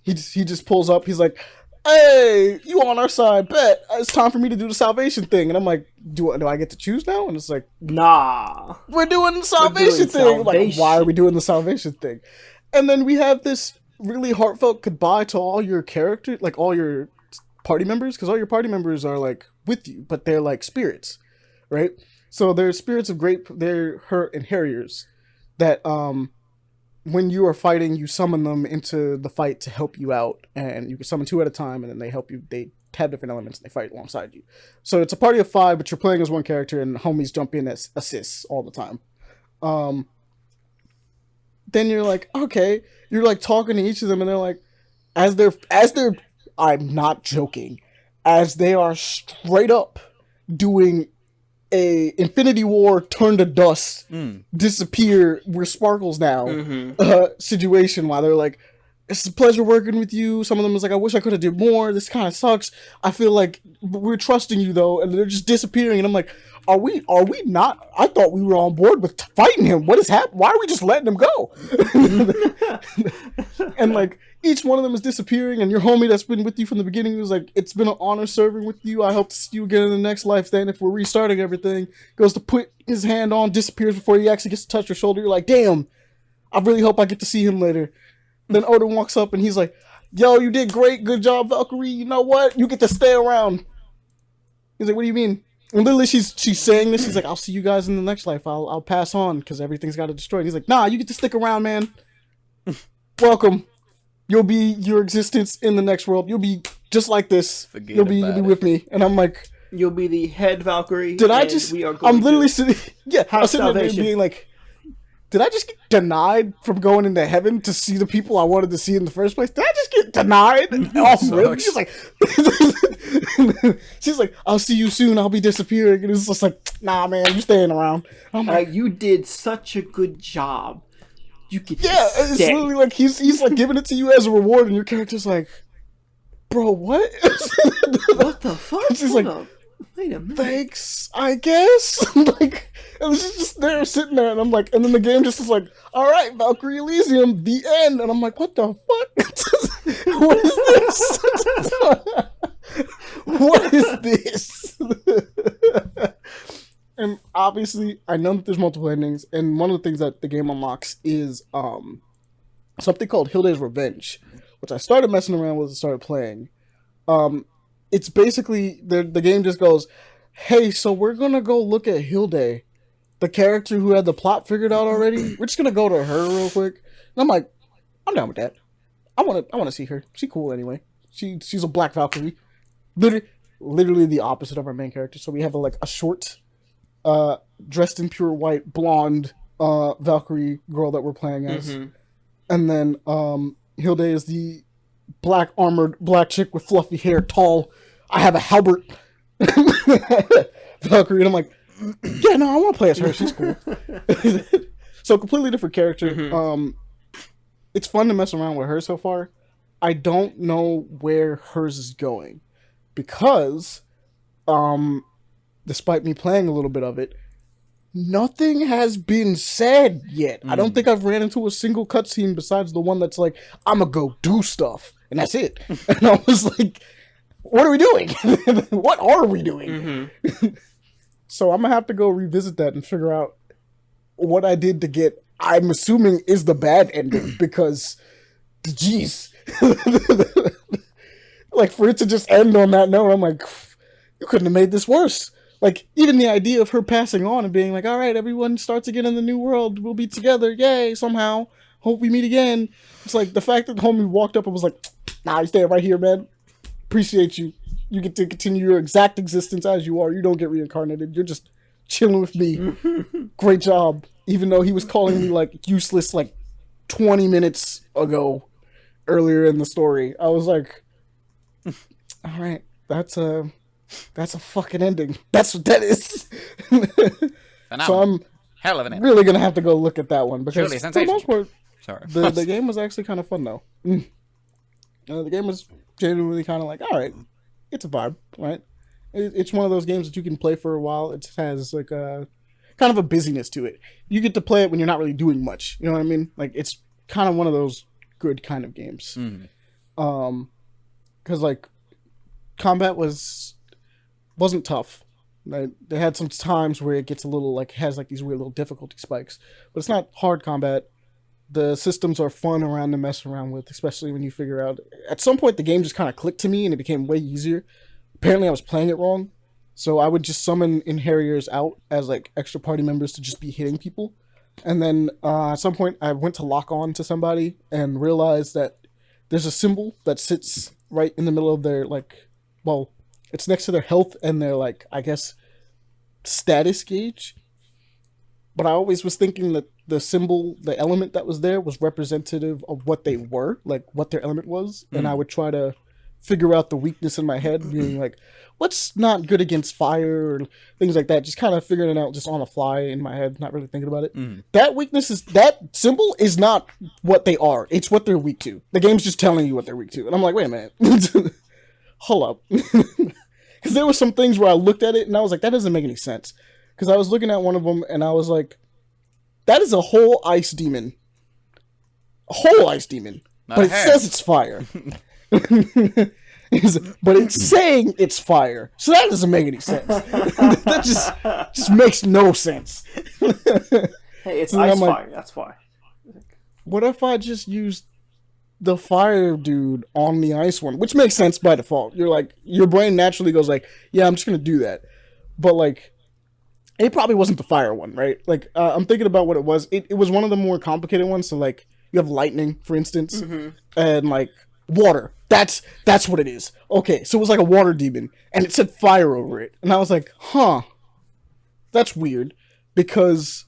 He just pulls up. He's like, hey, you on our side, bet. It's time for me to do the salvation thing. And I'm like, do I get to choose now? And it's like, nah. We're doing the salvation thing. Like, why are we doing the salvation thing? And then we have this really heartfelt goodbye to all your characters, like all your party members, because all your party members are like with you, but they're like spirits, right? So they're spirits of they're hurt and harriers that when you are fighting, you summon them into the fight to help you out, and you can summon 2 at a time, and then they help you. They have different elements, and they fight alongside you. So it's a party of 5, but you're playing as one character, and homies jump in as assists all the time. Then you're like, okay, you're like talking to each of them, and they're like, as they're, I'm not joking, as they are straight up doing a Infinity War turn to dust, disappear, we're sparkles now, situation, while they're like, it's a pleasure working with you. Some of them is like, I wish I could have did more. This kind of sucks. I feel like we're trusting you though, and they're just disappearing. And I'm like, are we not? I thought we were on board with fighting him. What is happening? Why are we just letting him go? And like, each one of them is disappearing, and your homie that's been with you from the beginning was like, it's been an honor serving with you. I hope to see you again in the next life then if we're restarting everything. Goes to put his hand on, disappears before he actually gets to touch your shoulder. You're like, damn, I really hope I get to see him later. Then Odin walks up and he's like, yo, you did great. Good job, Valkyrie. You know what? You get to stay around. He's like, what do you mean? And literally, she's saying this. She's like, "I'll see you guys in the next life. I'll pass on because everything's got to destroy." And he's like, "Nah, you get to stick around, man. Welcome. You'll be your existence in the next world. You'll be just like this. You'll be with me." And I'm like, "You'll be the head Valkyrie." Did I just? I'm literally sitting. Yeah, I'm sitting there being like, "Did I just get denied from going into heaven to see the people I wanted to see in the first place? Did I just get denied?" She's like, "I'll see you soon. I'll be disappearing." And it's just like, "Nah, man, you're staying around." I'm like, "You did such a good job. You get it's literally like he's like giving it to you as a reward, and your character's like, "Bro, what? What the fuck?" She's like, "Wait a minute. Thanks, I guess." Like, and she's just there sitting there, and I'm like, and then the game just is like, "All right, Valkyrie Elysium, the end." And I'm like, "What the fuck? What is this? What is this?" And obviously, I know that there's multiple endings, and one of the things that the game unlocks is something called Hilde's Revenge, which I started messing around with and started playing. It's basically the game just goes, "Hey, so we're gonna go look at Hilde, the character who had the plot figured out already. We're just gonna go to her real quick." And I'm like, "I'm down with that. I wanna see her. She's cool anyway. She's a black Valkyrie, literally the opposite of our main character. So we have a short, dressed in pure white, blonde Valkyrie girl that we're playing as, and then Hilde is the black armored black chick with fluffy hair, tall. I have a halberd Valkyrie, and I'm like, "Yeah, no, I want to play as her. She's cool." So completely different character. It's fun to mess around with her so far. I don't know where hers is going because, despite me playing a little bit of it, nothing has been said yet. I don't think I've ran into a single cutscene besides the one that's like, "I'm gonna go do stuff," and that's it. And I was like, "What are we doing? What are we doing?" So I'm gonna have to go revisit that and figure out what I did to get, I'm assuming, is the bad ending, because, jeez. Like, for it to just end on that note, I'm like, you couldn't have made this worse. Like, even the idea of her passing on and being like, "All right, everyone starts again in the new world. We'll be together. Yay, somehow. Hope we meet again." It's like the fact that homie walked up and was like, "Nah, you stay right here, man. Appreciate you. You get to continue your exact existence as you are. You don't get reincarnated. You're just chilling with me. Great job." Even though he was calling me like useless like 20 minutes ago earlier in the story, I was like, "All right, that's a fucking ending. That's what that is." So I'm hell of an ending. Really gonna have to go look at that one because for the most part, the game was actually kind of fun though. The game was genuinely kind of like, all right, it's a vibe, right? It's one of those games that you can play for a while. It has like a kind of a busyness to it. You get to play it when you're not really doing much. You know what I mean? Like, it's kind of one of those good kind of games. Because like combat wasn't tough. Right? They had some times where it gets a little like, has like these weird little difficulty spikes, but it's not hard combat. The systems are fun around to mess around with, especially when you figure out. At some point, the game just kind of clicked to me, and it became way easier. Apparently, I was playing it wrong, so I would just summon inheritors out as like extra party members to just be hitting people. And then at some point, I went to lock on to somebody and realized that there's a symbol that sits right in the middle of their like, well, it's next to their health and their like, I guess, status gauge. But I always was thinking that the symbol, the element that was there was representative of what they were, like what their element was. And I would try to figure out the weakness in my head, being like, what's not good against fire or things like that. Just kind of figuring it out just on the fly in my head, not really thinking about it. That weakness is, that symbol is not what they are. It's what they're weak to. The game's just telling you what they're weak to. And I'm like, wait a minute. Hold up. Because there were some things where I looked at it and I was like, that doesn't make any sense. Because I was looking at one of them and I was like, that is a whole ice demon. A whole ice demon. Not but it says it's fire. But it's saying it's fire. So that doesn't make any sense. That just makes no sense. Hey, it's ice fire. That's why. What if I just used the fire dude on the ice one? Which makes sense by default. You're like, your brain naturally goes like, yeah, I'm just going to do that. but like it probably wasn't the fire one, right? Like I'm thinking about what it was. It was one of the more complicated ones. So like you have lightning, for instance, and like water. That's what it is. Okay, so it was like a water demon, and it said fire over it, and I was like, huh, that's weird, because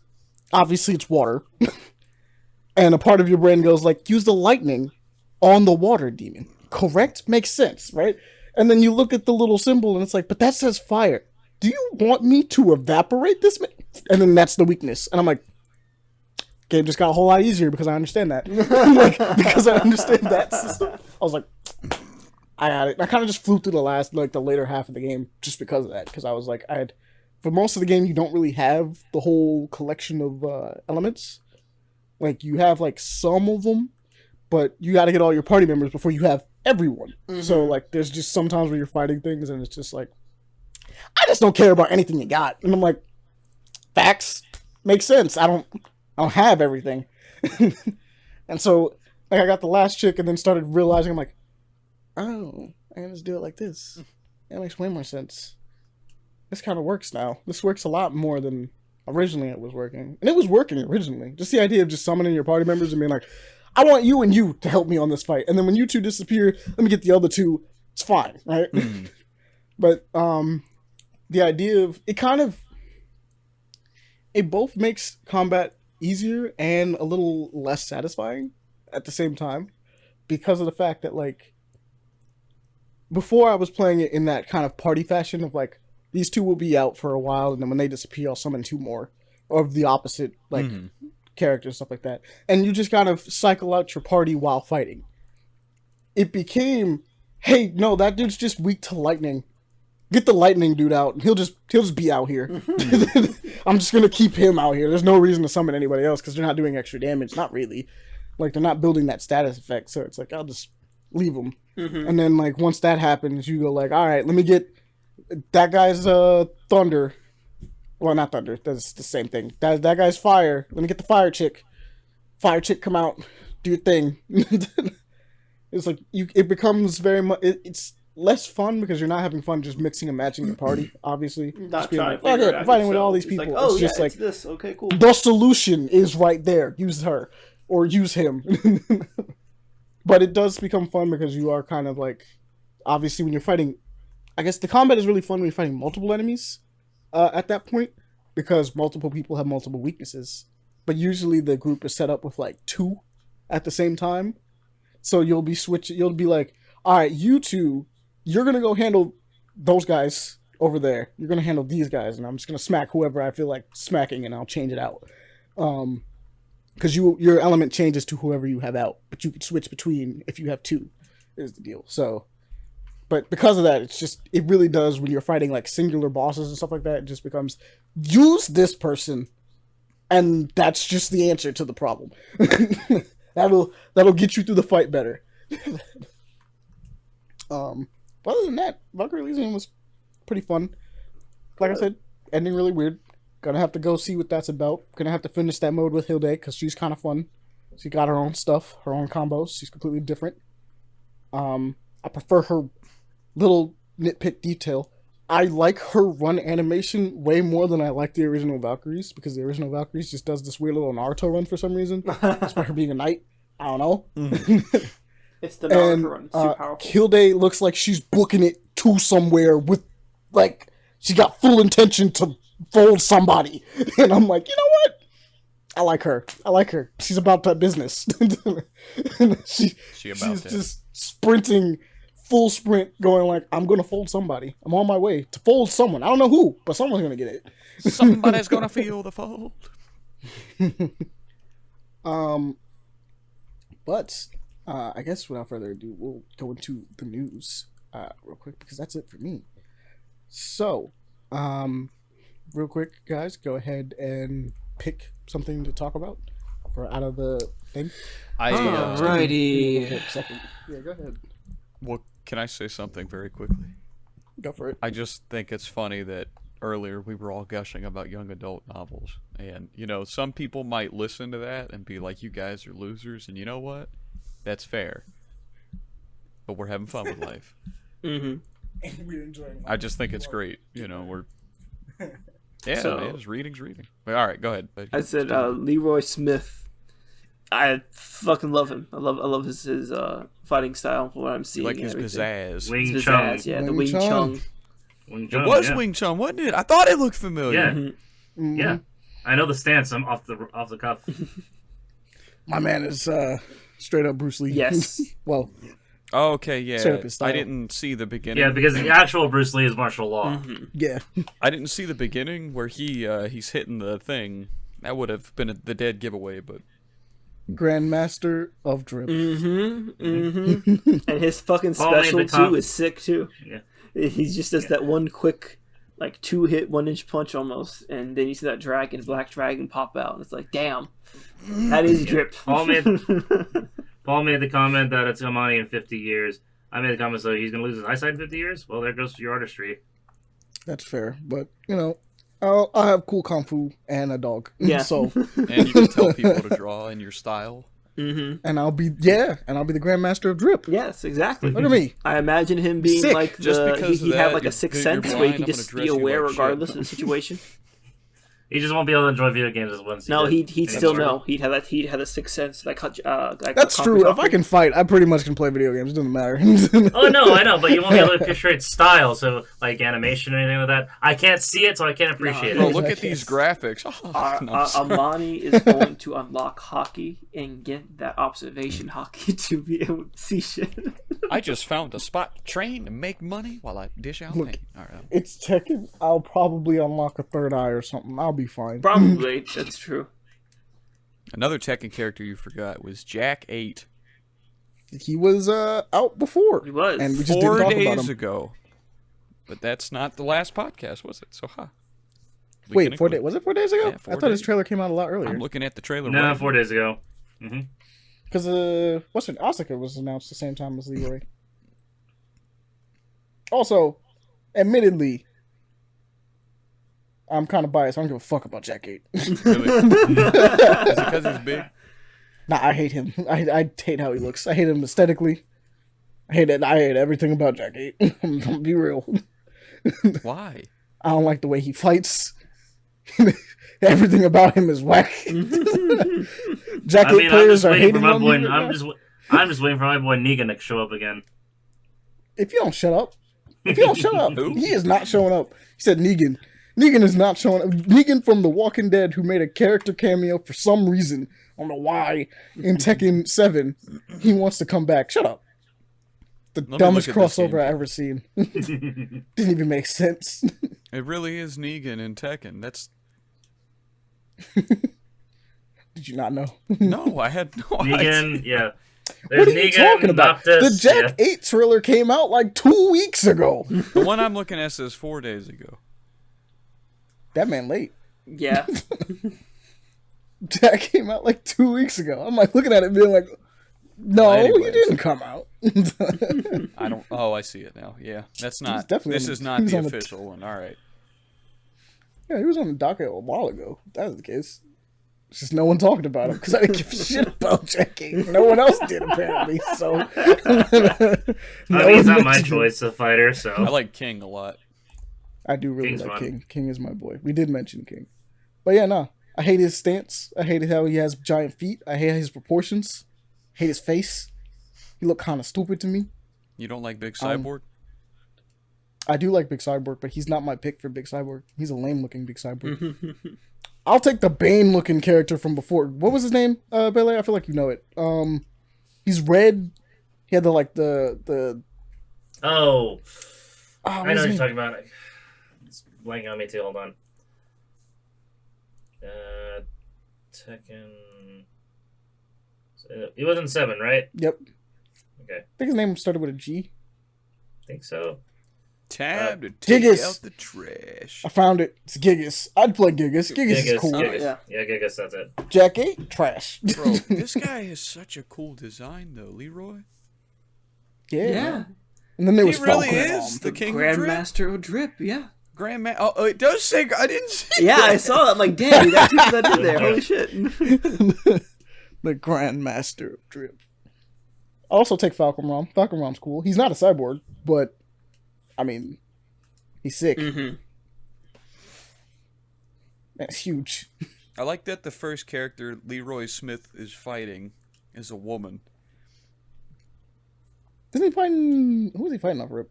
obviously it's water, and a part of your brain goes like, use the lightning on the water demon. Correct? Makes sense, right? And then you look at the little symbol, and it's like, but that says fire. Do you want me to evaporate this? And then that's the weakness, and I'm like, game just got a whole lot easier because I understand that. Like, because I understand that system. I was like, I got it. I kind of just flew through the later half of the game just because of that. Because I was like, for most of the game, you don't really have the whole collection of elements. Like, you have like some of them, but you got to get all your party members before you have everyone. So like, there's just sometimes where you're fighting things and it's just like, I just don't care about anything you got. And I'm like, facts makes sense. I don't have everything. And so like I got the last chick and then started realizing, I'm like, oh, I can just do it like this. That makes way more sense. This kind of works now. This works a lot more than originally it was working. And it was working originally. Just the idea of just summoning your party members and being like, I want you and you to help me on this fight. And then when you two disappear, let me get the other two. It's fine, right? But the idea of it both makes combat easier and a little less satisfying at the same time, because of the fact that like before I was playing it in that kind of party fashion of like, these two will be out for a while and then when they disappear I'll summon two more, or the opposite like characters, stuff like that, and you just kind of cycle out your party while fighting. It became, hey, no, that dude's just weak to lightning, get the lightning dude out and he'll just be out here. I'm just gonna keep him out here. There's no reason to summon anybody else because they're not doing extra damage. Not really. Like, they're not building that status effect, so it's like, I'll just leave them. And then like once that happens, you go like, all right, let me get that guy's thunder. Well, not thunder, that's the same thing. That guy's fire. Let me get the fire chick. Fire chick, come out, do your thing. It's like it becomes very much, it's less fun because you're not having fun just mixing and matching your party, obviously. Not trying like, to I'm fighting with all these people. Like, oh, it's just yeah, like, it's this. Okay, cool. the solution is right there. Use her. Or use him. But it does become fun because you are kind of like, obviously when you're fighting, I guess the combat is really fun when you're fighting multiple enemies at that point, because multiple people have multiple weaknesses. But usually the group is set up with like two at the same time. So you'll be like, all right, you two, you're going to go handle those guys over there. You're going to handle these guys, and I'm just going to smack whoever I feel like smacking, and I'll change it out. Because your element changes to whoever you have out, but you can switch between if you have two, is the deal. So, but because of that, it really does, when you're fighting like singular bosses and stuff like that, it just becomes, use this person, and that's just the answer to the problem. That'll get you through the fight better. Other than that, Valkyrie Elysium was pretty fun. Like I said, ending really weird. Gonna have to go see what that's about. Gonna have to finish that mode with Hilde because she's kind of fun. She got her own stuff, her own combos. She's completely different. I prefer her little nitpick detail. I like her run animation way more than I like the original Valkyries, because the original Valkyries just does this weird little Naruto run for some reason. Despite her being a knight. I don't know. It's the Naruto run. It's too powerful. Hilde looks like she's booking it to somewhere with, like, she got full intention to fold somebody. And I'm like, you know what? I like her. She's about that business. She's just sprinting, full sprint, going like, I'm going to fold somebody. I'm on my way to fold someone. I don't know who, but someone's going to get it. Somebody's going to feel the fold. But I guess without further ado, we'll go into the news real quick, because that's it for me. So, real quick, guys, go ahead and pick something to talk about for out of the thing. Alrighty. Yeah, go ahead. Well, can I say something very quickly? Go for it. I just think it's funny that earlier we were all gushing about young adult novels, and some people might listen to that and be like, you guys are losers, and you know what, that's fair, but we're having fun with life. And we're enjoying life. I just think it's great. We're Yeah, So- man, his reading's reading. All right, go ahead. I said Leroy Smith. I fucking love him. I love his fighting style. From what I'm You seeing, like and his everything. pizzazz. Wing His Chun. pizzazz, yeah, the Wing Wing Chun. Chun. Wing It Chun, was yeah. Wing Chun, wasn't it? I thought it looked familiar. Yeah, Mhm. yeah. I know the stance. I'm off the cuff. My man is straight up Bruce Lee. Yes. Well, Oh, okay, yeah. Set up his style. I didn't see the beginning. Yeah, because the actual Bruce Lee is martial law. yeah. I didn't see the beginning where he's hitting the thing. That would have been the dead giveaway, but Grandmaster of Drip. And his fucking Paul made special the com- too is sick too. Yeah. He just does that one quick, like 2-hit 1-inch punch almost, and then you see that black dragon pop out, and it's like, damn, that is drip. Paul made the comment that it's Amani in 50 years. I made the comment, so he's going to lose his eyesight in 50 years? Well, there goes your artistry. That's fair, but you know, I'll have cool kung fu and a dog. Yeah. So, and you can tell people to draw in your style. and I'll be the Grandmaster of Drip. Yes, exactly. Look at me. I imagine him being Sick. like Just because he of had that, like a you're- sixth you're sense blind, where he I'm could gonna just dress be you aware like shit. regardless of the situation. He just won't be able to enjoy video games as once. No, he'd still true. know. He'd have a sixth sense. Like That's true. If I can fight, I pretty much can play video games. It doesn't matter. Oh, no, I know, but you won't be able to picture its style, so, like, animation or anything like that. I can't see it, so I can't appreciate Bro, it. look at these graphics. Oh, no, I'm sorry. Amani is going to unlock hockey and get that observation hockey to be able to see shit. I just found a spot to train and make money while I dish out pain. All right. It's Tekken. I'll probably unlock a third eye or something. I'll be fine. Probably, that's true. Another Tekken character you forgot was Jack 8. He was out before. He was. And we just 4 didn't talk about days him. ago. But that's not the last podcast, was it? So, We Wait, can 4 include- days? Was it 4 days ago? Yeah, 4 I thought his days. trailer came out a lot earlier. I'm looking at the trailer. No, right 4 days ago. Because what's it? Asuka was announced the same time as Leroy. Also, admittedly, I'm kind of biased. I don't give a fuck about Jack 8. Really? Is it because he's big? Nah, I hate him. I hate how he looks. I hate him aesthetically. I hate everything about Jack 8. I'm gonna be real. Why? I don't like the way he fights. Everything about him is whack. Jack 8 players are hating on me. I'm just waiting for my boy Negan to show up again. If you don't shut up. If you don't shut up. He is not showing up. He said Negan. Negan is not showing up. Negan from The Walking Dead, who made a character cameo for some reason. I don't know why. In Tekken 7. He wants to come back. Shut up. The me dumbest look at this crossover game. I've ever seen. Didn't even make sense. It really is Negan in Tekken. That's Did you not know? no, I had no idea. Negan, yeah. What There's are you Negan, talking about? Noctis, The Jack 8 trailer came out like 2 weeks ago. The one I'm looking at says 4 days ago. That man late. Yeah. Jack came out like 2 weeks ago. I'm like looking at it being like, no, he anyways. didn't come out. I don't. Oh, I see it now. Yeah, that's not. definitely This on is the- not he was the on the- official one. All right. Yeah, he was on the docket a while ago. If that was the case. It's just no one talked about him because I didn't give a shit about Jack 8. No one else did, apparently. So, I mean, it's not my mentioned him. choice of fighter, I so. like King a lot. I do really King's like fun. King. King is my boy. We did mention King. But yeah, no. I hate his stance. I hate how he has giant feet. I hate his proportions. I hate his face. He looked kind of stupid to me. You don't like Big Cyborg? I do like Big Cyborg, but he's not my pick for Big Cyborg. He's a lame-looking Big Cyborg. I'll take the Bane-looking character from before. What was his name, Bele? I feel like you know it. He's red. He had the Oh, oh, I what's know his what you're name? talking about. It's blanking on me too. Hold on. Tekken. He was in 7, right? Yep. Okay, I think his name started with a G. I think so. Time to take Gigas. out the trash. I found it. It's Gigas. I'd play Gigas. Gigas is cool. Gigas. yeah. Yeah, Gigas, that's it. Jack 8, trash. Bro, this guy has such a cool design, though, Leroy. Yeah. And then there was He really Falcon. is the king of drip. Grandmaster of Drip, yeah. Grandma. Oh, it does say. I didn't see. Yeah, that. I saw that. I'm like, damn, that dude that in there. Holy shit. The Grandmaster of Drip. I'll also take Falcon Rom. Falcon Rom's cool. He's not a cyborg, but I mean, he's sick. That's huge. I like that the first character Leroy Smith is fighting is a woman. Isn't he fighting? Who is he fighting over?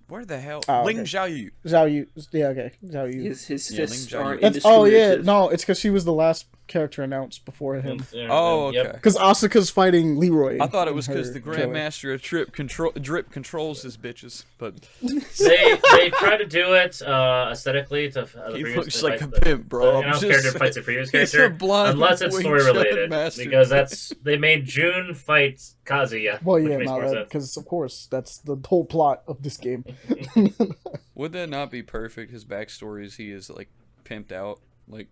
Where the hell? Oh, Ling okay. Xiaoyu. Zhao Yu. Yeah, okay. Zhao Yu. His Yeah, fists Ling are Jiao. That's, oh yeah, indiscriminative. no, it's because she was the last character announced before him. Oh, okay. Yep. Because Asuka's fighting Leroy. I thought it was in because her the trailer. Grandmaster of Drip controls his bitches, but They try to do it aesthetically to the he previous looks like a fight, pimp, bro. The I'm announced just character saying. fights the previous He's a character, blind unless it's wing story related, chun master. because they made June fight Kazuya. Well, which yeah, makes more no, sense. because of course that's the whole plot of this game. Would that not be perfect? His backstory is he is like pimped out. Like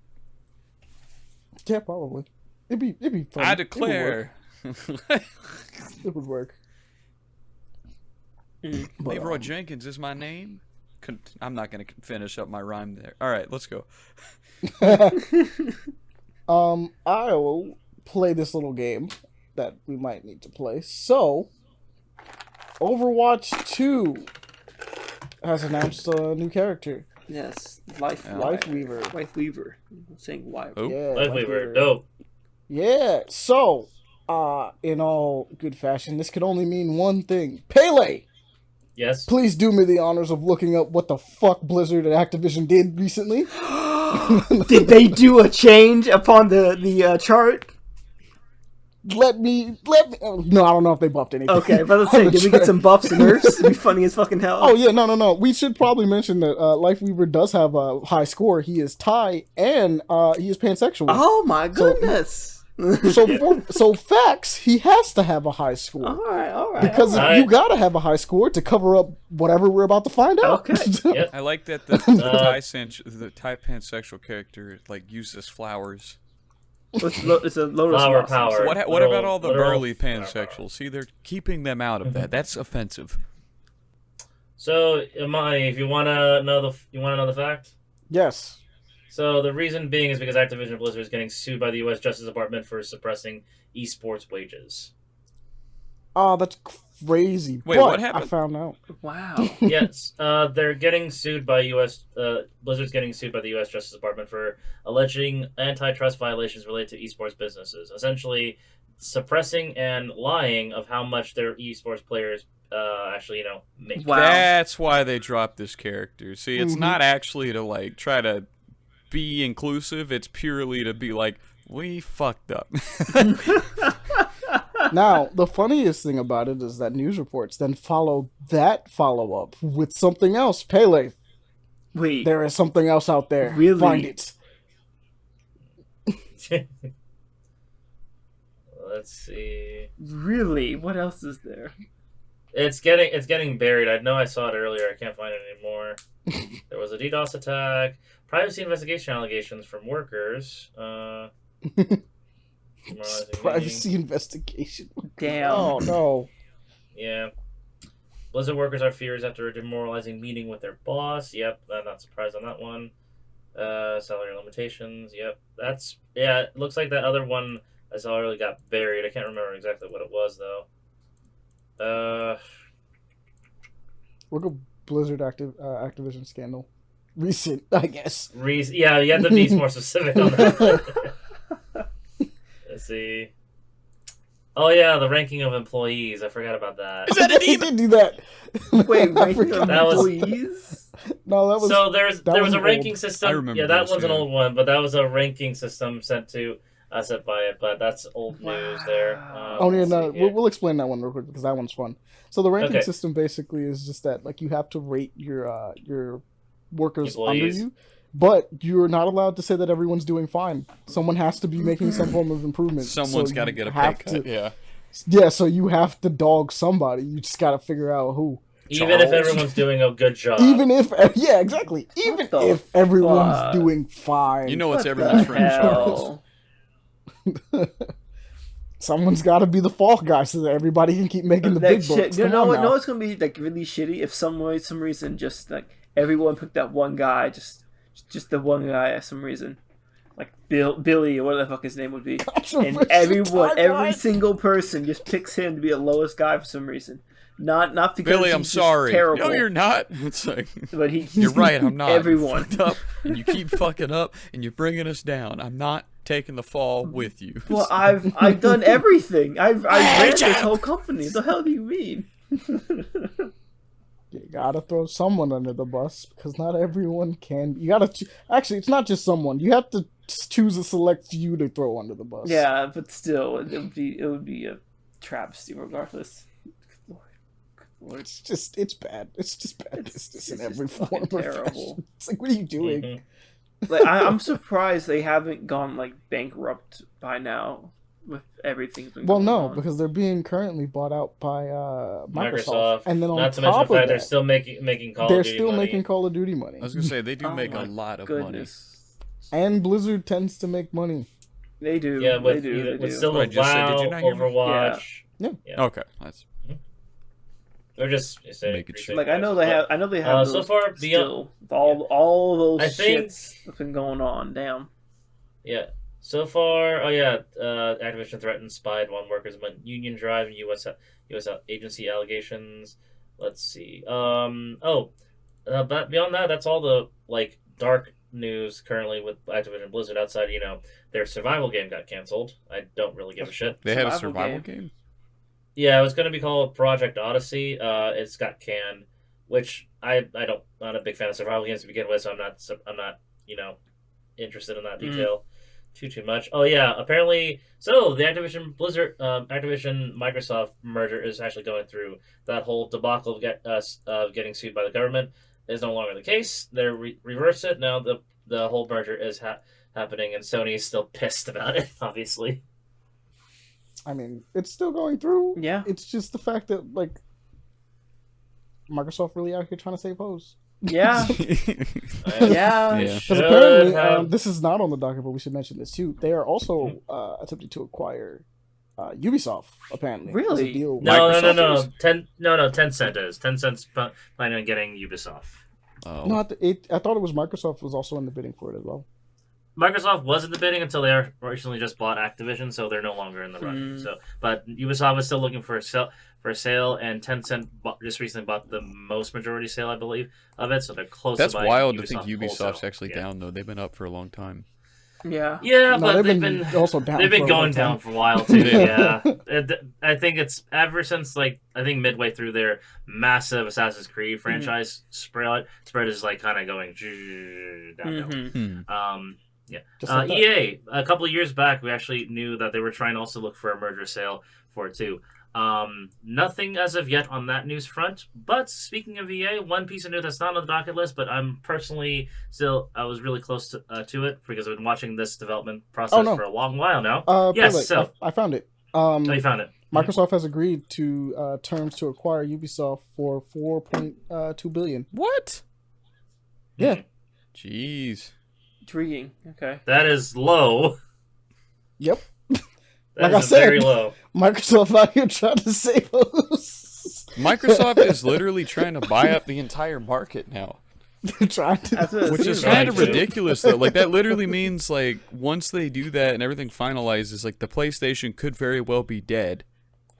Yeah, probably. It'd be fun. I declare, It would work. But, Leroy Jenkins is my name. I'm not gonna finish up my rhyme there. All right, let's go. I will play this little game that we might need to play. So, Overwatch 2 has announced a new character. Yes, Life Weaver. Life Weaver. I'm saying why? Oh. Yeah, Life Weaver, dope. Yeah. So, in all good fashion, this could only mean one thing. Pele, Yes. please do me the honors of looking up what the fuck Blizzard and Activision did recently. Did they do a change upon the chart? Let me. No, I don't know if they buffed anything. Okay, but let's say, did we get some buffs and nerfs? It'd be funny as fucking hell. Oh yeah, no. We should probably mention that Life Weaver does have a high score. He is Thai and he is pansexual. Oh my goodness. So facts, he has to have a high score all right. because alright. you gotta have a high score to cover up whatever we're about to find out. Okay. Yep. I like that the Thai pansexual character like uses flowers. It's a lotus Flower blossom. power. What about all the Literal burly flower pansexuals? See, they're keeping them out of that. That's offensive. So, Imani, if you wanna know the fact. Yes. So the reason being is because Activision Blizzard is getting sued by the U.S. Justice Department for suppressing esports wages. Oh, that's crazy. Wait, But what happened? I found out. Wow. Yes, they're getting sued by U.S. Blizzard's getting sued by the U.S. Justice Department for alleging antitrust violations related to esports businesses, essentially suppressing and lying of how much their esports players actually make. Wow. That's why they dropped this character. See, it's Mhm. not actually to like try to be inclusive. It's purely to be like, we fucked up. Now, the funniest thing about it is that news reports then follow that follow-up with something else. Pele, Wait. there is something else out there. Really? Find it. Let's see. Really? What else is there? It's getting buried. I know I saw it earlier. I can't find it anymore. There was a DDoS attack, privacy investigation allegations from workers. Privacy investigation. Damn. Oh, no. Yeah. Blizzard workers are furious after a demoralizing meeting with their boss. Yep, I'm not surprised on that one. Salary limitations. Yep, it looks like that other one I saw earlier got buried. I can't remember exactly what it was though. Look at Blizzard Activision scandal. Recent, I guess. Yeah, you have to be more specific on that. Let's see. Oh yeah, the ranking of employees. I forgot about that. He did do that. Wait, I ranking forgot. of That was- employees? No, that was. So there was was a old. ranking system. I remember Yeah, that this, one's an yeah. old one, but that was a ranking system set by it. But that's old news there. Oh yeah, let's no, see here. we'll explain that one real quick because that one's fun. So the ranking Okay. system basically is just that like you have to rate your workers Employees. under you, but you're not allowed to say that everyone's doing fine. Someone has to be making some form of improvement. Someone's So got to you get a pay have cut. to- Yeah. Yeah, so you have to dog somebody. You just got to figure out who. Even if Charles. everyone's doing a good job. Even if yeah, exactly. Even the if everyone's fuck? doing fine, You know what's What everyone's the friend, Charles. hell? someone's got to be the fall guy so that everybody can keep making the That big shit. bucks. You Come know on what? now. No, it's gonna be like really shitty if some reason just like everyone picked that one guy, just the one guy for some reason, like Billy or whatever the fuck his name would be, and Controversial every timeline. single person just picks him to be the lowest guy for some reason. Not because Billy, he's I'm just sorry. terrible. No, you're not. It's like, But you're right. I'm not. Everyone. You fucked up, and you keep fucking up, and you're bringing us down. I'm not taking the fall with you. Well, I've done everything. I've ran this whole company. What the hell do you mean? You gotta throw someone under the bus because not everyone can. You gotta actually, it's not just someone. You have to choose a select few to throw under the bus. Yeah, but still, it would be a travesty regardless. Lord. It's bad. It's just bad business in every form. Terrible. It's like, what are you doing? Mm-hmm. Like I'm surprised they haven't gone like bankrupt by now with everything. Well, no, on. because they're being currently bought out by Microsoft, and then on not to mention top the of fact that, they're still making Call they're of Duty still money. making Call of Duty money. I was gonna say they do Oh make a my lot of goodness. And Blizzard tends to make money. They do. Yeah, they do. with still Oh, I with just said, WoW, did you not hear me? Overwatch. Yeah. Yeah. Okay, that's They're just Make it sure. Like I know they have. so those far still all those I think- shits that's been going on. Damn. Yeah. So far, Activision threatened spied on workers among union drive and U.S. agency allegations. Let's see. But beyond that, that's all the like dark news currently with Activision Blizzard. Outside, their survival game got canceled. I don't really give a shit. they had a Survival survival game. Yeah, it was going to be called Project Odyssey. It's got canned, which I'm not a big fan of survival games to begin with, so I'm not interested in that detail too much. Oh yeah, apparently, so the Activision Microsoft merger is actually going through. That whole debacle of getting sued by the government is no longer the case. They're reversed it now. The whole merger is happening, and Sony is still pissed about it. Obviously. I mean, it's still going through. Yeah. It's just the fact that like Microsoft really out here trying to save hoes. Yeah. Yeah. Yeah. Because apparently, this is not on the docket, but we should mention this too. They are also attempting to acquire Ubisoft. Apparently, Really? There's a deal No. Microsoft is. Tencent is. Tencent's planning on getting Ubisoft. Oh, No, I thought it was Microsoft was also in the bidding for it as well. Microsoft was in the bidding until they recently just bought Activision, so they're no longer in the running. So, but Ubisoft was still looking for a sale, and Tencent just recently bought the most majority sale, I believe, of it. So they're close. that's to buying wild Ubisoft to think Ubisoft's wholesale. actually down though. They've been up for a long time. Yeah. Yeah, No, but they've been also down. They've been for a long going down time. for a while too. Yeah, I think it's ever since I think midway through their massive Assassin's Creed franchise spread is like kind of going downhill. Yeah. Just like that. EA, a couple of years back, we actually knew that they were trying to also look for a merger sale for it too. Nothing as of yet on that news front. But speaking of EA, one piece of news that's not on the docket list, but I'm personally I was really close to it because I've been watching this development process for a long while now. Yes, Billy, so I found it. you found it. Microsoft has agreed to terms to acquire Ubisoft for $4.2 billion. What? Yeah. Jeez. Intriguing. Okay. That is low. Yep. That Like is I said, very low. Microsoft out here trying to save us. Microsoft is literally trying to buy up the entire market now. They're trying to. That's what it Which seems is like. kind of ridiculous, though. Like, that literally means, like, once they do that and everything finalizes, like, the PlayStation could very well be dead.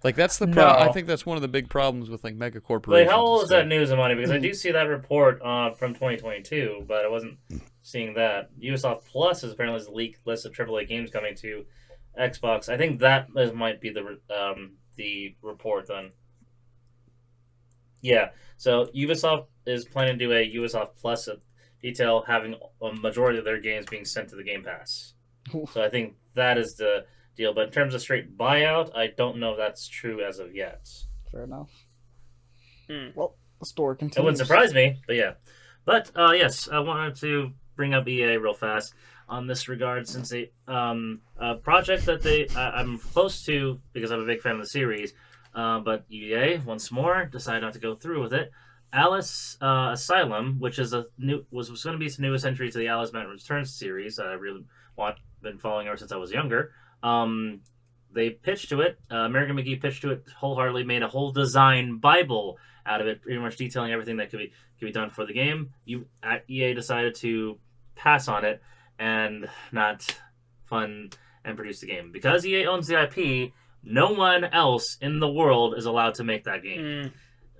Like, that's the problem. No. I think that's one of the big problems with, like, mega corporations. Wait, how old is and that news, Amani? Because I do see that report from 2022, but I wasn't seeing that. Ubisoft Plus is apparently the leaked list of AAA games coming to Xbox. I think that might be the report then. Yeah, so Ubisoft is planning to do a Ubisoft Plus detail having a majority of their games being sent to the Game Pass. So I think that is the deal. But in terms of straight buyout, I don't know if that's true as of yet. Fair enough. Hmm. Well, the store continues. It wouldn't surprise me, but yeah. But yes, I wanted to bring up EA real fast on this regard, since a project that I'm close to because I'm a big fan of the series. But EA once more decided not to go through with it. Alice Asylum, which is was going to be the newest entry to the Alice Madden Returns series that I really been following ever since I was younger. They pitched to it. American McGee pitched to it wholeheartedly, made a whole design Bible out of it, pretty much detailing everything that could be done for the game. EA decided to pass on it and not fund and produce the game because EA owns the IP. No one else in the world is allowed to make that game.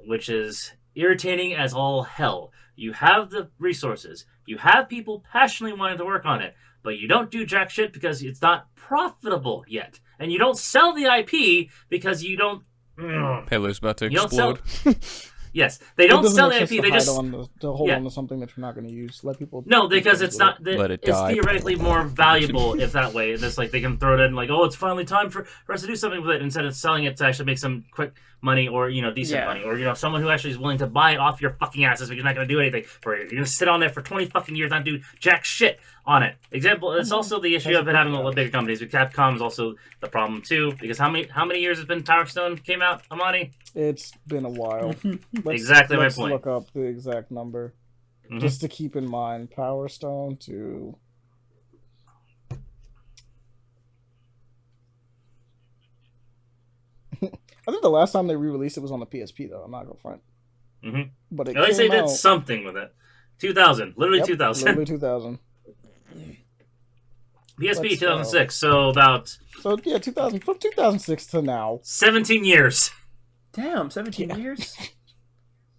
which is irritating as all hell. You have the resources. You have people passionately wanting to work on it, but you don't do jack shit because it's not profitable yet. And you don't sell the IP because you don't... Pele's about to You don't sell... explode. Yes, they It don't doesn't sell make the sense IP. They just... to hold on to something that you're not going to use. Let people... No, because it's not... Let it it's die. theoretically more valuable if that way. It's like they can throw it in like, oh, it's finally time for us to do something with it instead of selling it to actually make some quick money or, decent money. Or, someone who actually is willing to buy it off your fucking asses but you're not going to do anything for it. You're going to sit on it for 20 fucking years and not do jack shit on it. Example, it's also the issue I've been having with the bigger companies. With Capcom is also the problem too, because how many years has been Power Stone came out, Amani? It's been a while. Exactly my point. Let's look up the exact number. Just to keep in mind, Power Stone to... I think the last time they re-released it was on the PSP, though. I'm not going to front. But At least they did something with it. 2000. Literally 2000. Literally 2000. PSP 2006, so about... So, yeah, 2000, from 2006 to now. 17 years. Damn, 17 years?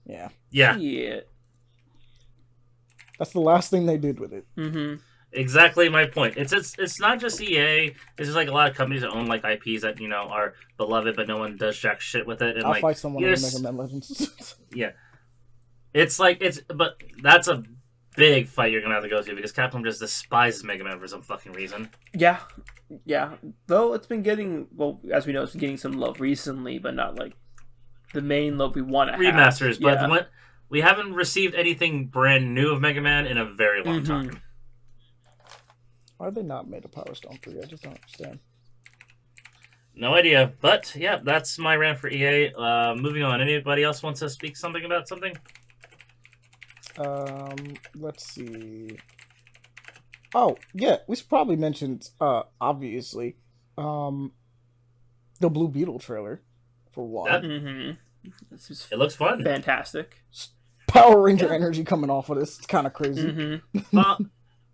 Yeah. Yeah. Shit. That's the last thing they did with it. Exactly my point. It's not just EA. It's just like a lot of companies that own like IPs that are beloved, but no one does jack shit with it. And I'll fight someone in Mega Man Legends. Yeah, but that's a big fight you're gonna have to go to because Capcom just despises Mega Man for some fucking reason. Yeah. Though it's been getting, well, as we know, it's been getting some love recently, but not like the main love we want to have. Remasters, but we haven't received anything brand new of Mega Man in a very long time. Why have they not made a Power Stone 3? I just don't understand. No idea. But, yeah, that's my rant for EA. Moving on. Anybody else wants to speak something about something? Let's see. Oh, yeah, we should probably mention, obviously, the Blue Beetle trailer, for one. This is It looks fun. fantastic. Power Ranger energy coming off of this. It's kind of crazy.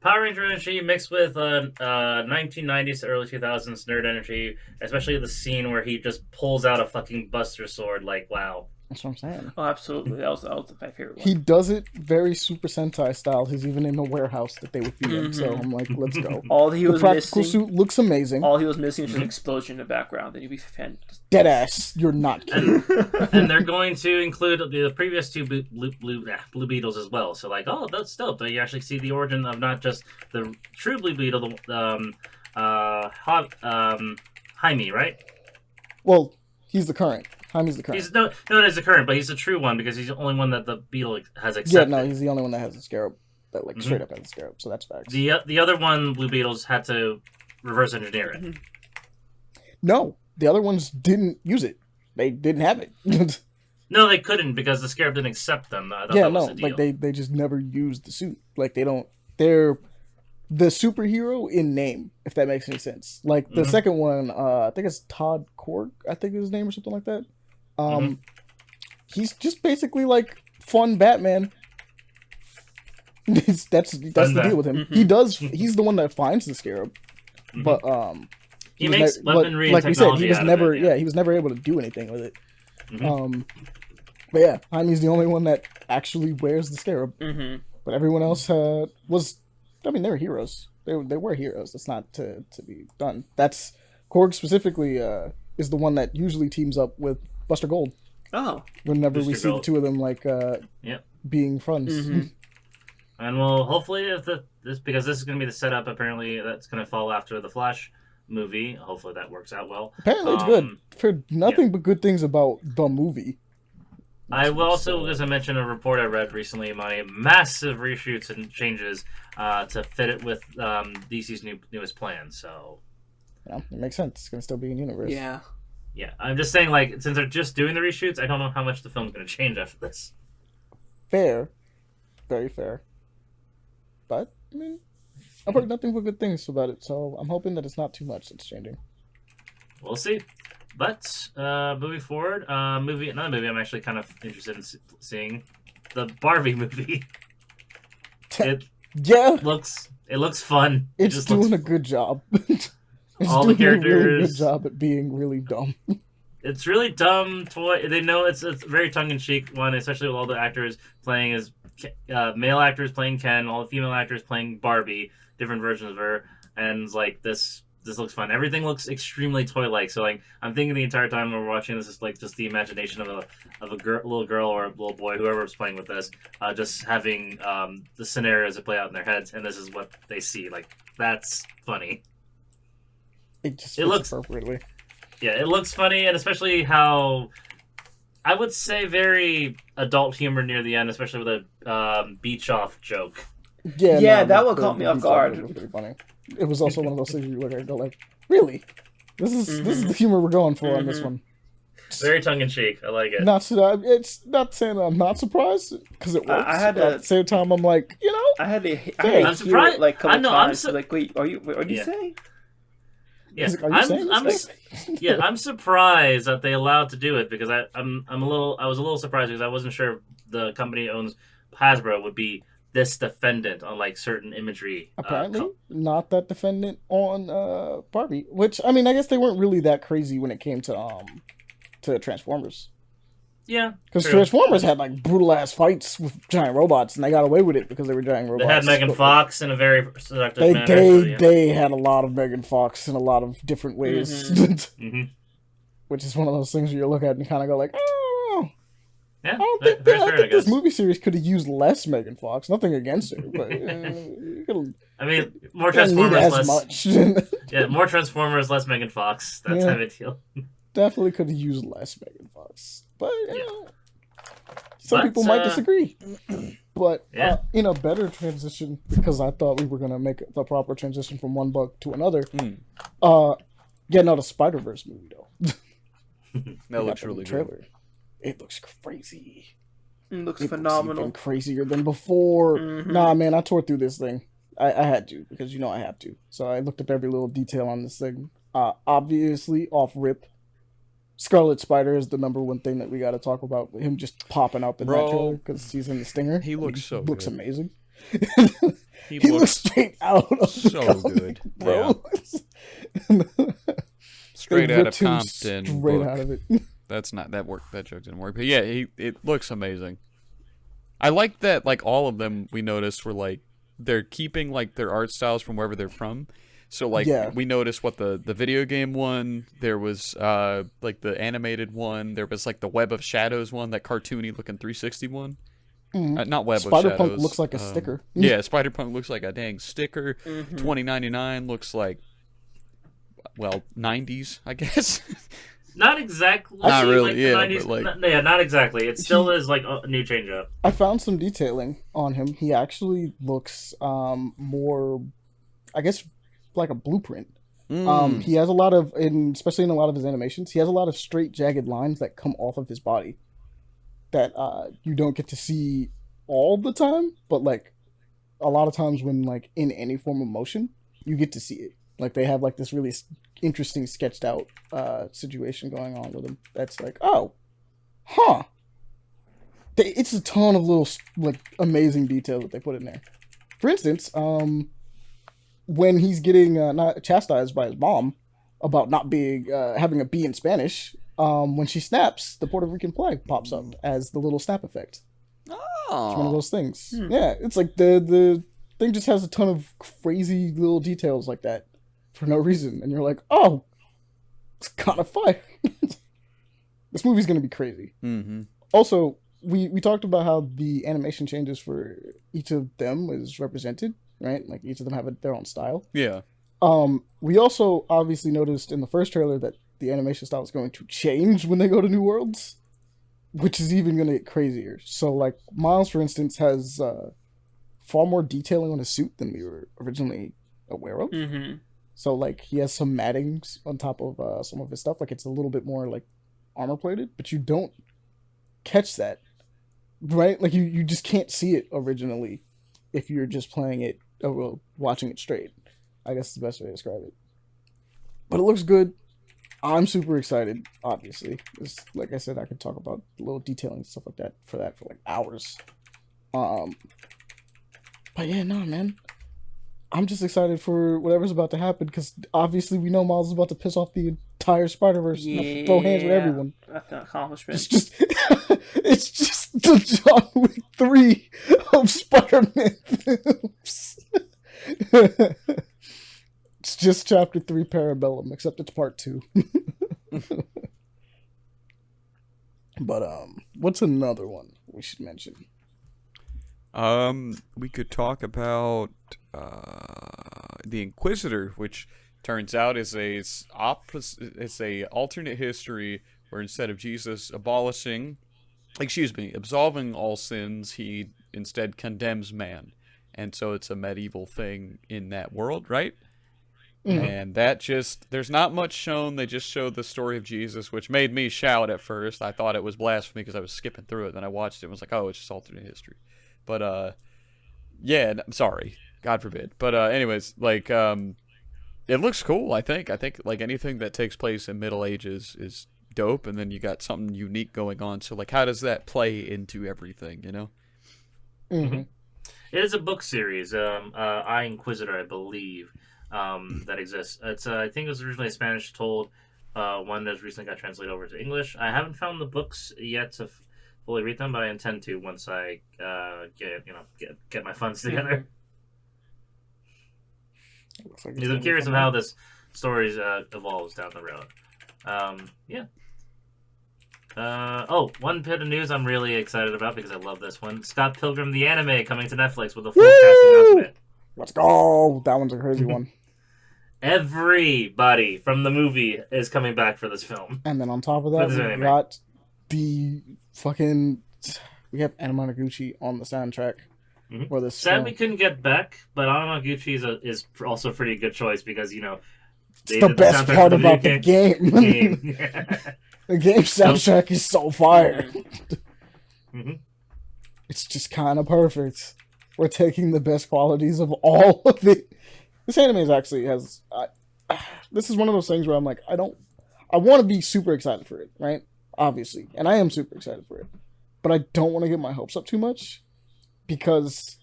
Power Ranger energy mixed with 1990s to early 2000s nerd energy, especially the scene where he just pulls out a fucking Buster Sword. Like, wow. That's what I'm saying. Oh, absolutely. That was my favorite one. He does it very Super Sentai style. He's even in a warehouse that they would be in. So I'm like, let's go. All he was the practical missing, suit looks amazing. All he was missing is just an explosion in the background. Then you'd be fantastic. Deadass. You're not kidding. And they're going to include the previous two Blue Beetles as well. So, like, oh, that's dope. You actually see the origin of not just the true Blue Beetle, Jaime, right? Well, he's the current. Jaime's the current. He's no, he's the current, but he's the true one because he's the only one that the Beetle has accepted. Yeah, no, he's the only one that has a scarab. That, like, straight up has a scarab. So that's facts. The other one, Blue Beetles, had to reverse engineer it. No, the other ones didn't use it. They didn't have it. No, they couldn't because the scarab didn't accept them. I thought Yeah, that was no, the deal. like they just never used the suit. Like they're the superhero in name, if that makes any sense. Like the second one, I think it's Todd Korg, I think is his name or something like that. He's just basically like fun Batman. that's the deal with him. He's the one that finds the scarab, but he makes weaponry and like we said, he was never it, he was never able to do anything with it. But yeah, Jaime's the only one that actually wears the scarab. But everyone else was, I mean, they were heroes. They were heroes. That's not to be done. That's Korg specifically is the one that usually teams up with Buster Gold. Oh, whenever we see the two of them like being friends. And well, hopefully because this is going to be the setup. Apparently, that's going to fall after the Flash movie. Hopefully, that works out well. Apparently, it's good. Heard nothing but good things about the movie. I will also, as I mentioned, a report I read recently, my massive reshoots and changes to fit it with DC's newest plan. So, yeah, it makes sense. It's gonna still be in universe. Yeah. Yeah, I'm just saying, like, since they're just doing the reshoots, I don't know how much the film's gonna change after this. Fair, very fair. But I mean, I've heard nothing but good things about it, so I'm hoping that it's not too much that's changing. We'll see. But moving forward, another movie I'm actually kind of interested in seeing, the Barbie movie. It looks fun. It's just doing a good job. It's all the doing characters. a really good job at being really dumb. It's really dumb toy. They know it's a very tongue in cheek one, especially with all the actors playing as male actors playing Ken, all the female actors playing Barbie, different versions of her, and it's like this looks fun. Everything looks extremely toy-like. So like I'm thinking the entire time when we're watching this is like just the imagination of a little girl or a little boy, whoever's playing with this, just having the scenarios that play out in their heads, and this is what they see. Like that's funny. It looks appropriately. Yeah, it looks funny, and especially how I would say very adult humor near the end, especially with a beach off joke. Yeah, that one caught me off guard. Was pretty funny. It was also one of those things you look at and go like, really? This is the humor we're going for on this one. Very tongue in cheek. I like it. It's not saying that I'm not surprised because it works. At the same time, I'm like, I had to I'm surprised. It, like, couple times. I'm like, wait, what are you saying? Yeah, like, I'm surprised that they allowed to do it because I was a little surprised because I wasn't sure the company that owns Hasbro would be this defendant on like certain imagery. Apparently, not that defendant on Barbie. Which I mean, I guess they weren't really that crazy when it came to Transformers. Yeah, because Transformers had like brutal ass fights with giant robots, and they got away with it because they were giant robots. They had Megan Fox in a very seductive manner. They had a lot of Megan Fox in a lot of different ways, which is one of those things where you look at and kind of go like, oh, yeah, I think this movie series could have used less Megan Fox. Nothing against her, but I mean, more Transformers, less much. Yeah, more Transformers, less Megan Fox. That's how I feel. Definitely could have used less Megan Fox. But, some people might disagree. But, in a better transition, because I thought we were going to make the proper transition from one bug to another, the Spider-Verse movie, though. That looks really good. It looks crazy. It looks phenomenal. Even crazier than before. Nah, man, I tore through this thing. I had to, because I have to. So I looked up every little detail on this thing. Obviously, off rip, Scarlet Spider is the number one thing that we got to talk about. Him just popping up in that trailer because he's in the Stinger. He looks looks amazing. He looks straight out of so good, bro. Yeah. Straight out of Compton. Straight out of it. That's not that work. That joke didn't work. But yeah, it looks amazing. I like that. Like all of them, we noticed were like they're keeping like their art styles from wherever they're from. So, like, we noticed what the video game one, there was, like, the animated one, there was, like, the Web of Shadows one, that cartoony-looking 360 one. Not Web of Shadows. Spider-Punk looks like a sticker. Yeah, Spider-Punk looks like a dang sticker. 2099 looks like, well, 90s, I guess. Not exactly. Not really, like the 90s, but like... not exactly. It still is, like, a new change-up. I found some detailing on him. He actually looks more, I guess... like a blueprint. He has a lot of, especially in a lot of his animations, he has a lot of straight, jagged lines that come off of his body that you don't get to see all the time, but like a lot of times when like in any form of motion, you get to see it. Like they have like this really interesting sketched out situation going on with him. That's like, oh, huh. It's a ton of little like amazing details that they put in there. For instance, when he's getting not chastised by his mom about not being having a B in Spanish, when she snaps, the Puerto Rican flag pops up as the little snap effect. Oh, it's one of those things. Yeah, it's like the thing just has a ton of crazy little details like that for no reason, and you're like, oh, it's kind of fun. This movie's gonna be crazy. Also, we talked about how the animation changes for each of them is represented. Right, like each of them have their own style. Yeah. We also obviously noticed in the first trailer that the animation style is going to change when they go to New Worlds, which is even going to get crazier. So, like Miles, for instance, has far more detailing on his suit than we were originally aware of. So, like, he has some mattings on top of some of his stuff. Like, it's a little bit more like armor plated, but you don't catch that, right? Like, you just can't see it originally if you're just playing it. Well, watching it straight, I guess is the best way to describe it. But it looks good. I'm super excited, obviously. Like I said, I could talk about little detailing and stuff like that for like hours. But yeah, no, man. I'm just excited for whatever's about to happen because obviously we know Miles is about to piss off the entire Spider-Verse. Yeah, Throw hands with everyone. that's an accomplishment. It's just the John Wick 3 of Spider-Man films. It's just Chapter 3 Parabellum, except it's Part 2. But what's another one we should mention? We could talk about the Inquisitor, which turns out is a alternate history where instead of Jesus absolving all sins, he instead condemns man, and so it's a medieval thing in that world, right? Mm-hmm. And there's not much shown. They just showed the story of Jesus, which made me shout at first. I thought it was blasphemy because I was skipping through it. Then I watched it and was like, oh, it's just alternate history. But, yeah, I'm sorry. God forbid. But, anyways, like, it looks cool, I think. I think, like, anything that takes place in Middle Ages is dope, and then you got something unique going on. So, like, how does that play into everything, you know? Mm-hmm. It is a book series, I Inquisitor, I believe. That exists. It's I think it was originally Spanish told, one that recently got translated over to English. I haven't found the books yet to fully read them, but I intend to once I get my funds together. Like I'm curious of how this story evolves down the road. Yeah. One bit of news I'm really excited about because I love this one. Scott Pilgrim the anime coming to Netflix with a full casting announcement. Let's go! That one's a crazy one. Everybody from the movie is coming back for this film. And then on top of that, we got the fucking... We have Anamanaguchi on the soundtrack for this Sad we couldn't get Beck, but Anamanaguchi is also a pretty good choice because, you know... It's the best part about the game. The game soundtrack is so fire. It's just kind of perfect. We're taking the best qualities of all of it. This anime has... this is one of those things where I'm like, I want to be super excited for it, right? Obviously. And I am super excited for it. But I don't want to get my hopes up too much. Because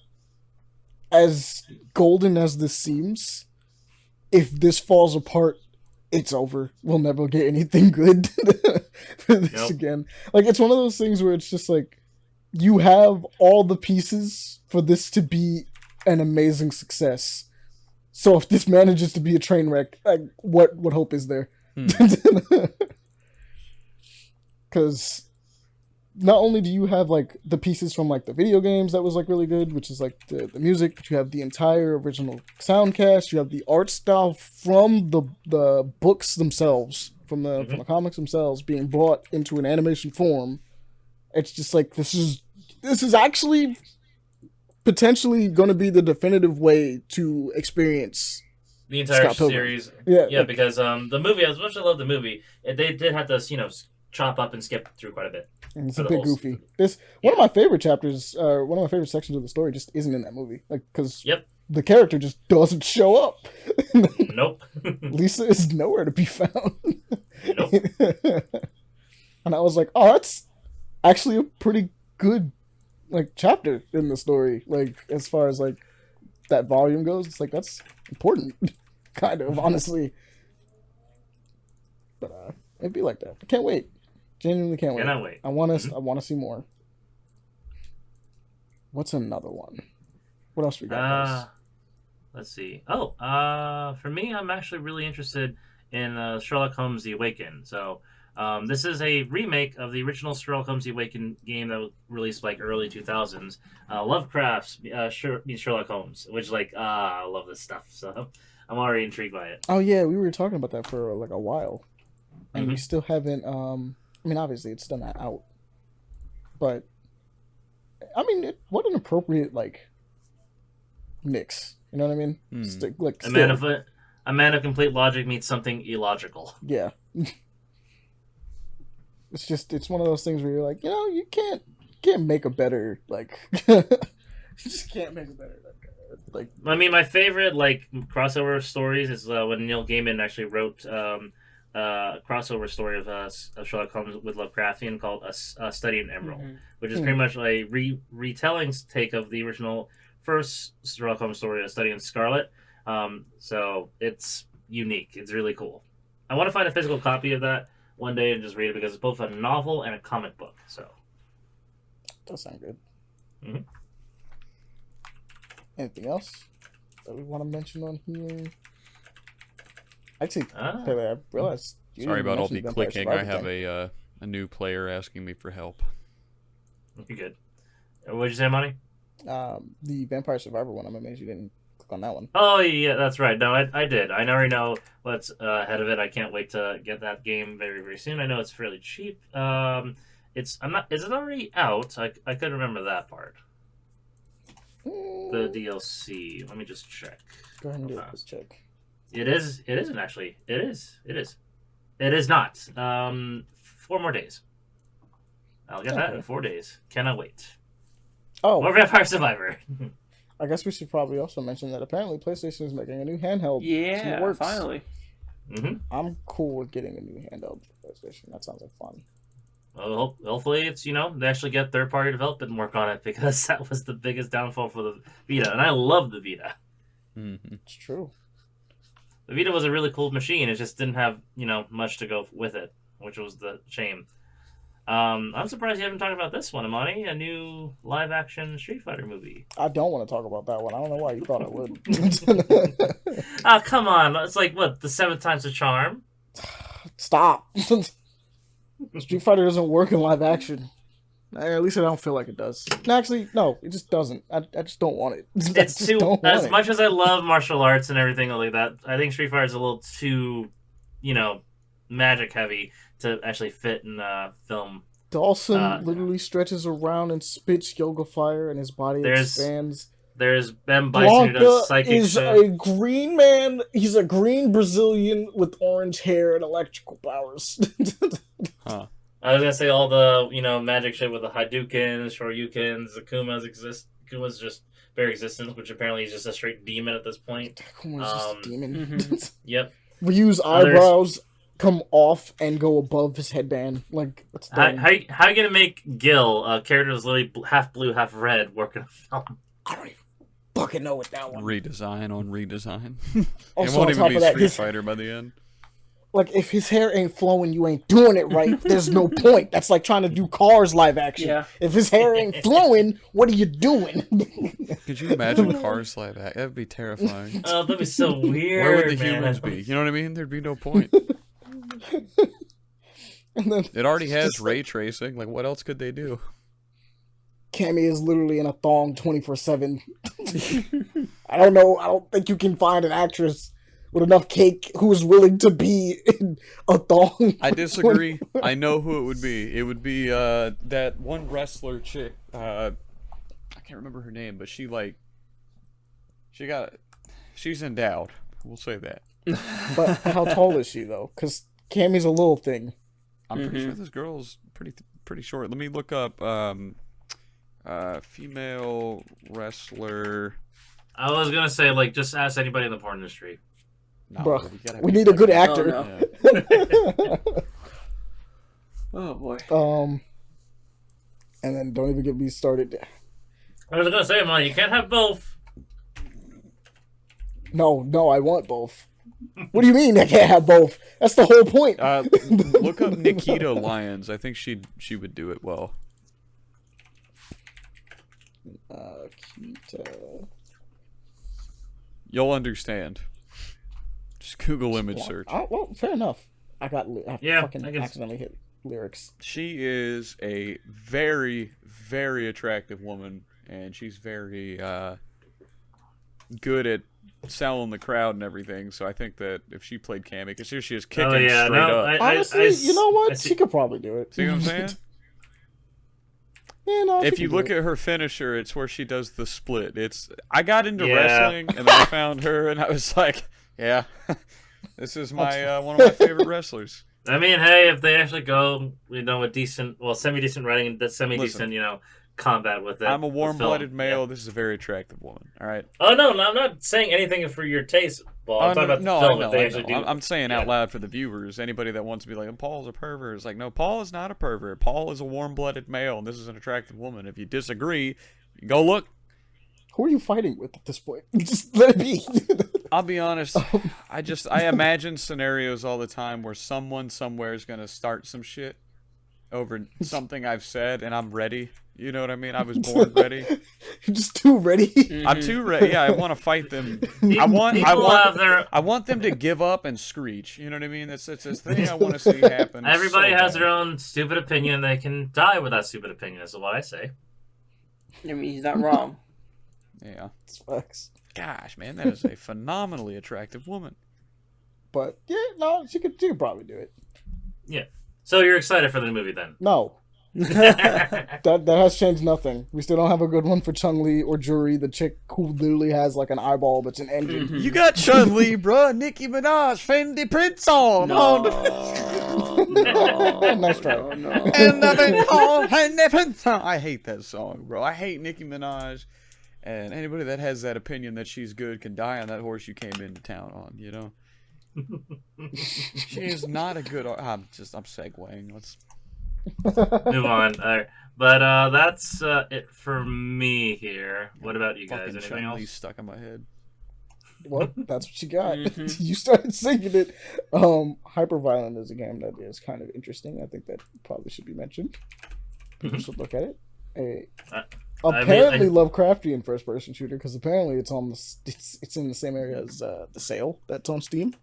as golden as this seems, if this falls apart, it's over. We'll never get anything good for this again. Like, it's one of those things where it's just like, you have all the pieces for this to be an amazing success. So if this manages to be a train wreck, like, what hope is there? Because not only do you have like the pieces from like the video games that was like really good, which is like the music, but you have the entire original sound cast, you have the art style from the books themselves, from the comics themselves being brought into an animation form. It's just like this is actually potentially going to be the definitive way to experience the entire series. Yeah, because the movie, as much as I love the movie, they did have to chop up and skip through quite a bit. And it's a bit goofy. One of my favorite chapters, one of my favorite sections of the story, just isn't in that movie. Like, because the character just doesn't show up. Nope. Lisa is nowhere to be found. Nope. And I was like, oh, that's actually a pretty good like chapter in the story. Like, as far as like that volume goes, it's like that's important, kind of, honestly. But it'd be like that. I can't wait. Genuinely can't wait. Cannot wait. I want to see more. What's another one? What else we got? Let's see. For me, I'm actually really interested in Sherlock Holmes: The Awakened. So, this is a remake of the original Sherlock Holmes: The Awakened game that was released like early 2000s. Lovecraft's Sherlock Holmes, which I love this stuff. So, I'm already intrigued by it. Oh yeah, we were talking about that for like a while, and we still haven't. I mean, obviously, it's still not out, but I mean, what an appropriate like mix. You know what I mean? A man of complete logic meets something illogical. Yeah. It's one of those things where you're like, you can't make a better you just can't make a better like. I mean, my favorite crossover stories is when Neil Gaiman actually wrote a crossover story of Sherlock Holmes with Lovecraftian called A Study in Emerald, which is pretty much a retelling take of the original first Sherlock Holmes story, A Study in Scarlet. So it's unique. It's really cool. I want to find a physical copy of that one day and just read it because it's both a novel and a comic book. So That sounds good. Mhm. Anything else that we want to mention on here? Actually, Ah. Pele, I realized. You Sorry didn't about all mention the Vampire clicking. I Survivor have thing. a new player asking me for help. you're good. What'd you say, Monty? The Vampire Survivor one. I'm amazed you didn't click on that one. Oh yeah, that's right. No, I did. I already know what's ahead of it. I can't wait to get that game very very soon. I know it's fairly cheap. It's I'm not. Is it already out? I couldn't remember that part. The DLC. Let me just check. Go ahead and do Hold it. on. Let's check. It is. It isn't actually. It is. It is. It is not. 4 more days. I'll get that in Okay. 4 days. Cannot wait. Oh, More Vampire Survivor. I guess we should probably also mention that apparently PlayStation is making a new handheld. It's in the Yeah, works. finally. Mm-hmm. I'm cool with getting a new handheld for PlayStation. That sounds like fun. Well, hopefully it's they actually get third-party development and work on it because that was the biggest downfall for the Vita, and I love the Vita. Mm-hmm. It's true. The Vita was a really cool machine. It just didn't have much to go with it, which was the shame. I'm surprised you haven't talked about this one, Amani, a new live-action Street Fighter movie. I don't want to talk about that one. I don't know why you thought I would. Ah, come on! It's like what, the 7th time's the charm? Stop. Street Fighter doesn't work in live action. At least I don't feel like it does. No, actually, no, it just doesn't. I just don't want it. I It's just too don't want as it. much as I love martial arts and everything like that. I think Street Fighter is a little too, magic heavy to actually fit in film. Dawson literally stretches around and spits yoga fire, and his body expands. There's Ben Bison who does Blanca psychic is shit. a green man. He's a green Brazilian with orange hair and electrical powers. Huh. I was gonna say all the magic shit with the Hadoukens, Shoryukens, Akuma's just bare existence, which apparently is just a straight demon at this point. Akuma's just a demon. Mhm. Yep. Ryu's eyebrows come off and go above his headband. Like, what's How that? how you gonna make Gil, a character that's literally half blue, half red, work in a film? I don't even fucking know what that one. Redesign on redesign. Also, it won't on even top be of that, Street his, Fighter by the end. like, if his hair ain't flowing, you ain't doing it right. There's no point. That's like trying to do Cars live action. Yeah. If his hair ain't flowing, what are you doing? Could you imagine Cars like that? That'd be terrifying. Oh, that'd be so weird. Where would the man. humans be? You know what I mean? There'd be no point. And then It already it's has just ray tracing. Like, what else could they do? Cammy is literally in a thong 24/7. I don't know. I don't think you can find an actress with enough cake who is willing to be in a thong. I disagree. I know who it would be. It would be that one wrestler chick. I can't remember her name, but she's endowed. We'll say that. But how tall is she though? Because Cammy's a little thing. I'm pretty sure this girl's pretty short. Let me look up female wrestler. I was gonna say, just ask anybody in the porn industry. No, Bro, you gotta we be need a good better. actor. no. Yeah. Oh boy. And then don't even get me started. I was gonna say, man, you can't have both. No, I want both. What do you mean I can't have both? That's the whole point. Look up Nikita Lyons. I think she would do it well. Kita. You'll understand. Just Google image search. Oh, well, fair enough. I Yeah, fucking I guess. accidentally hit lyrics. She is a very, very attractive woman, and she's very good at selling the crowd and everything. So I think that if she played Cammy, because here she is kicking straight up. Honestly, you know what? She could probably do it. See what I'm saying? Yeah, no. If you look at her finisher, it's where she does the split. I got into wrestling, and then I found her, and I was like, yeah, this is my one of my favorite wrestlers. I mean, hey, if they actually go, with decent, semi-decent writing and semi-decent, combat with it. I'm a warm-blooded film. male. Yeah. This is a very attractive woman. All right. Oh no, I'm not saying anything for your taste. Well, I'm talking about the film. If they actually do, I'm saying out loud for the viewers. Anybody that wants to be like, Paul's a pervert, is like, no, Paul is not a pervert. Paul is a warm-blooded male, and this is an attractive woman. If you disagree, go look. who are you fighting with at this point? Just let it be. I'll be honest. I imagine scenarios all the time where someone somewhere is gonna start some shit over something I've said, and I'm ready. You know what I mean? I was born ready. You're just too ready. I'm too ready. Yeah, I want to fight them. I want them to give up and screech. You know what I mean? It's a thing I want to see happen. Everybody has their own stupid opinion. They can die with that stupid opinion. Is what I say. I mean, he's not wrong. Yeah. It's facts. Gosh, man, that is a phenomenally attractive woman. But yeah, no, she could probably do it. Yeah. So you're excited for the movie then? No. that has changed nothing. We still don't have a good one for Chun-Li or Juri, the chick who literally has like an eyeball but it's an engine. You got Chun-Li, bro. Nicki Minaj, Fendi Prince on. No. Nice try. No. And I've been called Fendi Prince on. I hate that song, bro. I hate Nicki Minaj. And anybody that has that opinion that she's good can die on that horse you came into town on, you know? She is not a good... I'm segueing. Let's... Move on. All right. But that's it for me here. What about you guys? Fucking Anything Chun-Li else? stuck in my head. Well, that's what you got. You started singing it. Hyperviolent is a game that is kind of interesting. I think that probably should be mentioned. People should look at it. Apparently Lovecraftian first-person shooter, because apparently it's in the same area as The Sale that's on Steam.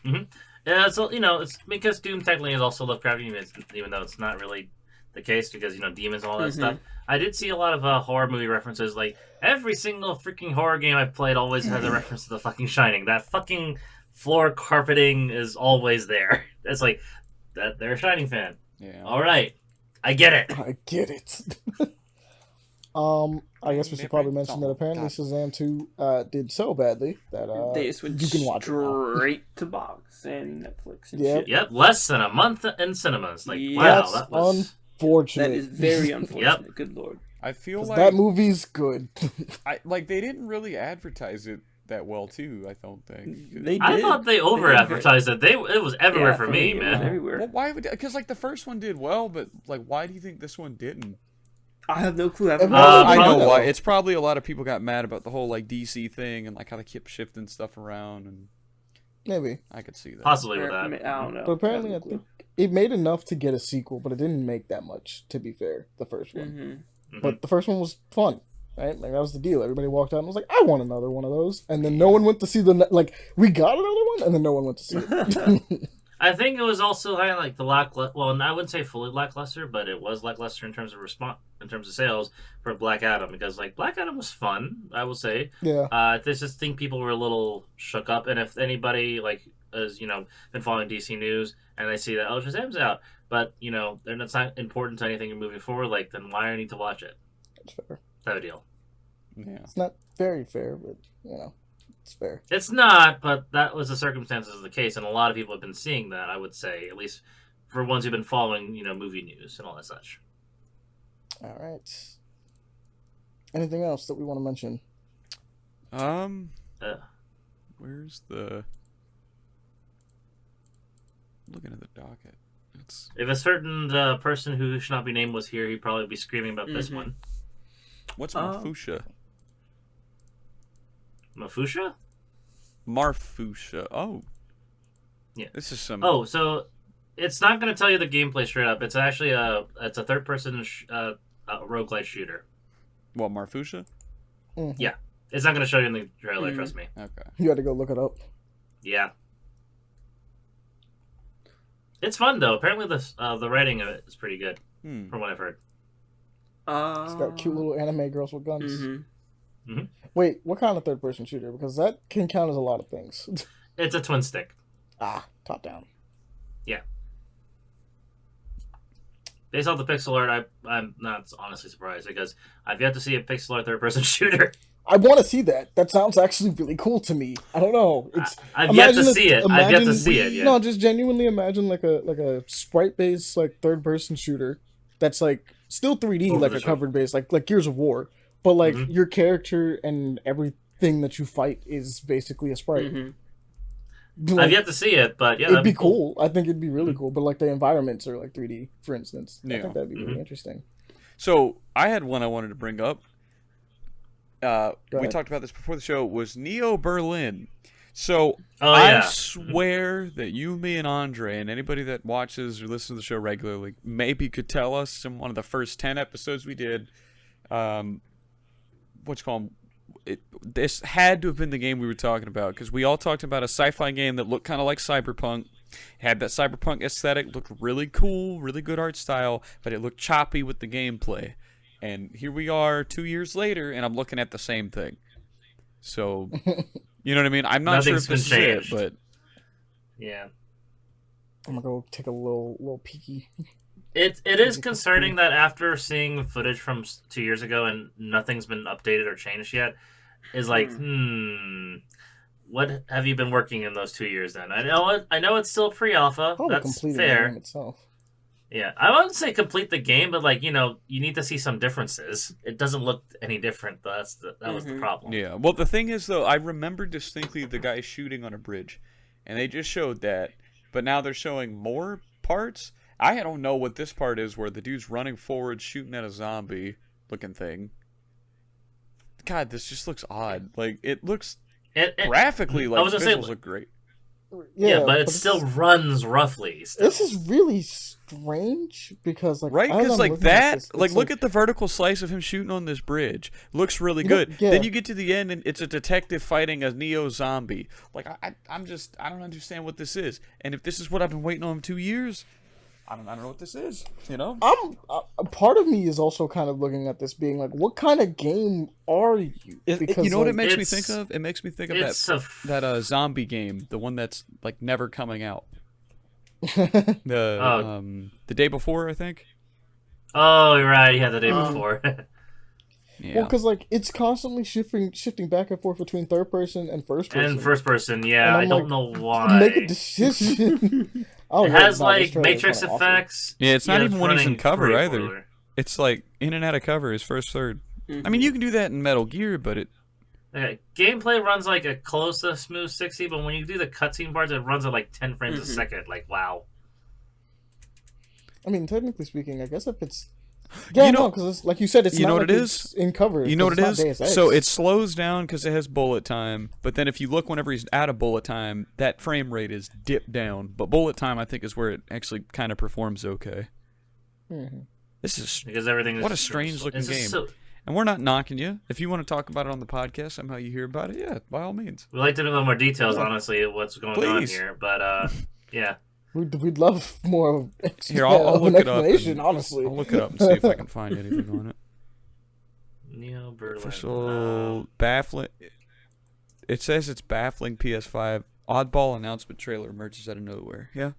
Mm-hmm. Yeah, so it's because Doom technically is also Lovecraftian, even though it's not really the case because demons and all that stuff. I did see a lot of horror movie references. Like every single freaking horror game I've played always has a reference to the fucking Shining. That fucking floor carpeting is always there. It's like that they're a Shining fan. Yeah. All right, I get it. I get it. I guess we should probably mention that apparently Shazam 2 did so badly that they just went you can watch straight to box and Netflix and shit. Yep, less than a month in cinemas. Like, Yeah. wow, That's that was... unfortunate. That is very unfortunate. Good lord. I feel like... that movie's good. they didn't really advertise it that well, too, I don't think. They did. I thought they over-advertised it. It was everywhere for me, It was man. everywhere. Well, why would... Because, the first one did well, but, why do you think this one didn't? I have no clue. I I know know. why. It's probably a lot of people got mad about the whole DC thing and how they kept shifting stuff around, and Maybe. I could see that. Possibly with I that. don't know. But apparently I think it made enough to get a sequel, but it didn't make that much, to be fair, the first one. But the first one was fun, right? That was the deal. Everybody walked out and was like, I want another one of those. And then no one went to see we got another one, and then no one went to see it. I think it was also kind of like the lackluster. Well, I wouldn't say fully lackluster, but it was lackluster in terms of sales for Black Adam, because Black Adam was fun, I will say. Yeah. I just think people were a little shook up, and if anybody has been following DC news and they see that Shazam's out, but they're not important to anything moving forward, then why do I need to watch it? That's fair. Type of deal. Yeah. It's not very fair, but it's fair. It's not, but that was the circumstances of the case, and a lot of people have been seeing that, I would say, at least for ones who've been following, movie news and all that such. All right. Anything else that we want to mention? Where's the... I'm looking at the docket. If a certain person who should not be named was here, he'd probably be screaming about this one. What's Marfusha? Mafusha? Marfusha. Oh. Yeah. This is some... Oh, so it's not going to tell you the gameplay straight up. It's actually a third-person roguelite shooter. What, Marfusha? Mm-hmm. Yeah. It's not going to show you in the trailer, trust me. Okay. You had to go look it up. Yeah. It's fun, though. Apparently the writing of it is pretty good, from what I've heard. It's got cute little anime girls with guns. Mm-hmm. Wait, what kind of third-person shooter? Because that can count as a lot of things. It's a twin stick. Top down. Yeah. Based off the pixel art, I'm not honestly surprised, because I've yet to see a pixel art third-person shooter. I want to see that. That sounds actually really cool to me. I don't know. I've yet to see it. I've yet to see it. Yeah. No, just genuinely imagine like a sprite-based third-person shooter that's still 3D, a covered-based like Gears of War, but your character and everything that you fight is basically a sprite. I've yet to see it, but yeah, it'd be cool. I think it'd be really cool. But the environments are 3D, for instance. Yeah. I think that'd be really interesting. So I had one I wanted to bring up. We ahead. talked about this before the show. Was Neo Berlin. So Oh, I yeah. swear that you, me, and Andre, and anybody that watches or listens to the show regularly, maybe could tell us in one of the first 10 episodes we did, what's called. This had to have been the game we were talking about, because we all talked about a sci-fi game that looked kind of like Cyberpunk, had that Cyberpunk aesthetic, looked really cool, really good art style, but it looked choppy with the gameplay. And here we are 2 years later, and I'm looking at the same thing. So, you know what I mean? I'm not sure if Nothing's this been is it, changed. but Yeah. I'm gonna go take a little peeky. It is concerning that after seeing footage from 2 years ago and nothing's been updated or changed yet, is like, what have you been working in those 2 years then? I know it's still pre-alpha. Probably That's completing fair. the game itself. Yeah, I wouldn't say complete the game, but like, you need to see some differences. It doesn't look any different. That was the problem. yeah. Well, the thing is, though, I remember distinctly the guy shooting on a bridge, and they just showed that, but now they're showing more parts. I don't know what this part is where the dude's running forward, shooting at a zombie-looking thing. God, this just looks odd. Like, it looks graphically like visuals look great. Yeah, but it still runs roughly. Still. This is really strange because, like, right? Because like that, like, look like at the vertical slice of him shooting on this bridge. Looks really good. Yeah. Then you get to the end, and it's a detective fighting a neo zombie. Like, I don't understand what this is. And if this is what I've been waiting on 2 years, I don't know what this is. You know? a part of me is also kind of looking at this, being like, what kind of game are you? Because you know what it like, makes me think of? It makes me think of that zombie game, the one that's like never coming out. The day before, I think. Oh, you're right. Yeah, the day before. Yeah. Well, because like it's constantly shifting back and forth between third person and first person. And first person, yeah. I don't know why. Make a decision. It has like matrix effects. Yeah, it's not even when he's in running cover pretty either. poorly. It's like in and out of cover is first, third. I mean, you can do that in Metal Gear, but it. Okay, gameplay runs like a close to smooth 60, but when you do the cutscene parts, it runs at like 10 frames a second. Like, wow. I mean, technically speaking, I guess if it's because like you said, it's you not know like what it it's is in cover. You know what it it's not Deus is? Ex. So it slows down because it has bullet time. But then if you look whenever he's out of bullet time, that frame rate is dipped down. But bullet time, I think, is where it actually kind of performs okay. Mm-hmm. This is because everything. What a strange looking game. And we're not knocking you. If you want to talk about it on the podcast, somehow you hear about it, yeah, by all means. We'd like to know more details, honestly, of what's going on here. But yeah. We'd love more Here, I'll look it up. Honestly, I'll look it up and see if I can find anything on it. Neo Berlin. Official baffling. It says it's baffling PS5. Oddball announcement trailer emerges out of nowhere. Yeah.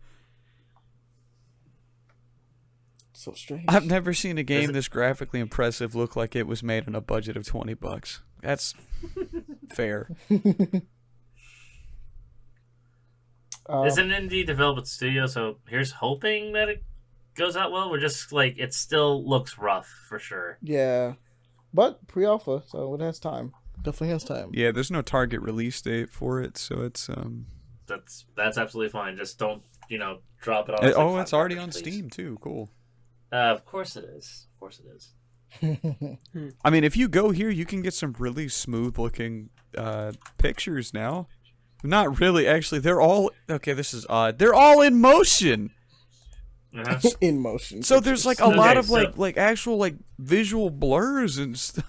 So strange. I've never seen a game this graphically impressive look like it was made on a budget of $20. That's fair. It's an indie development studio, so here's hoping that it goes out well. We're just like, it still looks rough for sure. Yeah, but pre-alpha, so it has time. Definitely has time. Yeah, there's no target release date for it, so it's That's absolutely fine. Just don't drop it on. It's already on Steam too. Cool. Of course it is. Of course it is. I mean, if you go here, you can get some really smooth looking pictures now. Not really, actually. They're all okay. This is odd. They're all in motion. Uh-huh. In motion. So there's like a lot of like actual like visual blurs and stuff.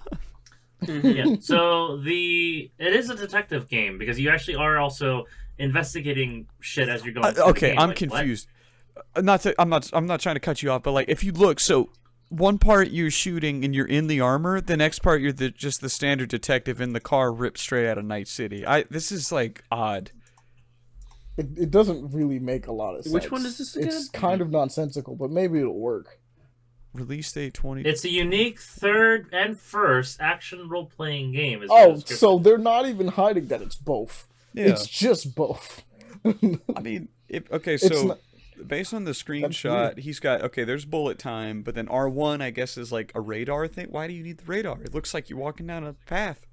Yeah. So it is a detective game because you actually are also investigating shit as you're going. Through Okay, the game. I'm like, confused. I'm not trying to cut you off, but like if you look, so one part you're shooting and you're in the armor, the next part you're just the standard detective in the car ripped straight out of Night City. This is like odd. It doesn't really make a lot of sense. Which one is this again? It's kind of nonsensical, but maybe it'll work. Release date 20. It's a unique third and first action role playing game. So they're not even hiding that it's both. Yeah. It's just both. I mean, based on the screenshot, he's got, there's bullet time, but then R1, I guess, is like a radar thing. Why do you need the radar? It looks like you're walking down a path.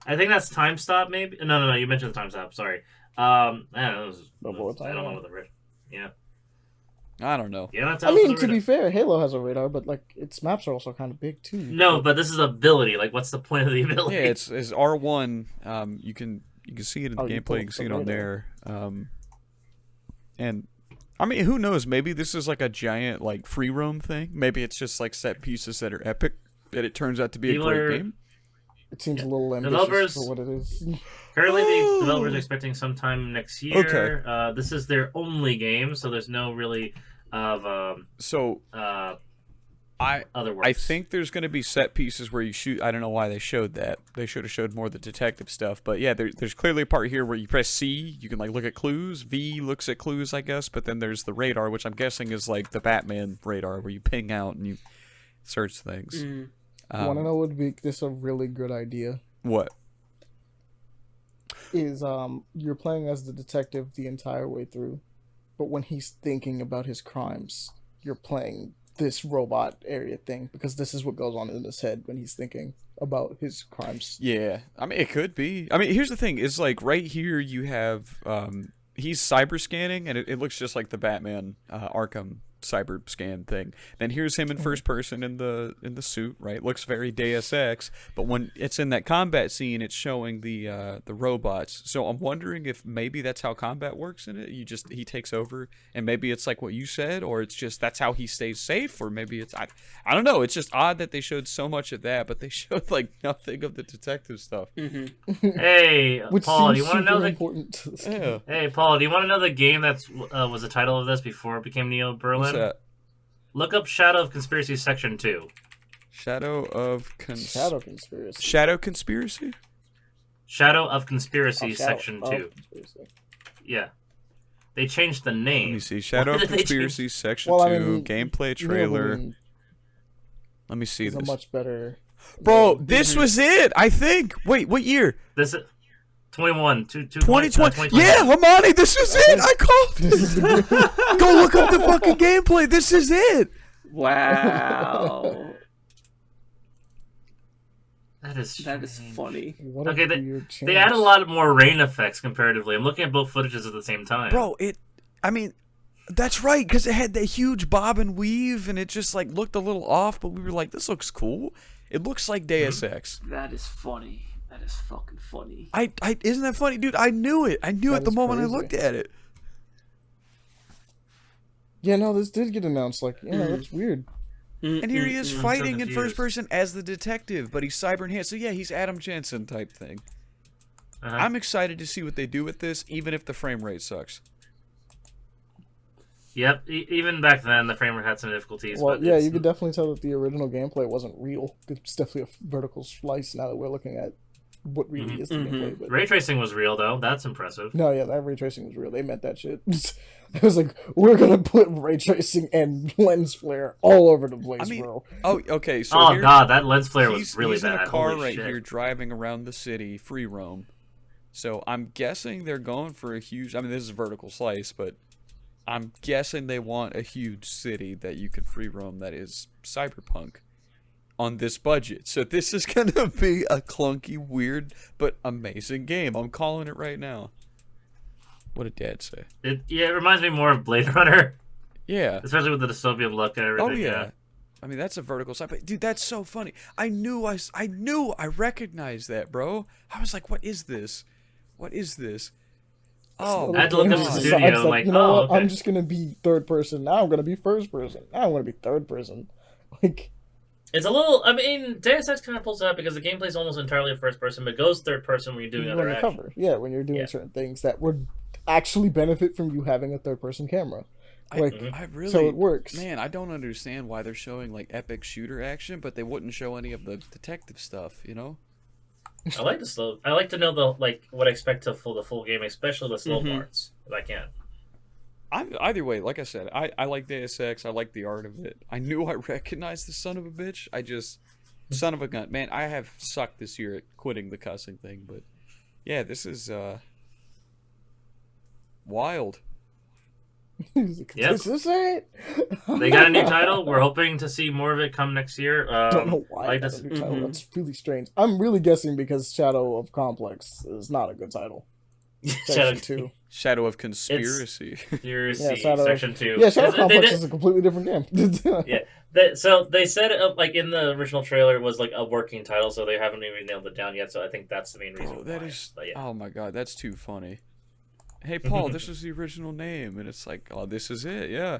I think that's time stop, maybe. No. You mentioned the time stop. Sorry. I don't know. I don't know what the radar. Yeah. I don't know. Yeah, I mean, to be fair, Halo has a radar, but like its maps are also kind of big too. No, but this is ability. Like, what's the point of the ability? Yeah, it's R1. You can You can see it in the you gameplay. You can see it on there. And I mean, who knows? Maybe this is like a giant like free roam thing. Maybe it's just like set pieces that are epic. That it turns out to be a great game. It seems a little ambitious Developers, for what it is. Currently, the developers are expecting sometime next year. Okay. This is their only game, so there's no really of other works. I think there's going to be set pieces where you shoot. I don't know why they showed that. They should have showed more of the detective stuff. But yeah, there's clearly a part here where you press C, you can like look at clues. V looks at clues, I guess. But then there's the radar, which I'm guessing is like the Batman radar, where you ping out and you search things. Want to know what would make this a really good idea? What? Is you're playing as the detective the entire way through, but when he's thinking about his crimes, you're playing this robot area thing, because this is what goes on in his head when he's thinking about his crimes. Yeah, I mean, it could be. I mean, here's the thing: is like right here you have he's cyber scanning, and it looks just like the Batman Arkham cyber scan thing. Then here's him in first person in the suit, right? Looks very Deus Ex, but when it's in that combat scene, it's showing the robots. So I'm wondering if maybe that's how combat works in it. He takes over, and maybe it's like what you said, or it's just that's how he stays safe, or maybe it's I don't know. It's just odd that they showed so much of that, but they showed like nothing of the detective stuff. Hey, Paul, do you want to know Yeah. Hey, Paul, do you want to know the game that was the title of this before it became Neo Berlin? What's that? Look up Shadow of Conspiracy Section 2. Shadow Shadow Conspiracy. Shadow Conspiracy? Shadow of Conspiracy Section 2. Conspiracy. Yeah. They changed the name. Let me see. Shadow Why of did they Conspiracy Section Well, 2 I mean, gameplay trailer. Let me see It's a this. much better. Bro, this was it, I think. Wait, what year? This is 21. 2020. Yeah, Hamani, this is it. I called. Go look up the fucking gameplay. This is it. Wow. That is funny. What a Okay, weird they add a change. lot more rain effects comparatively. I'm looking at both footages at the same time. Bro, I mean, that's right, because it had that huge bob and weave, and it just like looked a little off, but we were like, this looks cool. It looks like Deus Ex. That is funny. That is fucking funny. Isn't that funny, dude? I knew it. I knew That it the is moment crazy. I looked at it. Yeah, no, this did get announced. Like, yeah, that's weird. And here he is fighting in confused. first person as the detective, but he's cyber enhanced. So yeah, he's Adam Jensen type thing. Uh-huh. I'm excited to see what they do with this, even if the frame rate sucks. Yep, even back then the frame rate had some difficulties. Well, but yeah, it's- you could definitely tell that the original gameplay wasn't real. It's definitely a vertical slice now that we're looking at what really is the gameplay. But Ray tracing was real though. That's impressive. no, yeah, that ray tracing was real. They meant that shit. It was like, we're gonna put ray tracing and lens flare all over the place, bro. Oh, okay. So Oh here, god, that lens flare was really he's bad. in a car Holy right shit. here driving around the city, free roam. So I'm guessing they're going for a huge. I mean, this is a vertical slice, but I'm guessing they want a huge city that you can free roam that is cyberpunk on this budget. So this is gonna be a clunky, weird, but amazing game. I'm calling it right now. What did Dad say? It reminds me more of Blade Runner, Yeah. especially with the dystopian look and everything. Oh yeah. I mean, that's a vertical side, but dude, that's so funny. I knew I recognized that, bro. I was like, what is this? What is this? Oh, I had to look up the It's studio, like, I'm like, you know oh, what? okay. I'm just gonna be third person. Now I'm gonna be first person. Now I'm gonna be third person. Like, It's a little. I mean, Deus Ex kind of pulls out because the gameplay is almost entirely first person, but goes third person when you're doing you're other action. undercover. Yeah, when you're doing Yeah. certain things that would actually benefit from you having a third person camera. Like, I really, so it works. Man, I don't understand why they're showing like epic shooter action, but they wouldn't show any of the detective stuff. You know? I like the slow. I like to know what I expect to the full game, especially the slow parts, if I can. Either way, like I said, I like Deus Ex. I like the art of it. I knew I recognized the son of a bitch. Son of a gun, man. I have sucked this year at quitting the cussing thing, but yeah, this is wild. Yep. This is it. They got a new title. We're hoping to see more of it come next year. I don't know why. I like That's this. a new title. That's really strange. I'm really guessing because Shadow of Complex is not a good title. Section 2. Shadow of Conspiracy. Conspiracy, Shadow Section 2. Yeah, Shadow Complex is a completely different game. Yeah. So they said it like in the original trailer it was like a working title, so they haven't even nailed it down yet. So I think that's the main reason. That is. But yeah. Oh my god, that's too funny. Hey Paul, this was the original name, and it's like, oh, this is it, yeah.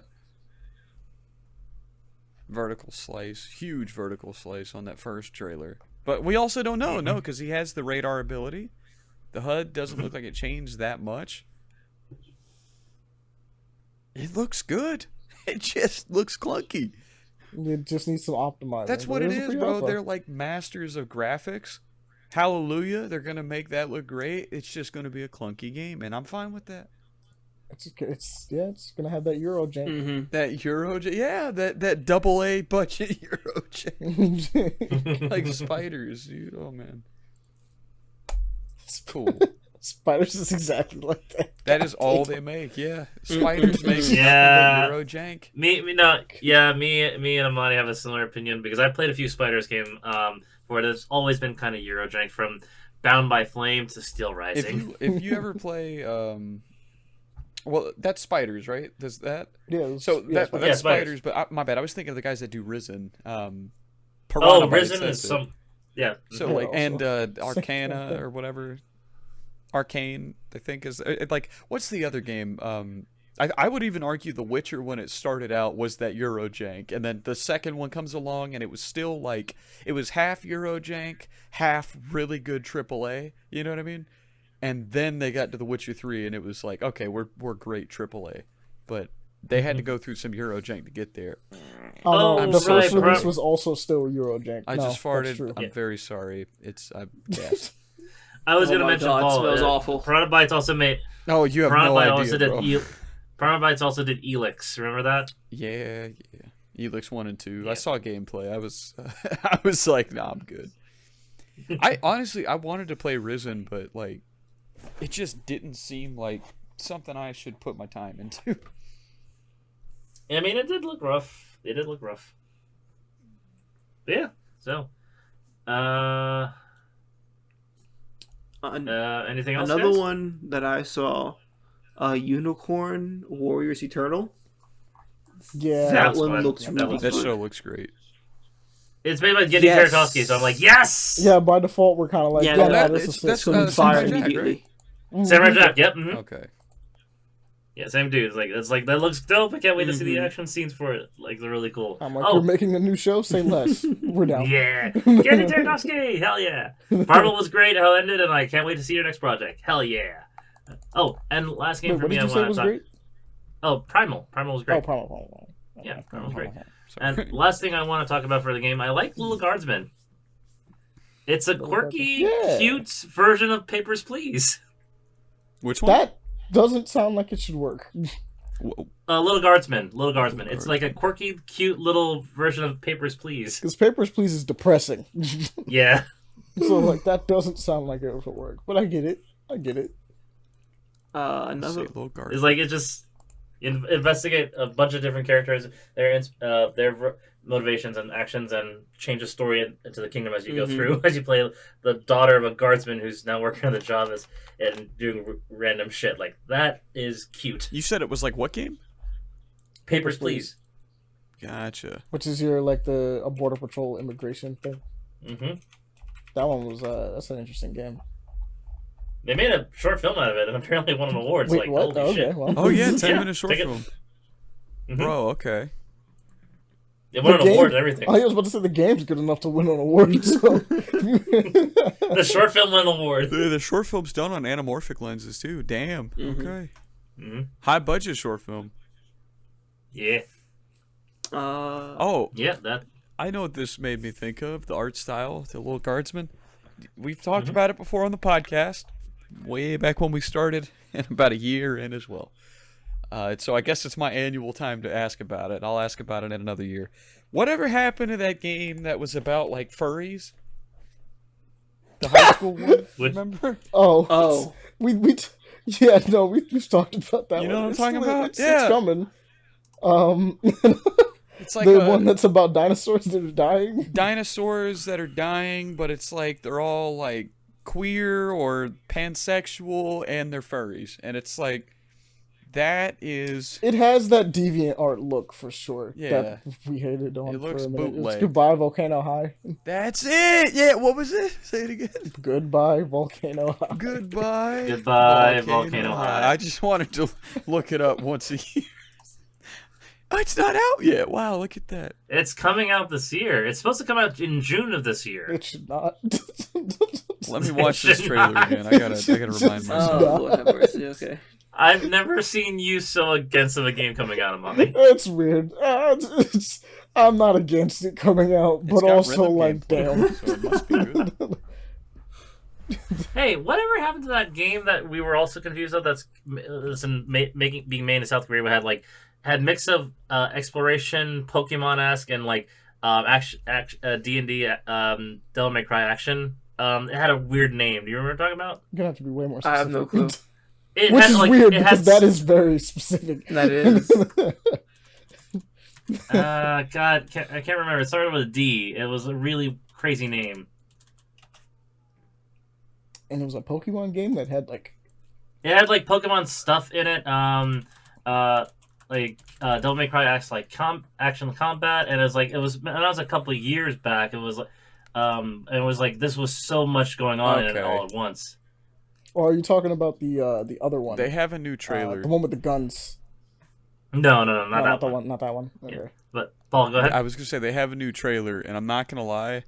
Vertical slice, huge vertical slice on that first trailer. But we also don't know, no, because he has the radar ability. The HUD doesn't look like it changed that much. It looks good. It just looks clunky. It just needs some optimizing. That's what it is, bro. They're like masters of graphics. Hallelujah. They're going to make that look great. It's just going to be a clunky game, and I'm fine with that. It's going to have that Euro jank. Mm-hmm. That Euro jank. Yeah, that AA budget Euro jank. Like spiders, dude. Oh, man. It's cool. Spiders is exactly like that. That is all they make, yeah. Spiders make Euro jank. Me and Amani have a similar opinion because I played a few Spiders game where it's always been kind of Euro jank from Bound by Flame to Steel Rising. If you ever play well, that's Spiders, right? Does that? Yeah. That's Spiders, but my bad. I was thinking of the guys that do Risen. Risen is some. Yeah. So like and Arcana or whatever. Arcane, I think, is like, what's the other game? I would even argue The Witcher, when it started out, was that Euro jank, and then the second one comes along and it was still like, it was half Euro jank, half really good AAA, you know what I mean? And then they got to The Witcher 3 and it was like, okay, we're great AAA, but they had to go through some Euro jank to get there. The first release was also still Euro jank. I just farted. I'm very sorry. Yes. I was going to mention, Paul, it smells awful. Piranha Bytes also made... Oh, you have no idea, bro. Piranha Bytes also did Elix. Remember that? Yeah. Elix 1 and 2. Yeah. I saw gameplay. I was like, nah, I'm good. I wanted to play Risen, but like, it just didn't seem like something I should put my time into. I mean, it did look rough. But yeah, so... anything else? Another guys? one that I saw, Unicorn Warriors Eternal. Yeah, that one looks really That good. show looks great. It's made by Gendy Tartakovsky, so I'm like, yes. Yeah, by default we're kind of like, that's going to fire immediately. Samurai Jack, yep. Mm-hmm. Okay. Yeah, same dude. It's like that looks dope. I can't wait to see the action scenes for it. Like, they're really cool. I'm like, we're making a new show. Say less. We're down. Yeah, Gendy Tartakovsky. Hell yeah. Marvel was great. How it ended, and I can't wait to see your next project. Hell yeah. Oh, and last game for me. What did you say was great? Oh, Primal. Primal was great. Oh, Primal. Yeah, Primal was great. And last thing I want to talk about for the game, I like Little Guardsman. It's a quirky, cute version of Papers, Please. Which one? That doesn't sound like it should work. Little Guardsman. It's like a quirky, cute little version of Papers, Please. Because Papers, Please is depressing. Yeah. So, like, that doesn't sound like it would work. But I get it. Another Little Guard. It's like, it just investigate a bunch of different characters, their motivations and actions, and change the story into the kingdom as you go through, as you play the daughter of a guardsman who's now working on the job and doing random shit. Like, that is cute. You said it was like what game? Papers, Please. Gotcha. Which is your, like, a border patrol immigration thing. Mm-hmm. That one was, that's an interesting game. They made a short film out of it and apparently won an award. Wait, like, what? holy shit. Well. Oh yeah, 10-minute short film. Mm-hmm. Bro, okay. They won an award and everything. I was about to say the game's good enough to win an award. So. The short film won an award. The short film's done on anamorphic lenses too. Damn. Okay. Mm-hmm. High budget short film. Yeah. Yeah, that. I know what this made me think of. The art style, the Little Guardsman. We've talked about it before on the podcast. Way back when we started, and about a year in as well. So I guess it's my annual time to ask about it. I'll ask about it in another year. Whatever happened to that game that was about, like, furries? The high school one, remember? Oh. We've talked about that. You know one. what I'm talking about? It's coming. It's like the one that's about dinosaurs that are dying. Dinosaurs that are dying, but it's like they're all like queer or pansexual and they're furries, and it's like that is. It has that deviant art look for sure. Yeah. That we hated on It looks for a minute. It's bootleg. Goodbye Volcano High. That's it. Yeah. What was it? Say it again. Goodbye Volcano High. Goodbye. Goodbye, Volcano High. I just wanted to look it up once a year. Oh, it's not out yet. Wow, look at that. It's coming out this year. It's supposed to come out in June of this year. It should not. Let me watch this trailer again. I gotta remind myself. Oh, Lord have mercy. Okay. I've never seen you so against of a game coming out of money. It's weird. I'm not against it coming out, It's but got also rhythm like, gameplay, damn. so it must be good. Hey, whatever happened to that game that we were also confused of? That's being made in South Korea. We had mix of exploration, Pokemon-esque, and like D&D, Devil May Cry action. It had a weird name. Do you remember what I'm talking about? You're gonna have to be way more I specific. have no clue. Which is weird because that is very specific. That is. God, I can't remember. It started with a D. It was a really crazy name. And it was a Pokemon game that had like. It had like Pokemon stuff in it. Devil May Cry acts like action combat, and it was a couple of years back. It was like this was so much going on in it all at once. Or are you talking about the other one? They have a new trailer. The one with the guns. No, not that one. Not that one. Okay. Yeah. But Paul, go ahead. I was gonna say they have a new trailer, and I'm not gonna lie.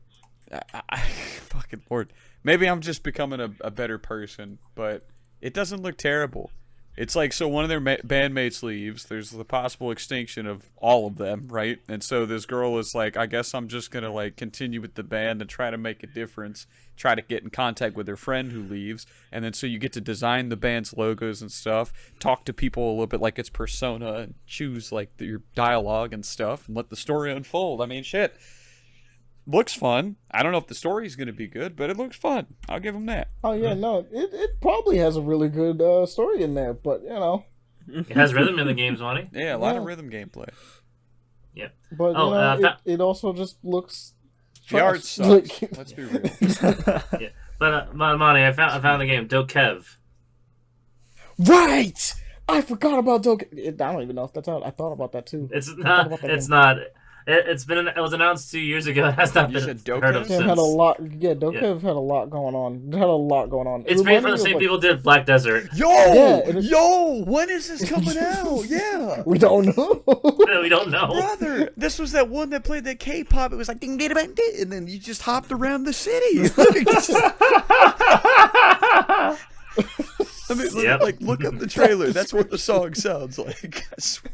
Fucking Lord, maybe I'm just becoming a better person, but it doesn't look terrible. It's like, so one of their bandmates leaves. There's the possible extinction of all of them, right? And so this girl is like, I guess I'm just going to like continue with the band and try to make a difference, try to get in contact with her friend who leaves. And then so you get to design the band's logos and stuff, talk to people a little bit like it's Persona, and choose like your dialogue and stuff and let the story unfold. I mean, shit. Looks fun. I don't know if the story's going to be good, but it looks fun. I'll give them that. Oh yeah, no, it probably has a really good story in there, but you know, It has rhythm in the games, Monty. Yeah, a lot of rhythm gameplay. Yeah. But it also just looks. The art trash. sucks. Let's be real. Yeah. But Monty, I found the game Dokev. Right. I forgot about Doke. I don't even know if that's out. I thought about that too. It's not. It's not. It was announced 2 years ago. It has not been heard of It since. had a lot. Yeah, Dokev had a lot going on. It had a lot going on. It's made from the same people who did Black Desert. Yo, when is this coming out? Yeah. We don't know. We don't know. Brother, this was that one that played that K-pop. It was like ding ding ding ding, and then you just hopped around the city. Look up the trailer. That's what the song sounds like. I swear.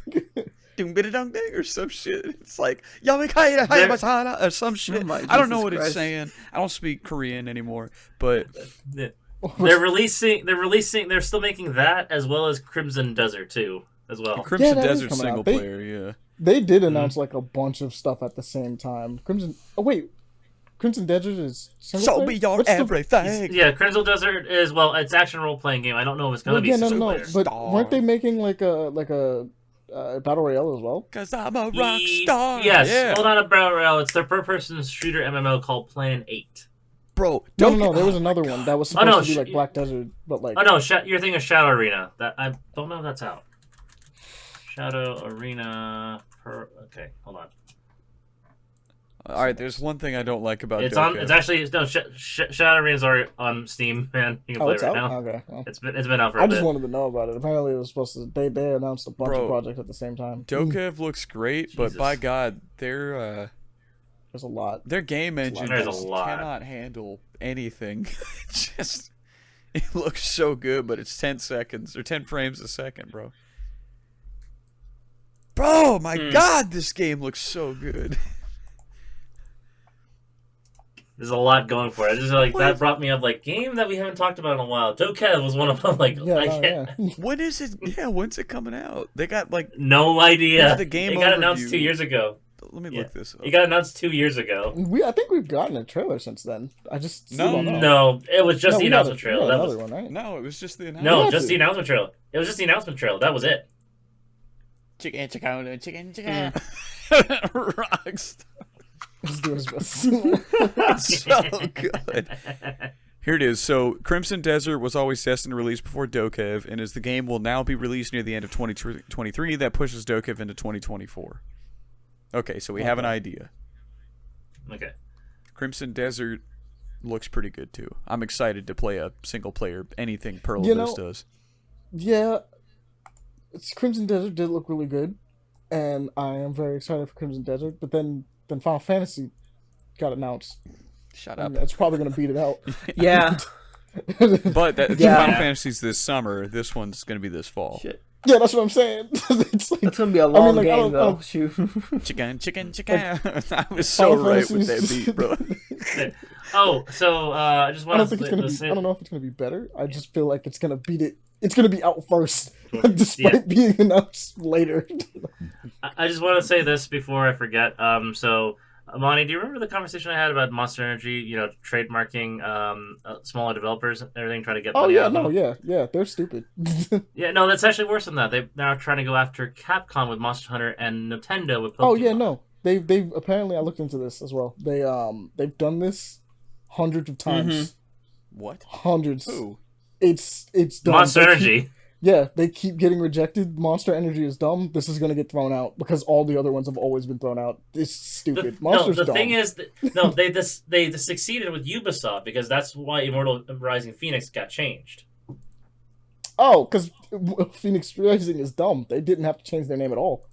Ding ding ding or some shit. It's like or some shit. I don't know what it's saying. I don't speak Korean anymore, but they're still making that as well as Crimson Desert too, as well. Crimson Desert single player, yeah. They did announce like a bunch of stuff at the same time. Crimson Desert is single player? Be your everything. Yeah, Crimson Desert is it's action role playing game. I don't know if it's gonna be single player. But weren't they making like a battle royale as well? Cause I'm a rock star. Yes, well, not a battle royale. It's their per-person shooter MMO called Plan 8. Bro, no, there was another one that was supposed to be like Black Desert, but like. Oh no, you're thinking of Shadow Arena. That I don't know if that's out. Shadow Arena. Okay, hold on. All right, there's one thing I don't like about it's Dokev. It's actually Shadow Arena's already on Steam, man. You can play it right now. Okay. Well, it's been out for a bit. I just wanted to know about it. Apparently, it was supposed to. They announced a bunch of projects at the same time. Dokev looks great, but by God, there's a lot. Their game engine just cannot handle anything. It looks so good, but it's 10 seconds or 10 frames a second, bro. Bro, my God, this game looks so good. There's a lot going for it. Just like that brought me up like game that we haven't talked about in a while. Dokev was one of them. Like When is it? Yeah, when's it coming out? They got like no idea. The game it got announced 2 years ago. Let me look this up. It got announced 2 years ago. I think we've gotten a trailer since then. I just no, it was just the announcement trailer. That was one, right? No, it was just the announcement. No, just the announcement trailer. It was just the announcement trailer. That was it. Chicken. Rockstar. He's doing his best. It's so good. Here it is. So, Crimson Desert was always destined to release before Dokkev, and as the game will now be released near the end of 2023, that pushes Dokkev into 2024. Okay, so we have an idea. Okay. Crimson Desert looks pretty good, too. I'm excited to play a single-player anything Pearl Abyss does. Yeah, Crimson Desert did look really good, and I am very excited for Crimson Desert, but then Final Fantasy got announced. Shut up. It's probably going to beat it out. Yeah. But Final Fantasy's this summer. This one's going to be this fall. Shit. Yeah, that's what I'm saying. It's like, That's gonna be a long game, though. Shoot. Chicken. I was so right with that beat, bro. I just want to say... I don't know if it's going to be better. I just feel like it's going to beat it. It's going to be out first, despite being announced later. I just want to say this before I forget. Monty, do you remember the conversation I had about Monster Energy, trademarking smaller developers and everything, trying to get money out of them? Yeah, they're stupid. Yeah, no, that's actually worse than that. They're now trying to go after Capcom with Monster Hunter and Nintendo with Pokemon. Oh, yeah, no. They've apparently, I looked into this as well. They've done this hundreds of times. Mm-hmm. What? Hundreds. Who? It's dumb. Monster Energy. They keep getting rejected. Monster Energy is dumb. This is going to get thrown out because all the other ones have always been thrown out. It's stupid. Monster's dumb. The thing is, they succeeded with Ubisoft because that's why Immortal Rising Phoenix got changed. Oh, because Phoenix Rising is dumb. They didn't have to change their name at all.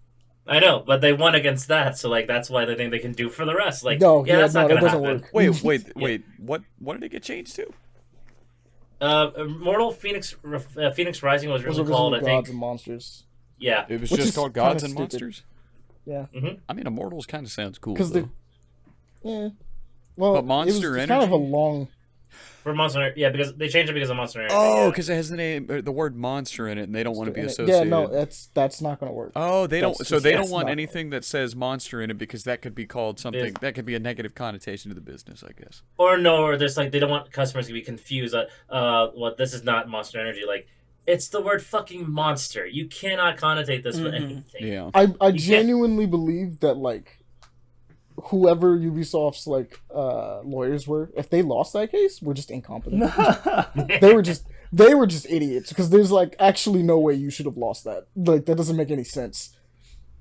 I know, but they won against that, so that's why they think they can do for the rest. That's not going to happen. Work. Wait. What did it get changed to? Immortal Phoenix Rising was really called, I think, Gods and Monsters. Yeah, it was just called Gods and Monsters. Yeah, I mean, Immortals kind of sounds cool because well, but Monster Energy kind of a long. For Monster, because they changed it because of Monster Energy. Oh, because it has the word monster in it, and they don't want to be associated. Yeah, no, that's not going to work. Oh, they don't. So they don't want anything that says monster in it because that could be called something that could be a negative connotation to the business, I guess. Or there's they don't want customers to be confused. This is not Monster Energy. It's the word fucking monster. You cannot connotate this with anything. Yeah, I genuinely believe that whoever Ubisoft's lawyers were, if they lost that case, we're just incompetent. they were just idiots because there's actually no way you should have lost that. That doesn't make any sense.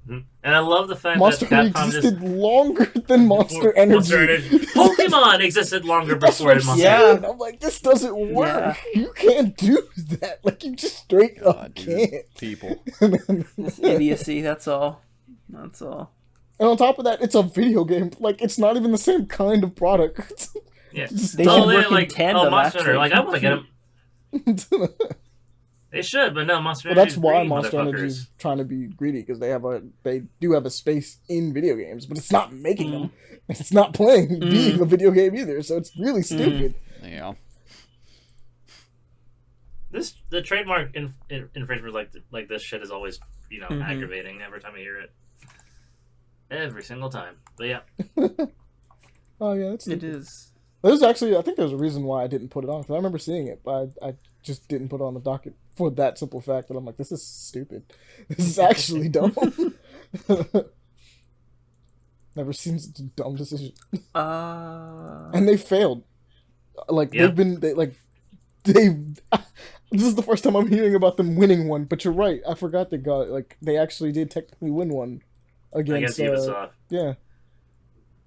Mm-hmm. And I love the fact Monster that Capcom existed longer than Monster Energy. Pokemon existed longer before Monster Energy. I'm like, this doesn't work. Yeah. You can't do that. You just straight up can't. People. It's idiocy. That's all. That's all. And on top of that, it's a video game. It's not even the same kind of product. Yeah. They should work in tandem, Monster Hunter. I want to get them. They should, but no, Monster Energy. That's why Monster Energy is trying to be greedy, because they do have a space in video games, but it's not making them. It's not being a video game either, so it's really stupid. Yeah. The trademark infringement like this shit is always aggravating every time I hear it. Every single time. But yeah. Oh yeah, it is. There's actually, I think there's a reason why I didn't put it on, because I remember seeing it, but I just didn't put it on the docket for that simple fact that I'm like, this is stupid. This is actually dumb. Never seen such a dumb decision. And they failed. This is the first time I'm hearing about them winning one, but you're right. I forgot they actually did technically win one. Against Ubisoft. Yeah.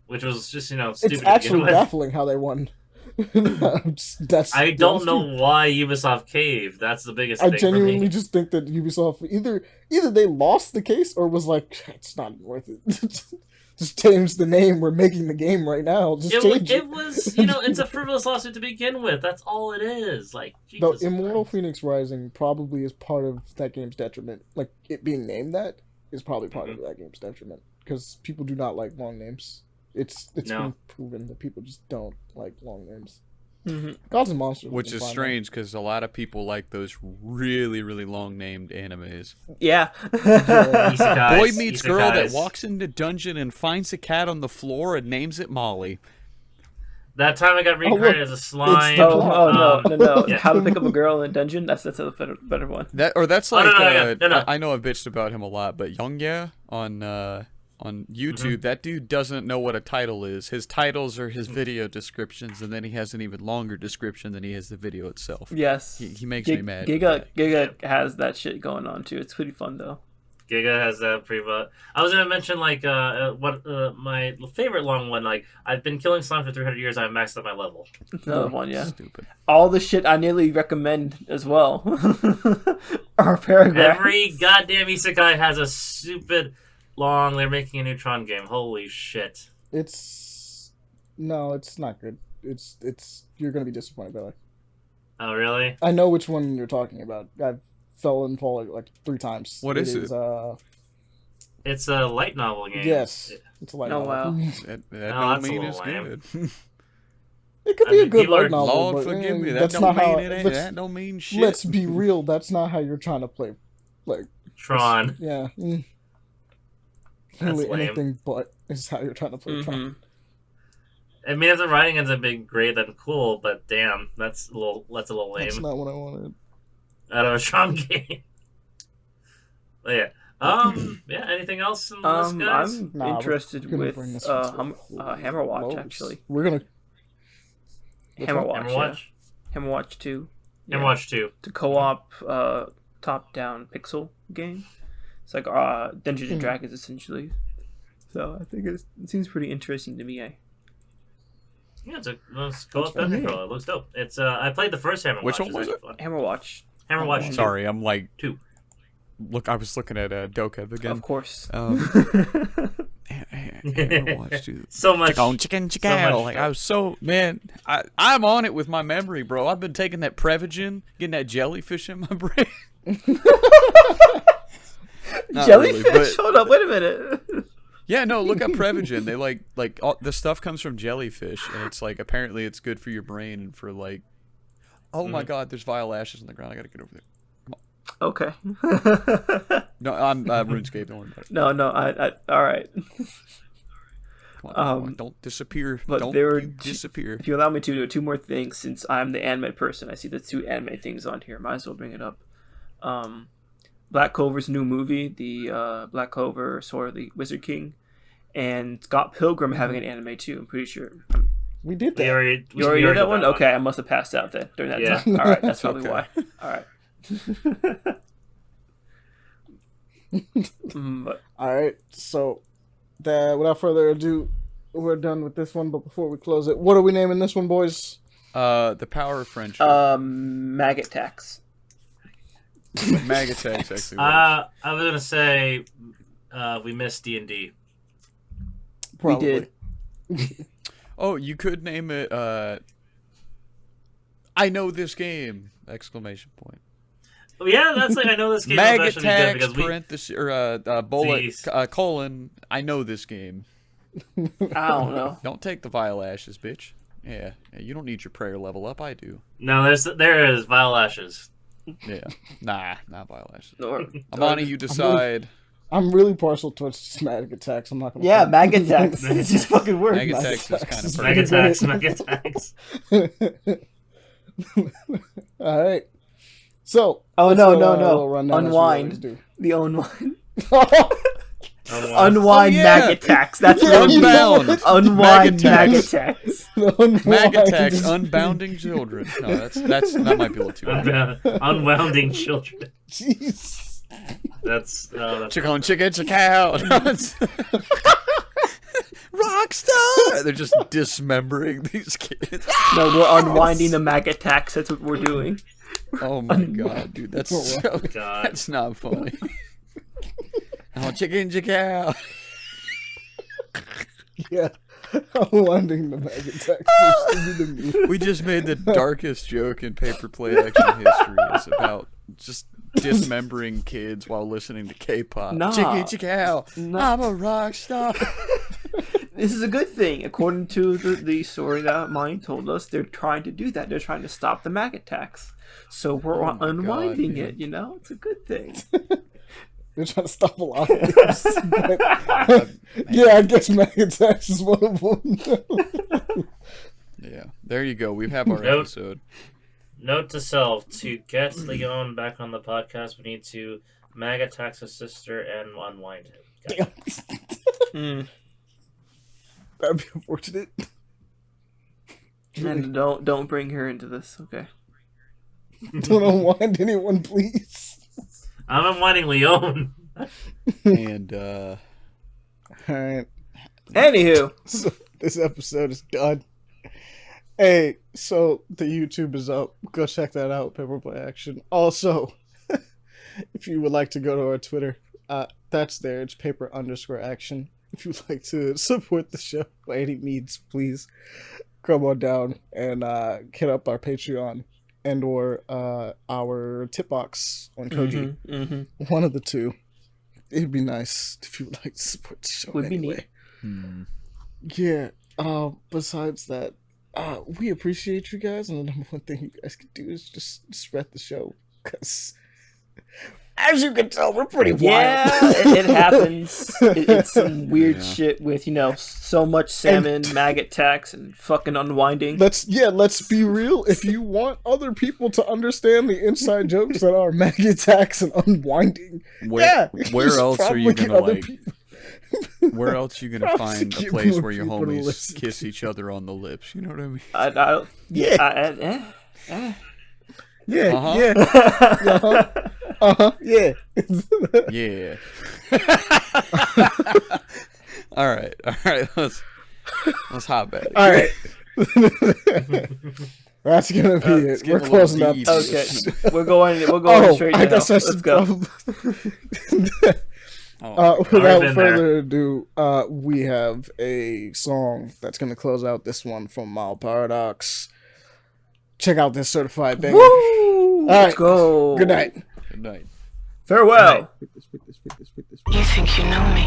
Which was just, stupid. It's actually baffling how they won. I don't know why Ubisoft caved. That's the biggest thing. I genuinely just think that Ubisoft either they lost the case or was like, it's not worth it. Just change the name. We're making the game right now. It was, it's a frivolous lawsuit to begin with. That's all it is. Jesus Immortal Phoenix Rising probably is part of that game's detriment. It being named that is probably part of that game's detriment, because people do not like long names. It's been proven that people just don't like long names. Gods and Monsters, which is strange because a lot of people like those really, really long named animes. Yeah. Boy meets girl that walks into dungeon and finds a cat on the floor and names it Molly. That time I got reincarnated as a slime. No. Yeah. How to Pick Up a Girl in a Dungeon? That's a better one. That's I know I've bitched about him a lot, but Youngya on on YouTube, that dude doesn't know what a title is. His titles are his video descriptions, and then he has an even longer description than he has the video itself. Yes. He makes me mad. Giga has that shit going on too. It's pretty fun though. Giga has that pretty much. I was gonna mention like what my favorite long one. Like I've been killing slime for 300 years. I've maxed out my level. Another one, yeah. Stupid. All the shit I nearly recommend as well. Our paragraph. Every goddamn isekai has a stupid long. They're making a Neutron game. Holy shit! It's not good. It's you're gonna be disappointed, Billy. Oh really? I know which one you're talking about. I've fell and fall like 3 times. What is it? It's a light novel game. Yes, it's a light novel. Wow. That that's don't mean a it's little good. It could be a good people are- light novel. Lord but, forgive me. That that's don't not mean how. it ain't. That don't mean shit. Let's be real. That's not how you're trying to play. Like Tron. yeah. That's Really lame. anything but is how you're trying to play Tron. I mean, if the writing ends up being great, then cool. But damn, that's a little lame. That's not what I wanted. Out of a Tron game. But yeah. Yeah. Anything else in this, guys? I'm Nah, interested we're gonna with bring this one to Hammer Watch close. actually. We're gonna Hammer Watch. Hammer Watch. Hammer Watch 2. Hammer Watch 2. It's a co-op top-down pixel game. It's like Dungeons and Dragons essentially. So I think it seems pretty interesting to me. Yeah, it's co-op dungeon crawler. It looks dope. It's I played the first Hammer Which Watch. one was It's it? actually fun. Hammer Watch, Hammer Watch 2. Sorry, I'm like 2. look. I was looking at Dokev again. of course. Hammer Watch, dude. So much. Chicken. So much Like I was so man. I'm on it with my memory, bro. I've been taking that Prevagen, getting that jellyfish in my brain. Not Jellyfish? really, but- Hold up, wait a minute. Yeah, no, look up Prevagen. They like all, the stuff comes from jellyfish, and it's like apparently it's good for your brain and for like. Oh my God! There's vile ashes on the ground. I gotta get over there. Okay. No, I'm RuneScape. Don't worry about it. No, I all right. Come on, don't disappear. but Don't there were you disappear. If you allow me to do 2 more things, since I'm the anime person, I see the 2 anime things on here. Might as well bring it up. Black Clover's new movie, the Black Clover, Sword of the Wizard King, and Scott Pilgrim having an anime too. I'm pretty sure. We did We that. already, You already did that one? Okay, I must have passed out then during that Yeah. time. All right, that's probably Okay. why. All right. But All right. So, without further ado, we're done with this one. But before we close it, what are we naming this one, boys? The power of friendship. Maggot Tax. Maggot Tax actually works. I was gonna say we missed D&D. Probably. We did. Oh, you could name it. I know this game! Exclamation point. Well, yeah, that's like I know this game will Maggot actually be good Tax because we. parenthesis or bullet Jeez. colon. I know this game. I don't know. Don't take the vile ashes, bitch. Yeah, you don't need your prayer level up. I do. No, there is Vile Ashes. Yeah, not vile ashes. Or, Amani, you decide. I'm really partial towards just Maggot Tax. I'm not gonna. yeah, Maggot Tax. It's just fucking words. Maggot Maggot Tax is Tax kind is of Maggot pretty Tax. Maggot Tax. All right. So. Oh, let's no, go, no, a no. little rundown as we always Unwind. do. The Unwind. Unwind. Unwind Oh, yeah. Maggot Tax. That's Yeah, what you know Unbound. it. Unwind Maggot Tax. Maggot Tax. Maggot Tax, unbounding children. No, that might be a little too hard. Unwounding children. Jeez. That's Chicken, cow. Rockstar. They're just dismembering these kids. No, we're unwinding the Maggot Tax. That's what we're doing. Oh my God, dude, that's so. God. That's not funny. Oh, chicken, cow. Yeah. Unwinding the Maggot Tax. We just made the darkest joke in paper play action history. It's about just dismembering kids while listening to K-pop. Nah. Chicken, cow. I'm a rock star. This is a good thing. According to the story that mine told us, they're trying to do that. They're trying to stop the Maggot Tax. So we're Oh my unwinding God, it, you know? It's a good thing. They're trying to stop a lot of things. But, yeah, I guess Maggot Tax is one of them. Yeah, there you go. We have our Nope. episode. Note to self: to get Leon back on the podcast, we need to Maggot Tax his sister and unwind him. Got it. Mm. That'd be unfortunate. And don't bring her into this, okay? Don't unwind anyone, please. I'm unwinding Leon. And Alright. Anywho, So this episode is done. Hey, so the YouTube is up. Go check that out, Paperboy Action. Also, if you would like to go to our Twitter, that's there. It's paper_action. If you'd like to support the show by any means, please come on down and hit up our Patreon and or our tip box on Koji. One of the two. It'd be nice if you would like to support the show. Would be anyway. neat. Yeah. Besides that, we appreciate you guys, and the number one thing you guys can do is just spread the show, because as you can tell, we're pretty wild. Yeah, it happens. It's some weird shit with, so much salmon, maggot tax, and fucking unwinding. Let's be real. If you want other people to understand the inside jokes that are maggot tax and unwinding, where else are you gonna people. Where else are you gonna find a place where your homies kiss each other on the lips? You know what I mean? Yeah. Yeah. All right. Let's hop at it. All right. That's gonna be it. We're closing up. Okay, we're going straight I now. guess Let's go. Without further ado, we have a song that's gonna close out this one from Mild Paradox. Check out this certified banger. Woo! Let's go. Good night. Good night. Farewell. You think you know me?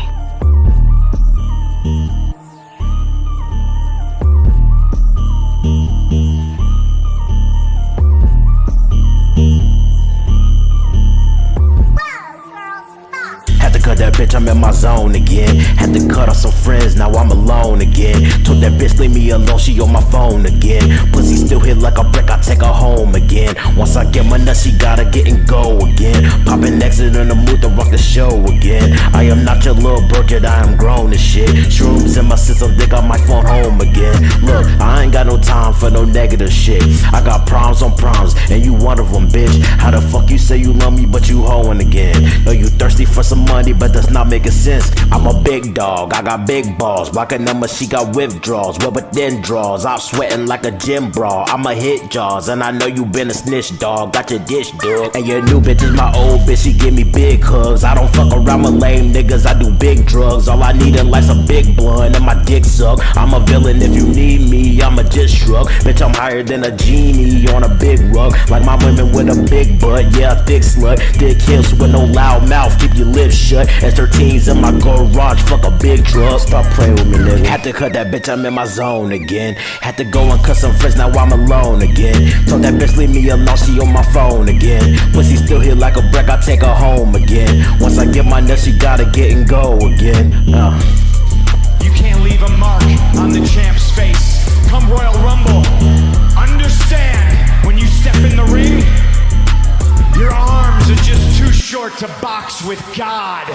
Had to cut that bitch, I'm in my zone again. Had to cut off some friends, now I'm alone again. Told that bitch leave me alone, she on my phone again. Pussy still hit like a brick, I take her home again. Once I get my nuts, she gotta get and go again. Poppin' exit in the mood to rock the show again. I am not your little bird, yet I am grown as shit. Shrooms in my system, think I might phone home again. Look, I ain't got no time for no negative shit. I got problems on problems, and you one of them, bitch. How the fuck you say you love me, but you hoeing again? Know you thirsty for some money, but that's not making sense. I'm a big dog, I got big balls. Blocking number, she got withdrawals. Well, but then draws, I'm sweating like a gym brawl. I'm a hit jaws, and I know you been a snitch, dog. Got your dish, dog. And your new bitch is my old bitch, she give me big hugs. I don't fuck around with lame niggas, I do big drugs. All I need in life's a big blunt, and my dick suck. I'm a villain if you need me, I'ma just shrug. Bitch, I'm higher than a genie on a big rug. Like my women with a big butt, yeah, a thick slut. Dick hips with no loud mouth, keep your lips shut. S13's in my garage, fuck a big truck. Stop playing with me, nigga. Had to cut that bitch, I'm in my zone again. Had to go and cut some friends, now I'm alone again. Told that bitch leave me alone, she on my phone again. Pussy still hit like a brick, I take her home again. Once I get my nuts, she gotta get and go again. You can't leave a mark on the champ's face. Come Royal Rumble, understand when you step in the ring, your arms are just too short to box with God.